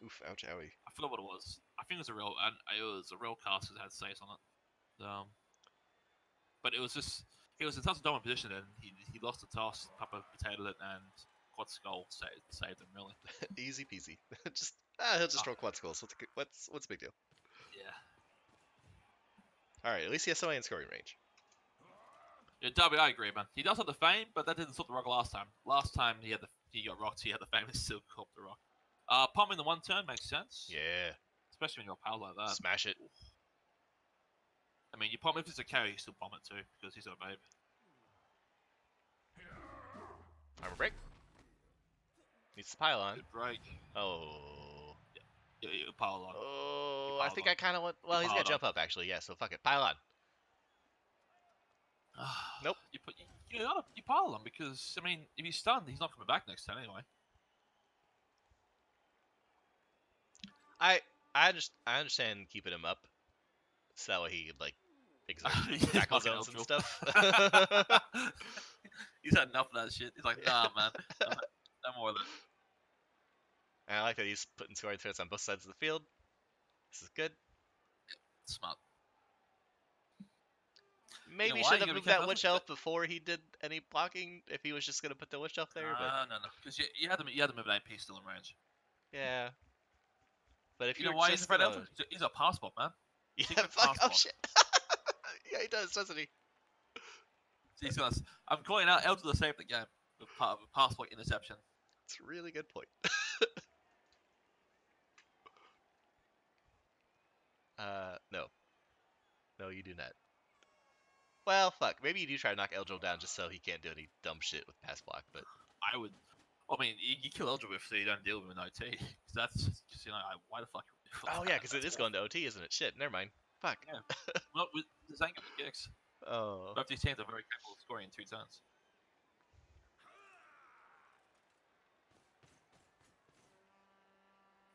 Oof, ouch, owie. I forgot what it was. I think it was a real cast that had saves on it. But it was just, he was in such a dominant position and he lost the toss, Papa potatoed it, and quad skull saved him, really. Easy peasy. He'll just throw quad skulls. What's the big deal? Yeah. Alright, at least he has somebody in scoring range. Yeah, Darby, I agree, man. He does have the fame, but that didn't stop the rock last time. Last time he got rocked, he had the fame and still caught the rock. Palm in the one turn makes sense. Yeah. Especially when you're power like that. Smash it. I mean, you palm if it's a carry, you still palm it too, because he's a babe. Armor break. Needs to pile on. Good break. Oh. Yeah, pile on. Oh, I think I kind of want... Well, he's going to jump up, actually. Yeah, so fuck it. Pile on. Nope. You pile on because, I mean, if he's stunned, he's not coming back next turn anyway. I I understand keeping him up so that way he could like exert He's tackle fucking zones and Eldril. stuff. He's had enough of that shit. He's like, nah, man, no more of that. And I like that he's putting scoring threats on both sides of the field. This is good. Smart. Maybe Why? should You have gotta be moved that careful. witch elf before he did any blocking. If he was just gonna put the witch elf there, but No. Because you had to move an AP still in range. yeah. But if You you know were why he's just afraid gonna, of Eldril? He's a passport, man. yeah, Secret fuck, oh passport. shit, yeah, he does, doesn't he? So he's gonna. I'm calling out Eldril to save the game with passport interception. It's a really good point. No, no, you do not. Well, fuck. Maybe you do try to knock Eldril down just so he can't do any dumb shit with pass block. But I would. I mean, you kill Eldril with so you don't deal with him in OT. Because that's just why the fuck? oh yeah, because it is going to OT, isn't it? Shit, never mind. Fuck. Yeah. Well, with the same with kicks. Oh. Both these teams are very capable of scoring in 2 turns.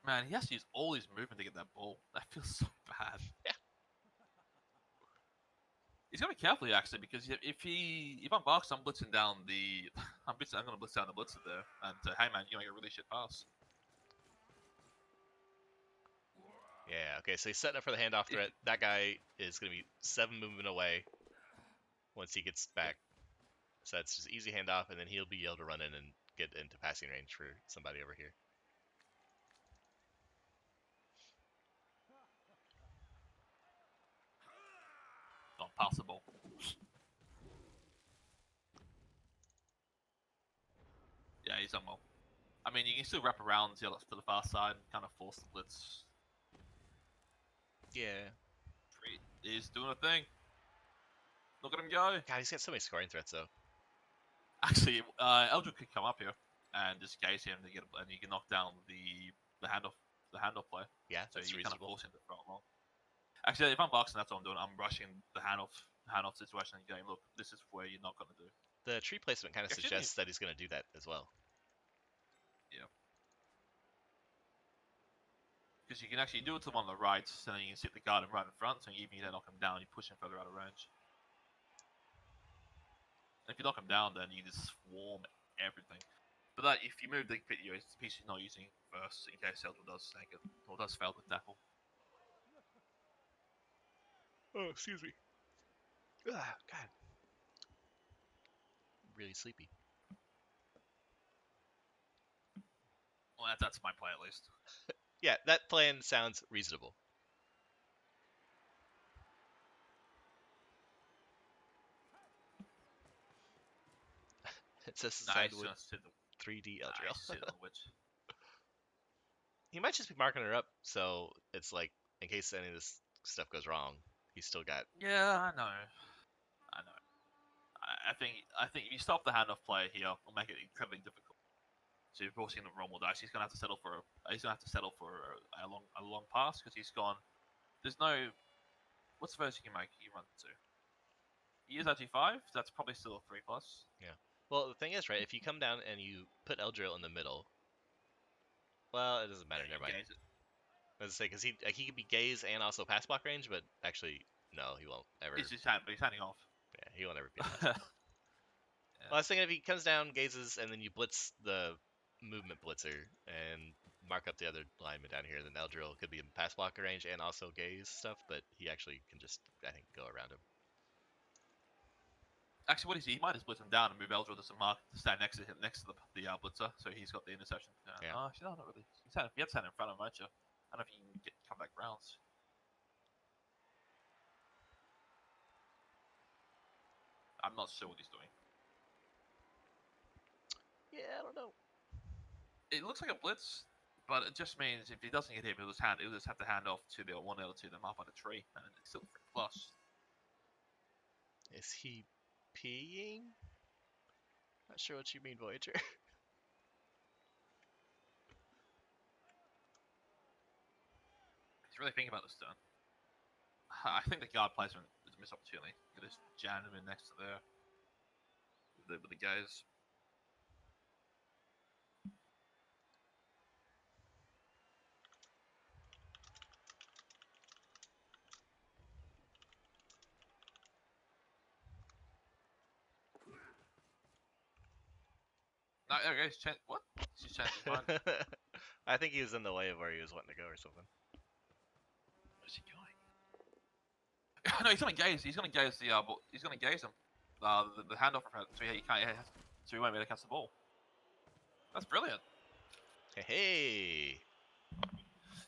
Man, he has to use all his movement to get that ball. That feels so bad. Yeah. He's gotta be careful here, actually, because if I'm boxed, I'm blitzing down the I'm gonna blitz down the blitzer there, and hey man, you're gonna make a really shit pass. Yeah. Okay. So he's setting up for the handoff threat. That guy is gonna be 7 movement away once he gets back. So that's just easy handoff, and then he'll be able to run in and get into passing range for somebody over here. Not possible. Yeah, he's done well. I mean, you can still wrap around to the far side and kind of force the blitz. Yeah. He's doing a thing. Look at him go. God, he's got so many scoring threats though. Actually, Eldrick could come up here and just gaze him to get, and you can knock down the handoff play. Yeah, So that's you kind of reasonable. force him to throw it long. Actually, if I'm boxing, that's what I'm doing. I'm rushing the handoff situation and going, look, this is where you're not going to do. The tree placement kind of Actually, suggests that he's going to do that as well. Yeah. Because you can actually do it to him on the right, so then you can sit the guard right in front, so even if you don't knock him down, you push him further out of range. And if you knock him down, then you just swarm everything. But that, if you move the piece you're not using first, in case Eldril does snake it, or does fail to tackle. Oh, excuse me. Ah, God. Really sleepy. Well, that's my play at least. Yeah, that plan sounds reasonable. It says Nice, with 3D Eldril. which. He might just be marking her up, so it's like, in case any of this stuff goes wrong, he's still got... Yeah, I know. I think if you stop the handoff play here, it'll make it incredibly difficult. So you're forcing the Rommel dice. He's gonna have to settle for a long pass because he's gone. There's no. What's the first you can make? You run to. He is actually 5. That's probably still a 3+. Yeah. Well, the thing is, right, if you come down and you put Eldril in the middle, well, it doesn't matter, never mind. As I say, because he could be gaze and also pass block range, but actually, no, he won't ever. He's handing off. Yeah, he won't ever be. Yeah. Well, I was thinking if he comes down, gazes, and then you blitz the movement blitzer and mark up the other lineman down here, then Eldril could be in pass blocker range and also gaze stuff, but he actually can just, I think, go around him. Actually, what is he? He might just blitz him down and move Eldril to some mark to stand next to him, next to the blitzer, so he's got the interception. Yeah. Actually, no, not really. You have to stand in front of him, won't you? I don't know if you can come back rounds. I'm not sure what he's doing. Yeah, I don't know. It looks like a blitz, but it just means if he doesn't get him, he'll just have to hand off to the one L to them up on a tree, and it's still 3+. Is he peeing? Not sure what you mean, Voyager. He's really thinking about this turn. I think the guard placement is a missed opportunity. You could just jam him in next to there with the gaze. Okay, what? She's changed his mind. I think he was in the way of where he was wanting to go or something. Where's he going? No, he's gonna gaze. He's gonna gaze the. He's gonna gaze him. The handoff, so he can't. So he won't be able to catch the ball. That's brilliant. Hey.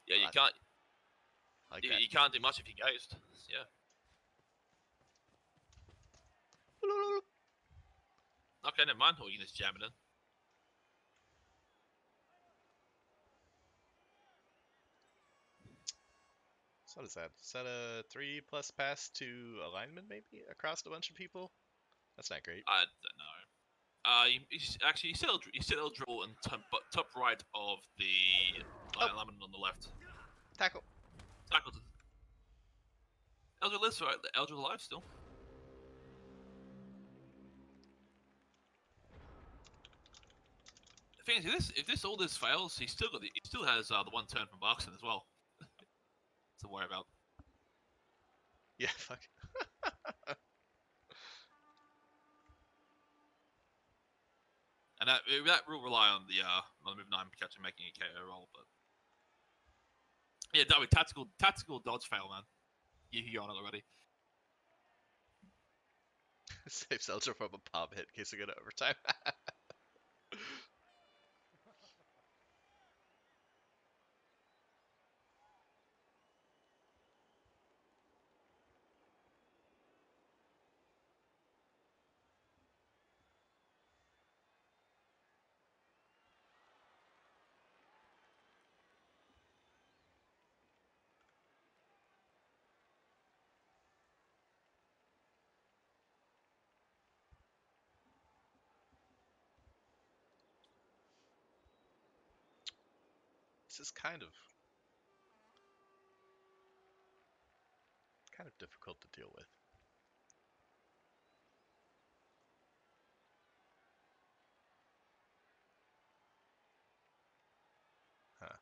Yeah, you can't. Like You can't do much if you gazed. Yeah. Okay, never mind. Or you can just jam it in. So what is that? Is that a 3+ pass to alignment maybe across a bunch of people? That's not great. I don't know. He's still eligible in top right of the alignment on the left. Tackle. Tackled. Elder lives, right? The Elder alive still. The thing is, if all this fails, he still has the one turn from Varksen as well to worry about. Yeah, fuck. And that will rely on the move 9 catcher making a KO roll, but yeah, that would tactical dodge fail, man. You on it already. Saves Elder from a palm hit in case we go to overtime. This is kind of difficult to deal with. Huh.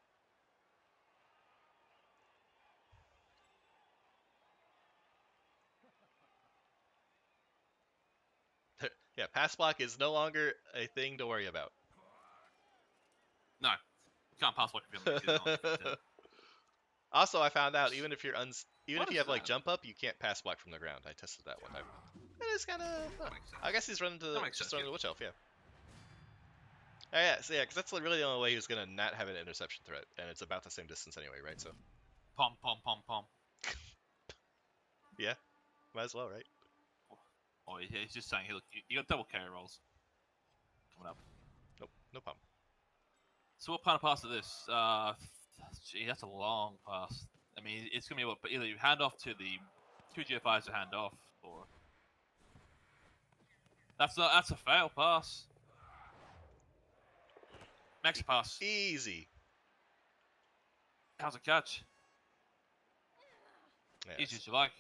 Yeah, pass block is no longer a thing to worry about. No, you can't pass block if you're Also, I found out even if you're even What if you is have like that? jump up, you can't pass block from the ground. I tested that one time. It is kind of. That makes sense. I guess he's running to That makes just sense, running to yeah. the witch elf. Yeah. Oh, yeah. So yeah, because that's really the only way he was gonna not have an interception threat, and it's about the same distance anyway, right? So. Pom pom pom pom. Yeah. Might as well, right? Oh, he's just saying, hey, look, you got double KO rolls coming up. Nope. No problem. So what kind of pass is this? Gee, that's a long pass. I mean, it's gonna be either you hand off to the 2 GFIs to hand off, or that's a fail pass. Next pass. Easy. How's a catch? Yes. Easy as you like.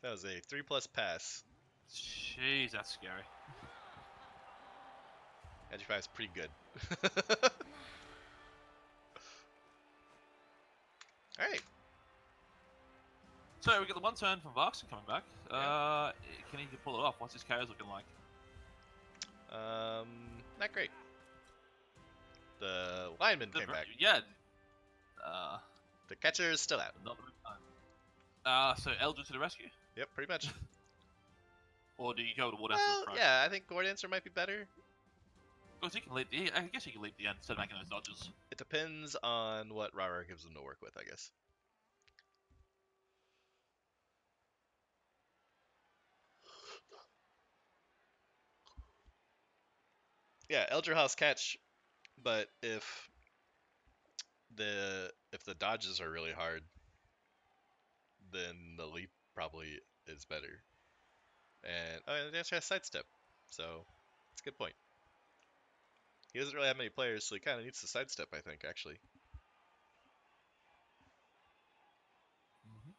That was a 3+ pass. Jeez, that's scary. Edgify is pretty good. All right. So we got the one turn from Varksen coming back. Yeah. Can he pull it off? What's his KOs looking like? Not great. The lineman came back. Yeah. The catcher is still out. Not the time. So Eldred to the rescue? Yep, pretty much. Or do you go to War Dancer Well, front? yeah, I think War Dancer might be better. Because I guess he can leap the end instead of making those dodges. It depends on what Raaraar gives him to work with, I guess. Yeah, Elder House catch, but if the dodges are really hard, then the leap probably is better. And the answer has sidestep, so it's a good point. He doesn't really have many players, so he kind of needs to sidestep, I think, actually. Mm-hmm.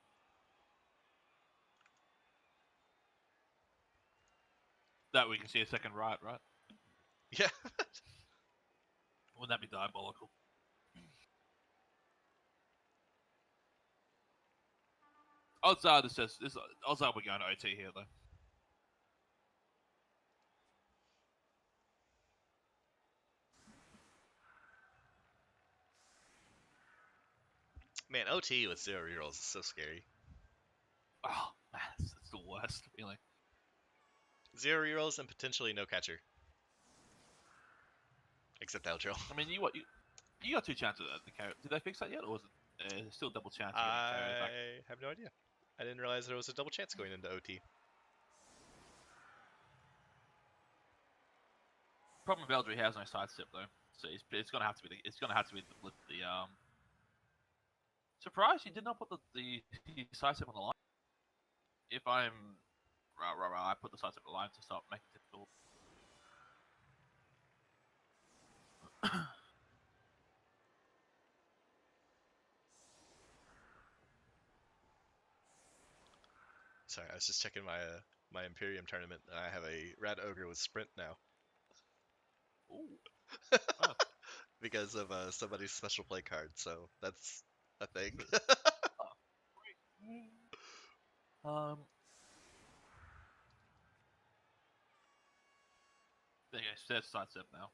That we can see a second right? Yeah. Wouldn't that be diabolical? Odds are odds are we're going to OT here though. Man, OT with 0 rerolls is so scary. Oh man, it's the worst feeling. 0 rerolls and potentially no catcher. Except Eldril. I mean, you got 2 chances at the KO. Did they fix that yet, or was it still double chance of getting KO back? I have no idea. I didn't realize there was a double chance going into OT. Problem with Eldry has no sidestep though, so it's gonna have to be the Surprised he did not put the sidestep on the line. If I'm I put the sidestep on the line to start making it difficult. Sorry, I was just checking my Imperium tournament, and I have a Rat Ogre with Sprint now. Ooh. Wow. Because of somebody's special play card, so that's a thing. There you go, there's sidestep now.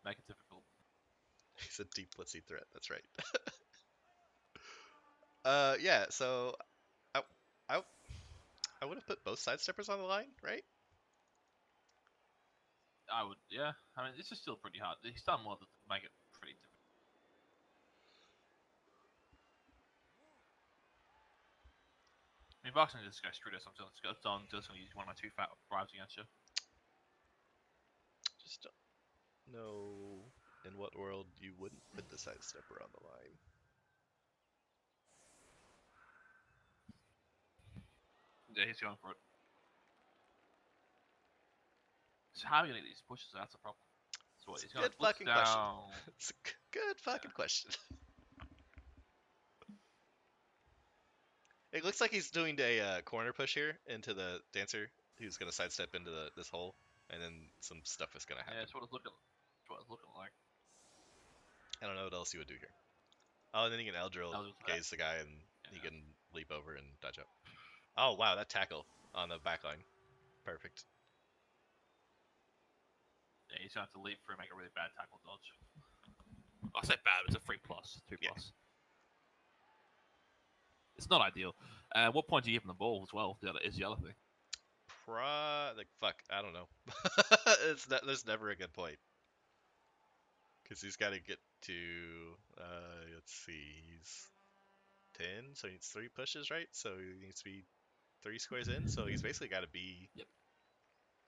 Make it difficult. He's a deep blitzy threat, that's right. Yeah, so I, I, I would have put both sidesteppers on the line, right? I would, yeah. I mean, this is still pretty hard. He's done more to make it pretty difficult. I mean, Varksen just go through this. I'm just going to use one of my 2 fat bribes against you. Just don't know in what world you wouldn't put the sidestepper on the line. Yeah, he's going for it. So how are you going to get these pushes? That's a problem. So what, he's going Good to blitz fucking down. question. It's a good fucking question. It looks like he's doing a corner push here into the dancer, who's gonna sidestep into this hole, and then some stuff is gonna happen. Yeah, that's what it's looking like. I don't know what else he would do here. Oh, and then he can Eldril gaze the guy, and he can leap over and dodge up. Oh wow, that tackle on the back line. Perfect. Yeah, he's going to have to leap through and make a really bad tackle dodge. I say bad, it's a 3+, 2+. Yeah. It's not ideal. What point do you give him the ball as well? Is the other thing. Fuck, I don't know. There's never a good point. Because he's got to get to, let's see, he's 10, so he needs 3 pushes, right? So he needs to be 3 squares in, so he's basically got to be... Yep.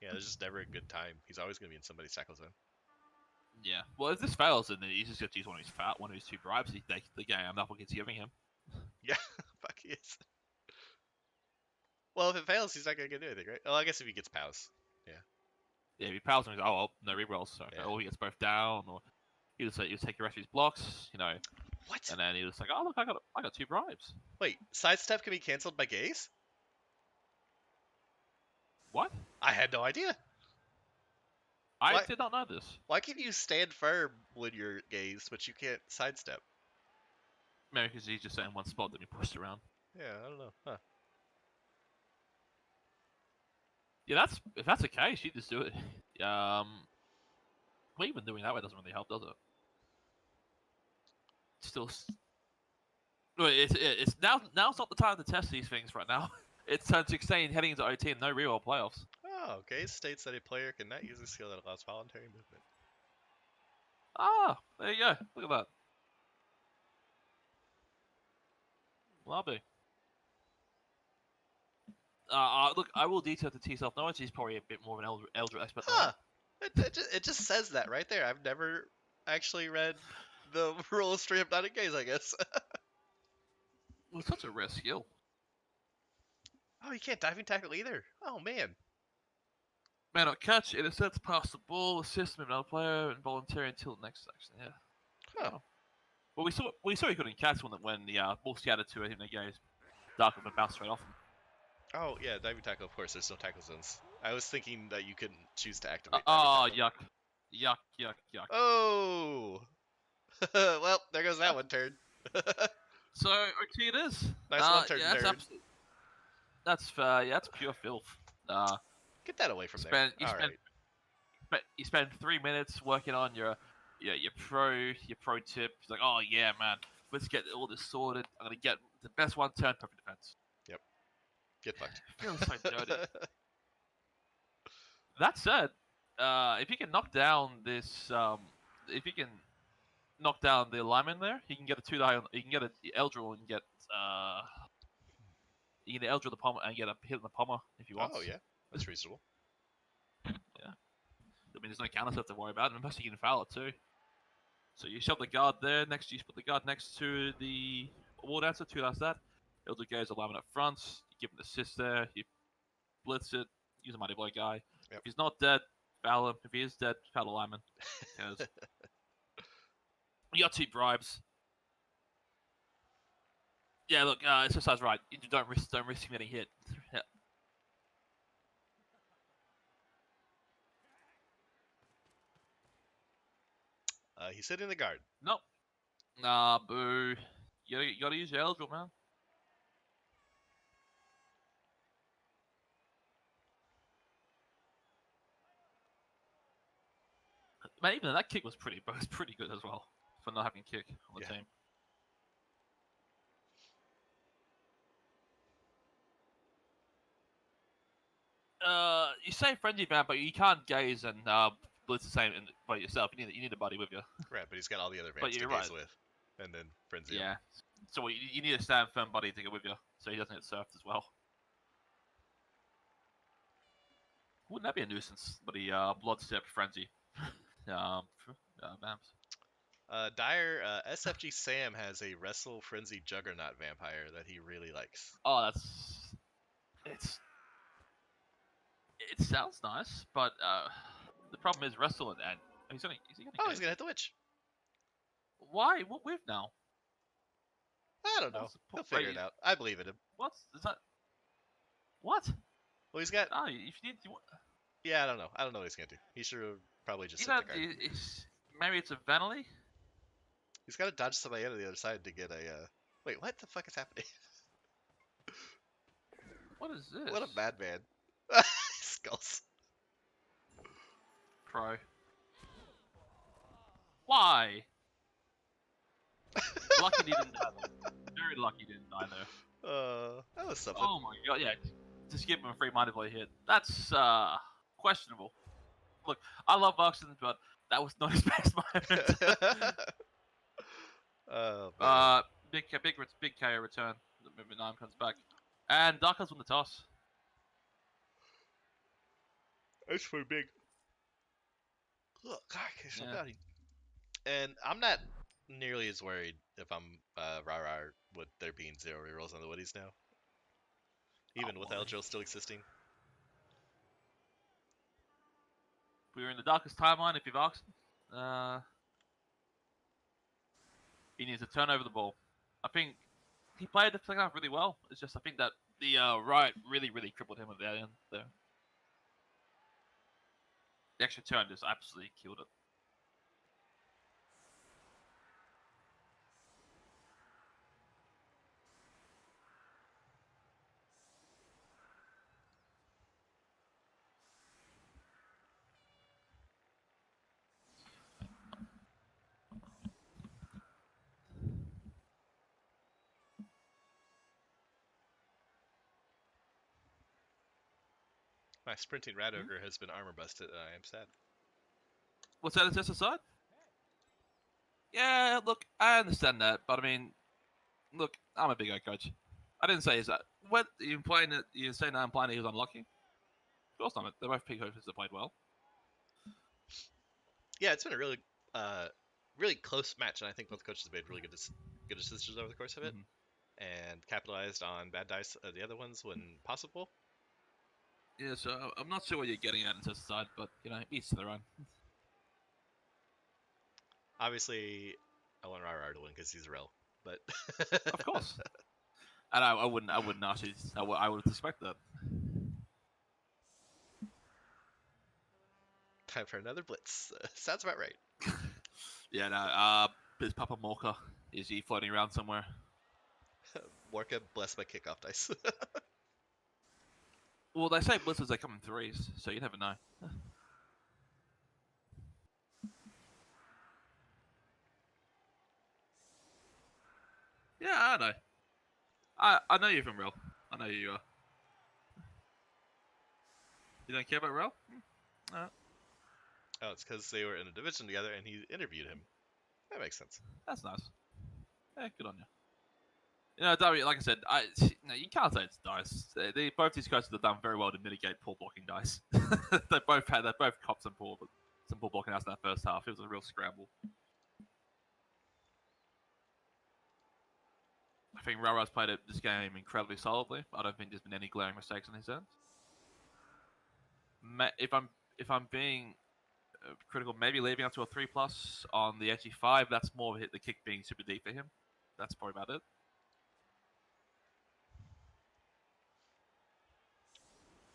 Yeah, there's just never a good time. He's always going to be in somebody's tackle zone. Yeah. Well, if this fails, then he's just going to use one of his 2 bribes. The game Knuckle gets giving him. Yeah, fuck he is. Well, if it fails, he's not going to get anything, right? Well, I guess if he gets POWs. Yeah. Yeah, if he powers him, he's like, oh, well, no rerolls. So, Yeah. or he gets both down, or he'll take the rest of his blocks, you know. What? And then he'll just like, oh, look, I got 2 bribes. Wait, sidestep can be cancelled by gaze? What? I had no idea. I did not know this. Why can you stand firm when you're gazed, but you can't sidestep? Maybe because he's just in one spot that he pushed around. Yeah, I don't know. Huh. Yeah, if that's the case, you just do it. Well, even doing that way doesn't really help, does it? Still, well, it's now's not the time to test these things right now. It's turn 16, heading into OT, and no real playoffs. Oh, Gaze states that a player cannot use a skill that allows voluntary movement. Ah, there you go. Look at that. Well, I'll be. Look, I will detail to T self knowledge. He's probably a bit more of an Elder expert than I am. It just says that right there. I've never actually read the rules straight up not in Gaze, I guess. Well, it's such a rare skill. Oh, you can't diving tackle either. Oh, man. Man, not catch, intercepts, pass the ball, assist with another player, involuntary until the next action. Yeah. Huh. Oh. Well, we saw he couldn't catch when the ball scattered to him. They goes dark and bounced straight off him. Oh, yeah, diving tackle, of course. There's no tackle zones. I was thinking that you couldn't choose to activate yuck. Oh! Well, there goes that one turn. So, OT it is. Nice one turn, yeah, nerd. That's that's pure filth. Get that away from there. You spend 3 minutes working on your your pro tip. He's like, oh yeah, man, let's get all this sorted. I'm gonna get the best one turn perfect defense. Yep. Get fucked. Feels so dirty. That said, if he can knock down this, if he can knock down the alignment there, he can get a 2-die. He can get a Eldril and get he can Eldril the Pommer and get a hit on the Pommer if he wants. Oh yeah, that's reasonable. Yeah. I mean, there's no counter stuff to worry about, and plus you can foul it too. So you shove the guard there. Next, you put the guard next to the War Dancer. 2 dice that. Eldril goes alignment up front. You give him the assist there. You blitz it. Use a Mighty Blow guy. Yep. If he's not dead, foul him. If he is dead, foul the lineman. You got 2 bribes. Yeah, look, exercise right. You don't risk him getting hit. Yeah. He's hitting the guard. Nope. Nah, boo. You gotta use your Eldril, man. Man, even that kick was pretty good as well for not having kick on the team. You say frenzy vamp, but you can't gaze and blitz the same by yourself. You need a buddy with you. Right, but he's got all the other vamps to gaze with, and then frenzy. Yeah. So you need a stand firm buddy to go with you, so he doesn't get surfed as well. Wouldn't that be a nuisance? But he bloodstep frenzy. Vamps. Dyer, SFG Sam has a Wrestle Frenzy Juggernaut Vampire that he really likes. Oh, it sounds nice, but the problem is Wrestle and he's gonna he's gonna hit the witch. Why? What with now? I don't know. He'll figure it out. I believe in him. What is that? What? Well, he's got. Oh, if you need. Yeah, I don't know. I don't know what he's gonna do. He should probably just sit the guard. Maybe it's a Vanity. He's got to dodge somebody out of the other side to get a. Wait, what the fuck is happening? What is this? What a madman! Skulls. Pro. Why? Lucky he didn't die there. Very lucky he didn't die there. That was something. Oh my god, yeah. Just give him a free minded play hit. That's questionable. Look, I love Varksen, but that was not his best moment. Big KO return. The movement 9 comes back. And Darkers won the toss. That's pretty big. Look, God, and I'm not nearly as worried if I'm Raaraar with there being 0 rerolls on the Woodies now. Even with Eldril still existing. We were in the darkest timeline if you've Varksen. He needs to turn over the ball. I think he played the second half really well. It's just I think that the Riot really crippled him at the end there. The extra turn just absolutely killed it. My sprinting rat ogre has been armor busted, and I am sad. What's that? Is this aside? Yeah, look, I understand that, but I mean, look, I'm a big O coach. I didn't say is that. What you playing it? You saying that I'm playing it? He was unlucky. Of course not. They're both big coaches that played well. Yeah, it's been a really, really close match, and I think both coaches have made really good decisions over the course of it, and capitalized on bad dice the other ones when possible. Yeah, so I'm not sure what you're getting at in this side, but each to their own. Obviously, I want Raaraar to win because he's a rel, but of course. And I wouldn't actually. I would expect that. Time for another blitz. Sounds about right. Yeah, no. Is Papa Morka? Is he floating around somewhere? Morka, bless my kickoff dice. Well, they say blitzers they come in threes, so you never know. I know. I know you're from Rebbl. I know you are. You don't care about Rebbl? Oh, it's because they were in a division together and he interviewed him. That makes sense. That's nice. Yeah, good on you. You know, Darby, like I said, you can't say it's dice. Both these coaches have done very well to mitigate poor blocking dice. they both copped some poor blocking dice in that first half. It was a real scramble. I think Raaraar's played this game incredibly solidly. I don't think there's been any glaring mistakes on his end. If I'm being critical, maybe leaving up to a 3+ on the edgy 5. That's more of the kick being super deep for him. That's probably about it.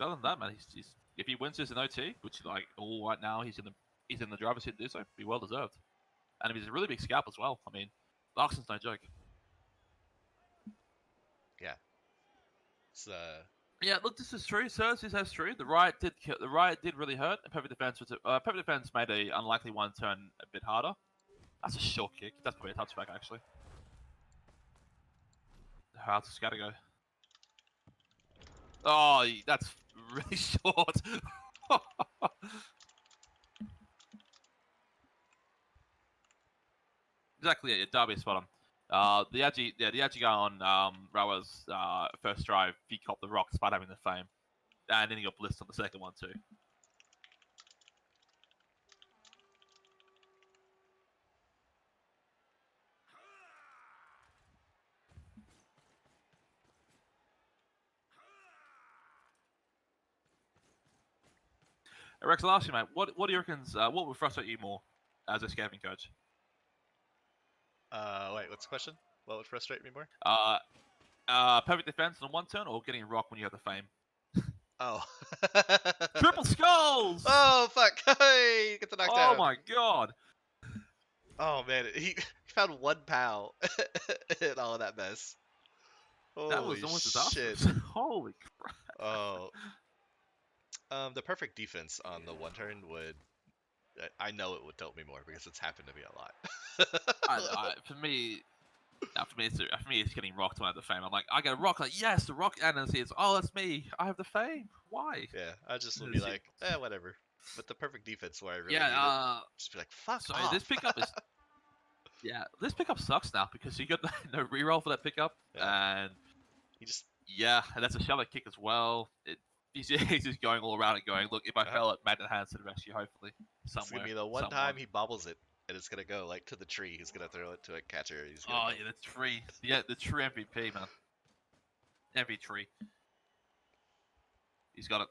Other than that, man, he's if he wins this in OT, which like all right now he's in the driver's seat to do so, be well deserved. And if he's a really big scalp as well, I mean, Varksen's no joke. Yeah. It's Yeah, look, this is true. This is true. The riot did really hurt. And perfect defense made a unlikely one turn a bit harder. That's a short kick. That's probably a touchback actually. How's this gotta go? Oh, that's really short. Exactly, yeah, Darby spot on. The Agi guy on Raaraar's first drive, he copped the rock despite having the fame. And then he got blitzed on the second one too. Rex, I'll ask you, mate, what do you reckon's, what would frustrate you more as a scouting coach? wait, what's the question? What would frustrate me more? Perfect defense on one turn or getting rock when you have the fame? Oh. Triple skulls! Oh, fuck. Hey, get the knockdown. Oh my god! Oh, man. He found 1 POW in all of that mess. That was Holy almost shit. disastrous. Holy crap. Oh. The perfect defense on the 1 turn would... I know it would tilt me more because it's happened to me a lot. For me, it's getting rocked when I have the fame. I'm like, I get a rock, like, yes, the rock, and then it's, oh, that's me. I have the fame. Why? Yeah, I just would be like, whatever. But the perfect defense where I really need it, just be like, fuck so off. this pickup is, this pickup sucks now because you got no reroll for that pickup, and he just, and that's a shallow kick as well. He's just going all around it, going, look, if I fell, it magnet hands to the rescue, hopefully, somewhere. it's gonna be the one time he bobbles it, and it's gonna go like to the tree. He's gonna throw it to a catcher. He's gonna go. Yeah, the tree. Yeah, the true MVP, man. MVP tree. He's got it.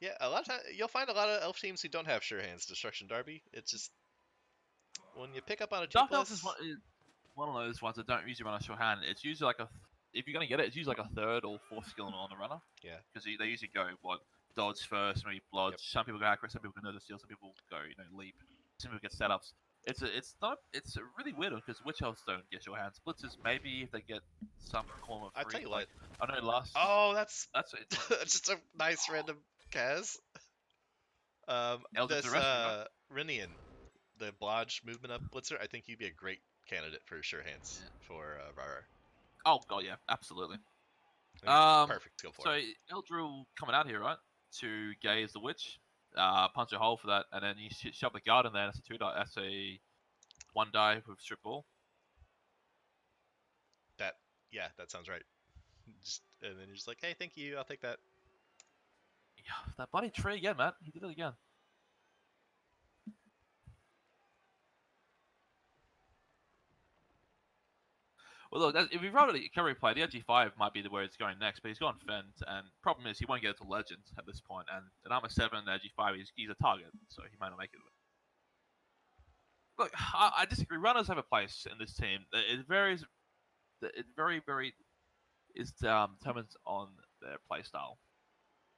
Yeah, a lot of times you'll find a lot of elf teams who don't have sure hands destruction derby. It's just when you pick up on a 2+. Dark Elves is one of those ones that don't usually run a short hand. It's usually like if you're gonna get it, it's usually like a 3rd or 4th skill on the runner. Yeah. Because they usually go dodge first, maybe blodge. Yep. Some people go accurate, some people go nervous steal, some people go leap. Some people get setups. It's really weird because witch elves don't get your hands. Blitzers maybe if they get some form of free. I tell you what. I know last. Oh, that's just a nice random Kaz. This Rinian, the blodge movement up blitzer. I think he'd be a great candidate for sure hands for Raaraar. Oh god, yeah, absolutely. Perfect skill for so him. Eldril coming out here, right, to gaze the witch, punch a hole for that, and then you shove the guard in there. That's a 2 die. That's a 1 die with strip ball. That sounds right. And then you're just like, hey, thank you, I'll take that. Yeah, that bloody tree again, man. He did it again. Well, look, if we run a carry play, the G5 might be where it's going next, but he's gone Fend, and problem is he won't get it to Legend at this point, and at armor 7, the G5, he's a target, so he might not make it. Look, I disagree. Runners have a place in this team. It varies. It very is determined on their playstyle.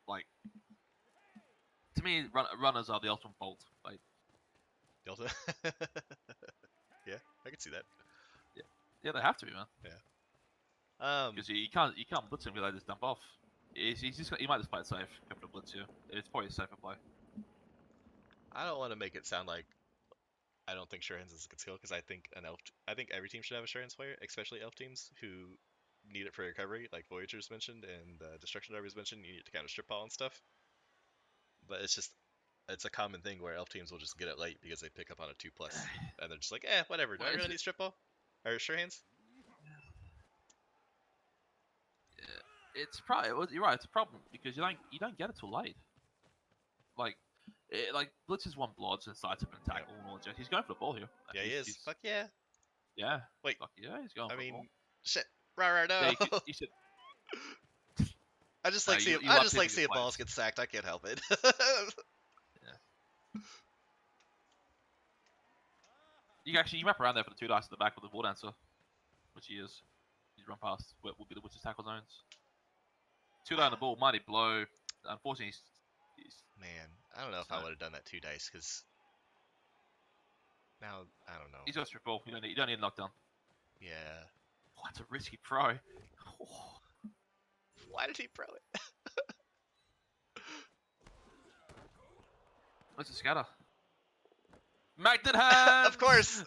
Like, to me, runners are the ultimate bolt. Like, Delta. Yeah, I can see that. Yeah, they have to be, man. Yeah. Because you can't blitz him without just dump off. He might just play it safe. Go for the blitz here. It's probably a safer play. I don't want to make it sound like I don't think sure hands is a good skill because I think every team should have a sure hands player, especially elf teams who need it for recovery, like Voyagers mentioned and Destruction Derbies mentioned. You need to kind of strip ball and stuff. But it's a common thing where elf teams will just get it late because they pick up on a 2+, and they're just like, whatever. Do I really need strip ball or sure hands? It's probably you're right. It's a problem because you don't get it till late. Like Blitz is one blods and sides up and tackle and all that. He's going for the ball here. Yeah, he is. Fuck yeah. Yeah. Wait. Fuck yeah, he's going for the ball. Shit. Raaraar, no. Yeah, you should. I just like seeing balls get sacked. I can't help it. Yeah. You wrap around there for the 2 dice at the back with the ball dancer, which he is. He's run past what will be the Witch's tackle zones. 2 down the ball, mighty blow. Unfortunately, he's man, I don't know if I would have done that 2 dice because now I don't know. He's got a strip ball. You don't need a knockdown. Yeah. Oh, that's a risky pro. Oh. Why did he pro it? What's the scatter? Magnet hand! Of course!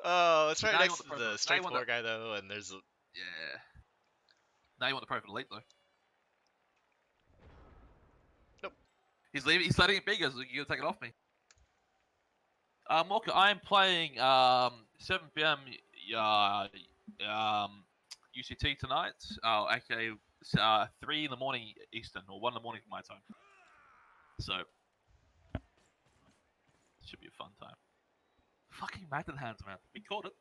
Oh, it's right next to the straight 4 guy, though, and there's a... Yeah. Now you want the pro for the late, though. Nope. He's letting it bigger, so you gotta take it off me. Walker, I'm playing 7 p.m. UCT tonight. Actually, 3 in the morning Eastern, or 1 in the morning my time. So, should be a fun time. Fucking magnet hands, man. We caught it.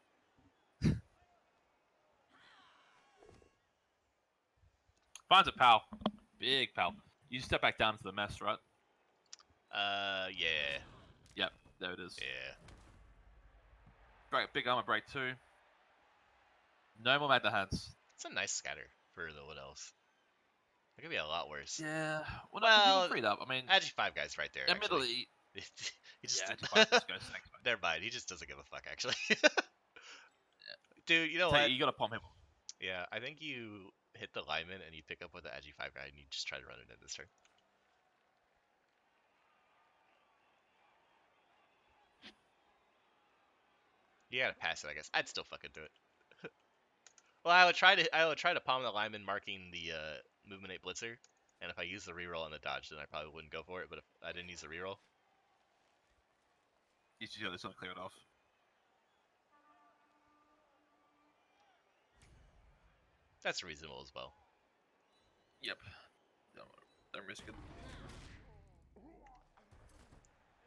Finds a pal. Big pal. You step back down to the mess, right? Yeah. Yep, there it is. Yeah. Break, big armor break 2. No more magnet hands. It's a nice scatter for the Wood Elves. It could be a lot worse. Yeah. Well, freed up. I mean, Agi 5 guy's right there. Admittedly, he just Agi 5 just goes thanks, mate. Never mind. He just doesn't give a fuck, actually. Yeah. Dude, you know what? You gotta palm him. Yeah, I think you hit the lineman and you pick up with the Agi 5 guy and you just try to run it in this turn. You gotta pass it, I guess. I'd still fucking do it. Well, I would try to palm the lineman marking the movement 8 blitzer, and if I use the reroll on the dodge, then I probably wouldn't go for it. But if I didn't use the reroll, you just gotta clear it off. that's reasonable as well. Yep. Don't risk it.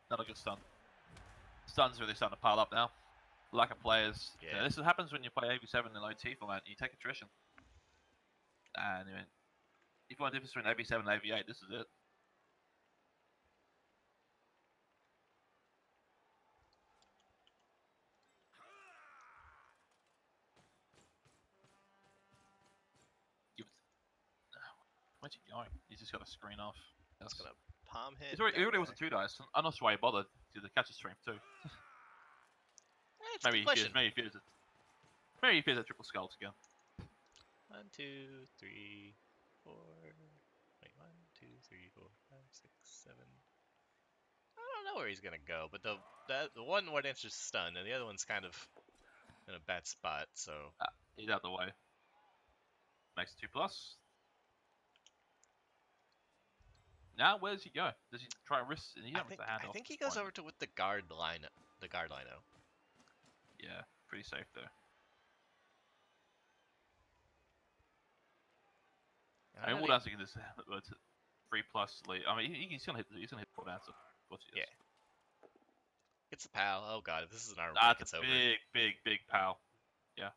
Not a good stun. Stun's really starting to pile up now. Lack of players. Yeah. You know, this happens when you play AB7 in OT format. You take attrition. And I mean, if you want a difference between AB7 and AB8, this is it. Where's he going? He's just got a screen off. That's gonna palm hit. He already was a 2 dice. I'm not sure why he bothered. Because the catch is strength too. Maybe he fears a triple skulls again. 1, 2, 3, 4. Wait, 1, 2, 3, 4, 5, 6, 7. I don't know where he's gonna go, but the one word answer's stun, and the other one's kind of in a bad spot. So he's out the way. Makes it 2+. Now where does he go? Does he try and risk? I think he goes over to with the guard line. The guard line out. Yeah, pretty safe there. I mean, Wood can just 3+ lead. I mean, he's gonna hit 4 dancer. Yeah. It's a pal. Oh god, if this is an armor break, it's a over. big pal. Yeah.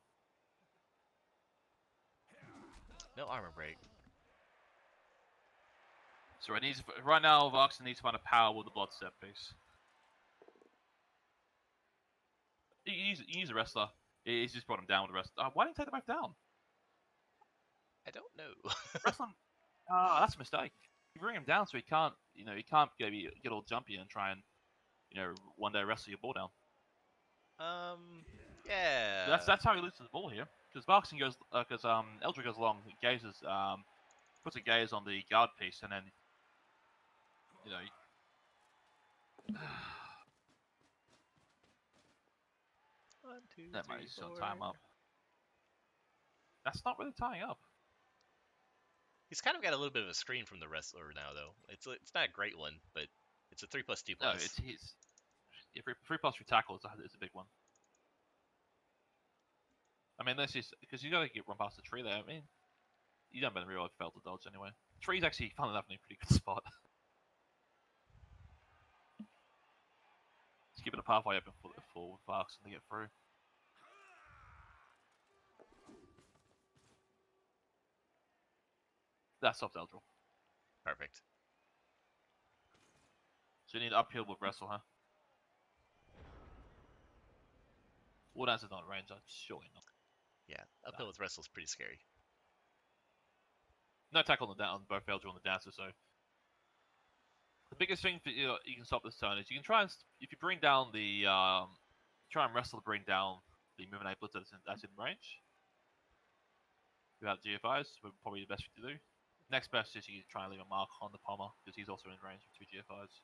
No armor break. So right now, Varksen needs to find a power with the blood step piece. He's a wrestler. He's just brought him down with the rest. Why didn't he take the back down? I don't know. Wrestling. That's a mistake. You bring him down so he can't get all jumpy and try and, one day wrestle your ball down. Yeah. That's how he loses the ball here. Because Varksen goes, Eldra goes along, gazes, puts a gaze on the guard piece, and then, 1, 2, That 3, might just 4. tie him up. That's not really tying up. He's kind of got a little bit of a screen from the wrestler now, though. It's not a great one, but it's a 3+, 2+. No, it's his. Yeah, 3+3 tackle is a big one. I mean, that's just because you got to get run past the tree there. I mean, you don't better realize failed to dodge anyway. Tree's actually, funnily enough, in a pretty good spot. Just keeping a pathway open for Varksen to get through. That's soft Eldril. Perfect. So you need uphill with wrestle, huh? War Dance is not in range, surely not. Yeah, uphill with wrestle is pretty scary. No tackle on the down, both Eldril and the dancer, so. The biggest thing for you can stop this turn is you can try and, if you bring down the, try and wrestle to bring down the moving A blitzer that's in range. Without GFIs, would probably the best thing to do. Next best is you try and leave a mark on the Palmer, because he's also in range with 2 GFIs.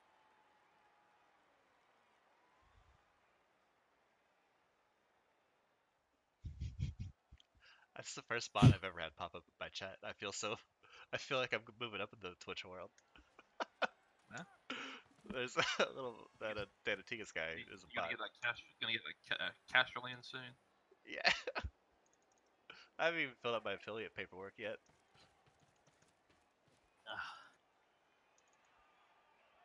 That's the first spot I've ever had pop up in my chat. I feel like I'm moving up in the Twitch world. Yeah. There's a little that Danatigas guy is a You're bot. gonna get that cash rolling in soon. Yeah. I haven't even filled out my affiliate paperwork yet.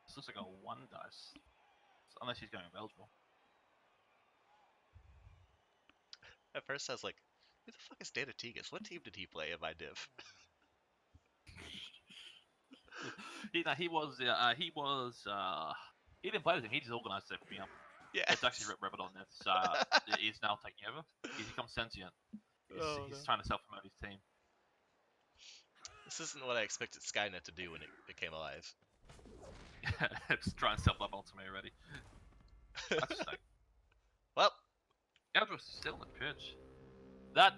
This looks like a 1 dice. Unless he's going with eligible. At first I was like, who the fuck is Danatigas? What team did he play in my div? He didn't play with him, he just organised everything up. Yeah. It's actually Rebbl on this. He's now taking over. He's become sentient. He's trying to self-promote his team. This isn't what I expected Skynet to do when it became alive. Just trying to self-level to me already. That's sick. Well, Eldrill's still in the pitch. That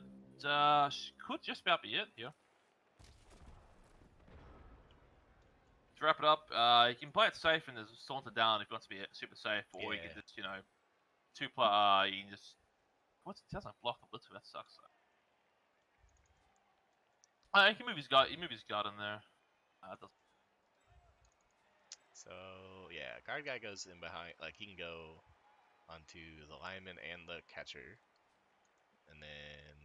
could just about be it here. To wrap it up, you can play it safe and there's Saunter down if you want to be super safe, or you can just, you can just. He doesn't block the blitzer, that sucks. He can move his guard. He move his guard in there. So yeah, guard guy goes in behind. Like he can go onto the lineman and the catcher, and then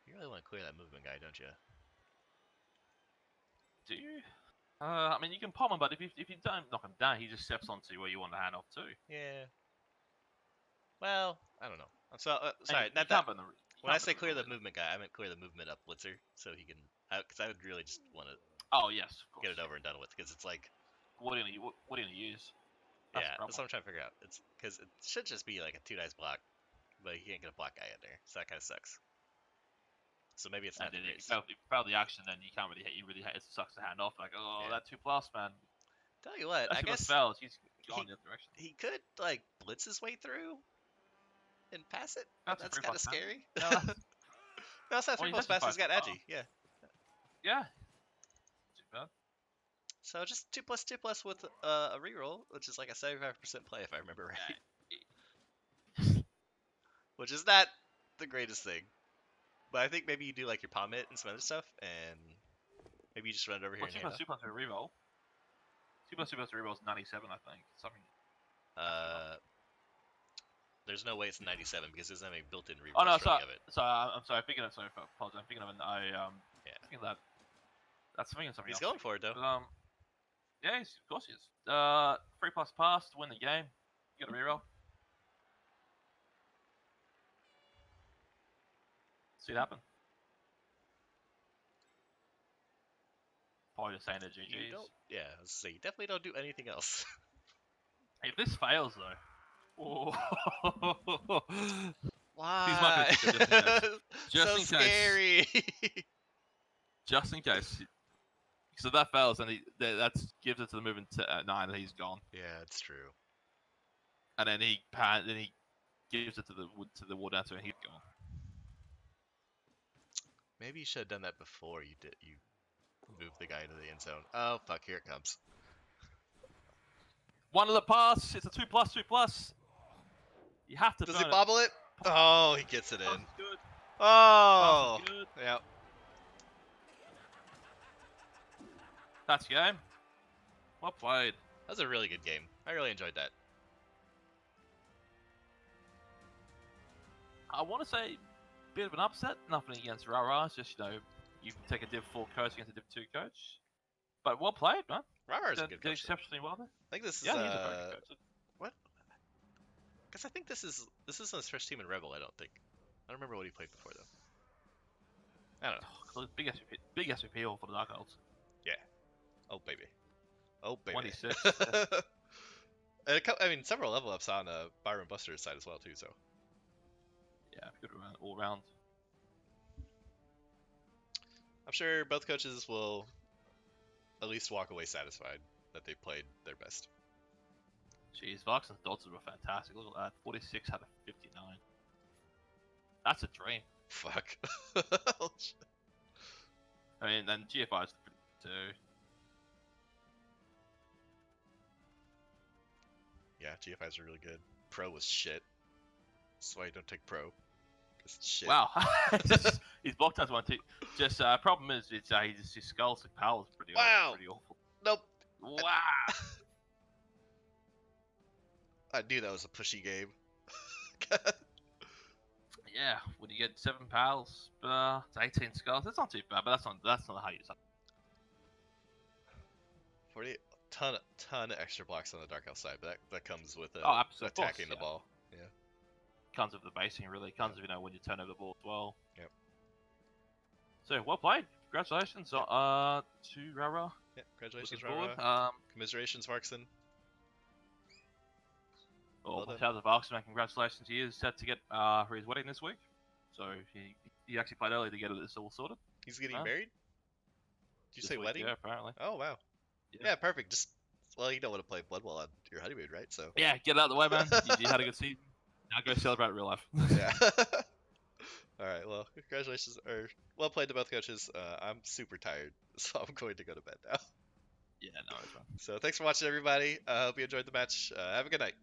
you really want to clear that movement guy, don't you? Do you? I mean, you can palm him, but if you don't knock him down, he just steps onto where you want to hand off to. Yeah. Well, I don't know. I'm sorry. Not that. When I say clear the movement guy, I meant clear the movement up blitzer, so he can. Because I would really just want to. Oh yes, of course. Get it over and done with, because it's like. What are you gonna use? That's what I'm trying to figure out. It's because it should just be like a 2 dice block, but you can't get a block guy in there, so that kind of sucks. So maybe it's not. If you fail the action, then you can't really hit. It sucks to hand off. Like, that 2+, man. Tell you what, I guess fails. He's going the other direction. He could like blitz his way through and pass it. That's kind of scary. No, no, it's not 3+ pass. He's got Agi. Yeah. Yeah. Too bad. So just 2+, 2+ with a reroll, which is like a 75% play if I remember right. Which is not the greatest thing. But I think maybe you do like your palm it and some other stuff, and maybe you just run it over here. 2+, 2+ a reroll. 2+, 2+ reroll is 97, I think. Something. There's no way it's 97 because there's not a built-in reroll. Oh no, of it. So I'm sorry. I'm thinking of that's something. He's going for it though. Yeah, of course he is. 3+ pass to win the game. You got a reroll. See it happen. Probably just saying the GG's. Yeah, I was gonna say, you definitely don't do anything else. If this fails though, why? He's not gonna kick it just in case. Scary. Just in case. So if that fails, then that gives it to the movement 9, and he's gone. Yeah, it's true. And then he gives it to the war dancer, and he's gone. Maybe you should have done that before you did. You moved the guy into the end zone. Oh fuck! Here it comes. One of the pass. It's a 2+, 2+. You have to Does he burn it. bobble it? Oh, he gets it Pass in. is good. Pass Oh, is good. yep. That's game. Well played. That was a really good game. I really enjoyed that. I want to say bit of an upset. Nothing against Raaraar. It's just, you take a Div 4 coach against a Div 2 coach. But well played, man. Raaraar's a Did good coach. exceptionally well there. I think this is Yeah, he's a very good coach. what? Because I think this isn't his first team in Rebbl. I don't think. I don't remember what he played before though. I don't know. Oh, big SVP all for the Dark Elves. Oh baby. Oh baby. 26. And I mean, several level ups on Byron Blusterers side as well too. So Yeah, good all round. I'm sure both coaches will at least walk away satisfied that they played their best. Jeez, Varksen's dodges were fantastic. Look at that. 46 out of 59. That's a dream. Fuck. I mean, and GFI's too. Yeah, GFIs are really good. Pro was shit. That's why you don't take pro. It's shit. Wow. His block does one too. Just problem is his skull power is pretty awful. Nope. Wow. I knew that was a pushy game. Yeah, when you get 7 pals, it's 18 skulls. That's not too bad, but that's not how you start. 40 ton of extra blocks on the Dark Elf side, but that comes with Absolutely, attacking the ball. Yeah. Comes with the basing, really. Comes with, when you turn over the ball as well. Yep. So, well played. Congratulations to Raaraar. Yeah, congratulations, Looking forward. Raaraar. Commiserations, Varksen. Well, Well shout out to Varksen, and congratulations. He is set to get for his wedding this week. So, he actually played early to get this all sorted. He's getting married? Did you say week, wedding? Yeah, apparently. Oh, wow. Yeah, perfect. Well, you don't want to play Blood Bowl on your honeymoon, right? So. Yeah, get it out of the way, man. you had a good season. Now go celebrate real life. Yeah. All right. Well, congratulations, or well played to both coaches. I'm super tired, so I'm going to go to bed now. Yeah, no, it's fine. So thanks for watching, everybody. Hope you enjoyed the match. Have a good night.